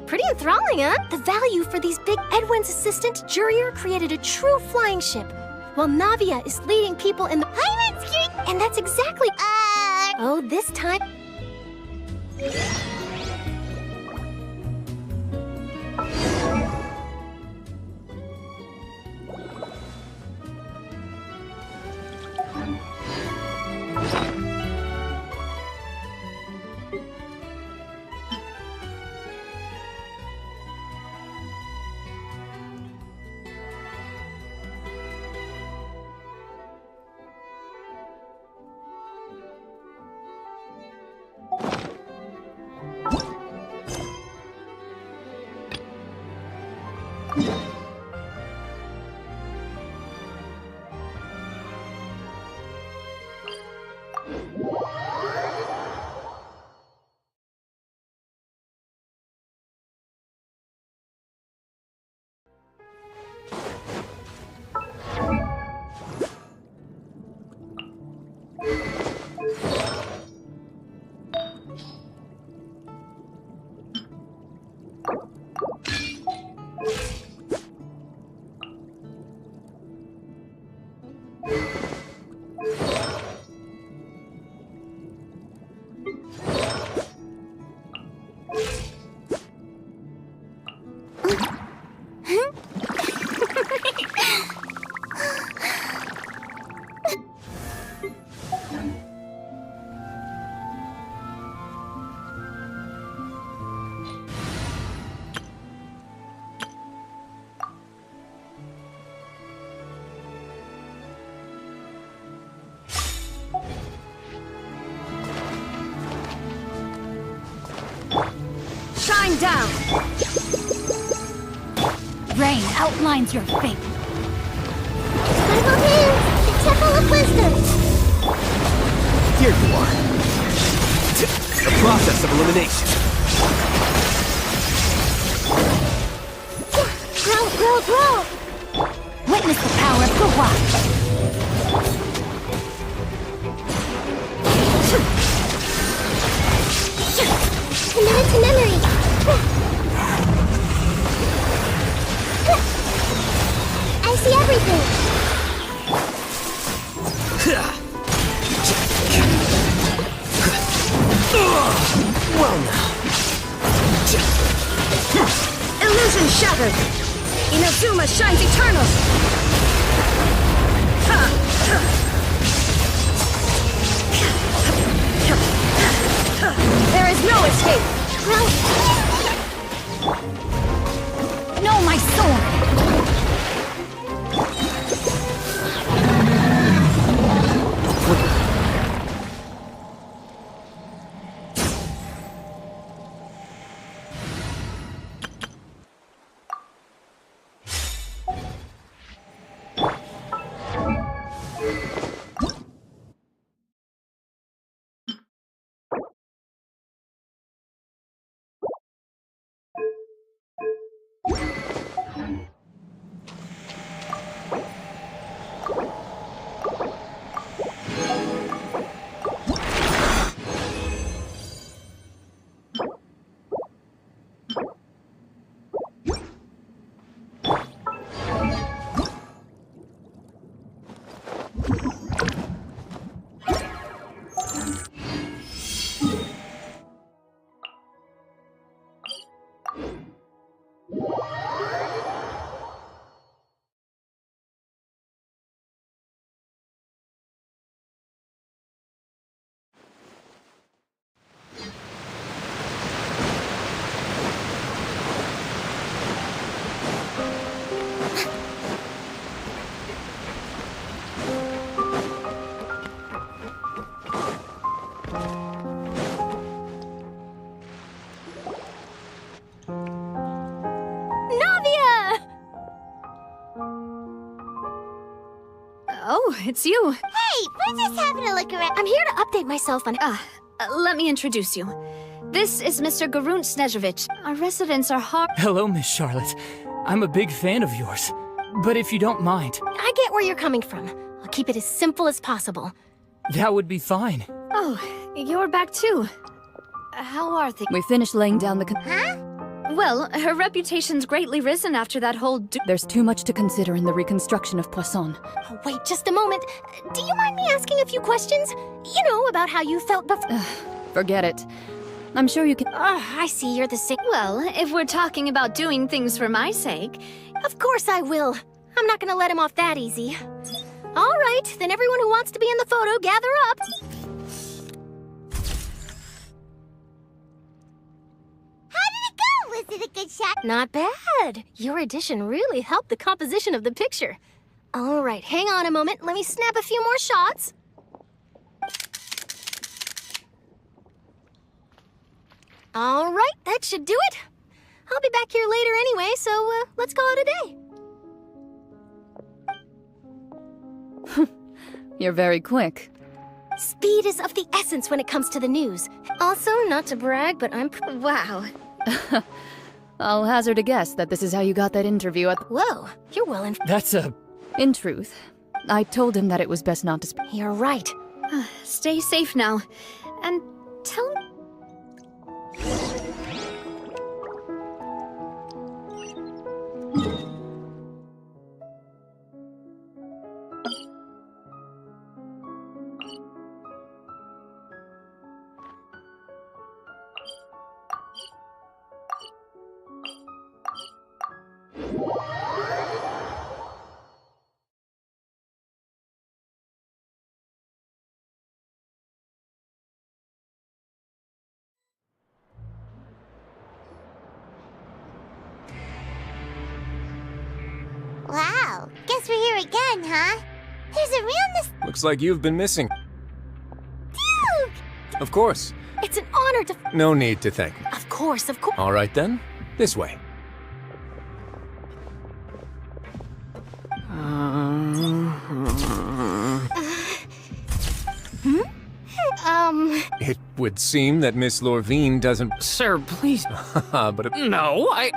Pretty enthralling, huh? The value for these big Edwin's assistant, Jurier, created a true flying ship, while Navia is leading people in the Paimon's curing. And that's exactly. Oh, this time. Shine down! Rain outlines your fate. Bible hands, the temple of wisdom. Here you are. The process of elimination. Grow, grow, grow! Witness the power of Gua. Committed to memory. I see everything. Well now. Illusion shattered! Inazuma shines eternal! There is no escape! No, my sword! Oh, it's you. Hey, we're just having a look around. I'm here to update myself on... Let me introduce you. This is Mr. Garunt Snezhevich. Our residents are hard. Hello, Miss Charlotte. I'm a big fan of yours. But if you don't mind... I get where you're coming from. I'll keep it as simple as possible. That would be fine. Oh, you're back too. How are things? We finished laying down the... Huh? Well, her reputation's greatly risen after that whole... There's too much to consider in the reconstruction of Poisson. Oh, wait just a moment. Do you mind me asking a few questions? You know, about how you felt before... Forget it. I'm sure you can... I see you're the same... Well, if we're talking about doing things for my sake... Of course I will. I'm not gonna let him off that easy. All right, then everyone who wants to be in the photo, gather up. How did it go? Was it a good shot? Not bad. Your addition really helped the composition of the picture. All right, hang on a moment. Let me snap a few more shots. All right, that should do it. I'll be back here later anyway, so let's call it a day. You're very quick. Speed is of the essence when it comes to the news. Also, not to brag, but wow. I'll hazard a guess that this is how you got that interview at... Whoa, you're well in... That's a... In truth, I told him that it was best not to speak. You're right. Stay safe now. And tell me... Wow, guess we're here again, huh? There's a real Looks like you've been missing. Duke! Of course. It's an honor to... No need to thank me. Of course, of course. All right then, this way. It would seem that Miss Lorvine doesn't... Sir, please... but... No, I...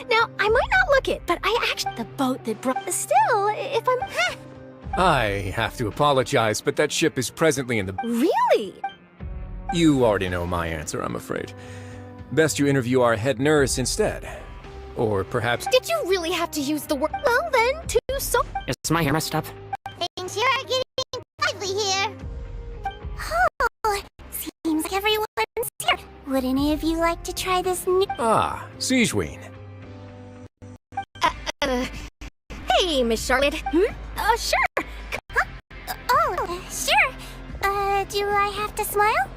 Now, I might not look it, but I actually... The boat that brought... Still, if I'm... I have to apologize, but that ship is presently in the... Really? You already know my answer, I'm afraid. Best you interview our head nurse instead. Or perhaps... Did you really have to use the word... Well then, so... Is my hair messed up? Things sure are getting lively here. Oh, seems like everyone's here. Would any of you like to try this new... Ah, Siegeween. Hey, Miss Charlotte. Sure. Sure. Do I have to smile?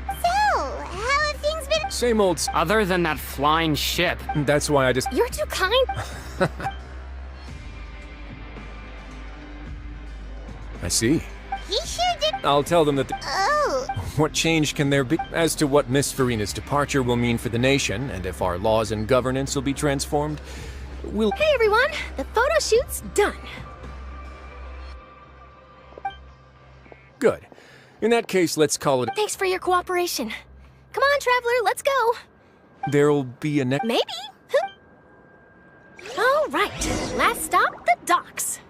So, how have things been? Same old... Other than that flying ship. That's why I just... You're too kind. I see. He sure did. I'll tell them that... Oh. What change can there be? As to what Miss Furina's departure will mean for the nation, and if our laws and governance will be transformed, we'll... Hey everyone, the photo shoot's done. Good. In that case, let's call it... Thanks for your cooperation. Come on, Traveler, let's go. There'll be a next... Maybe. All right, last stop, the docks.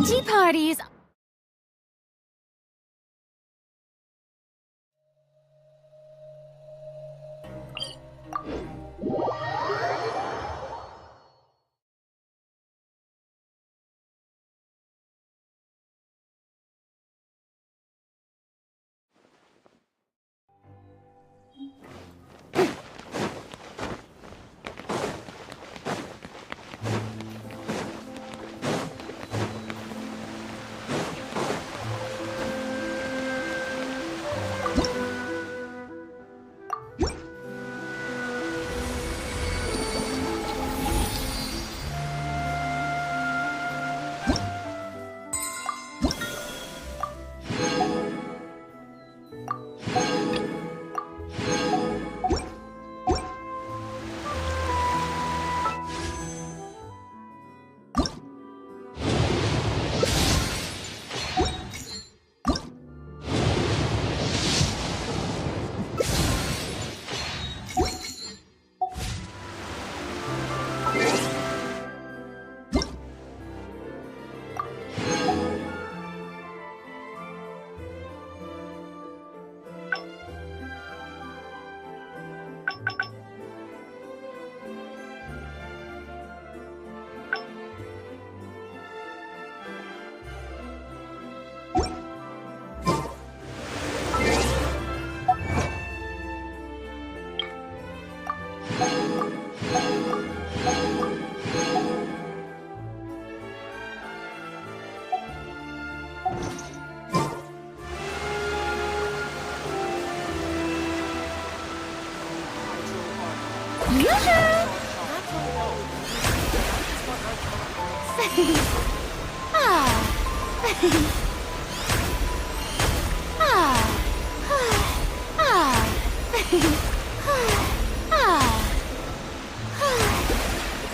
Tea parties. Ah.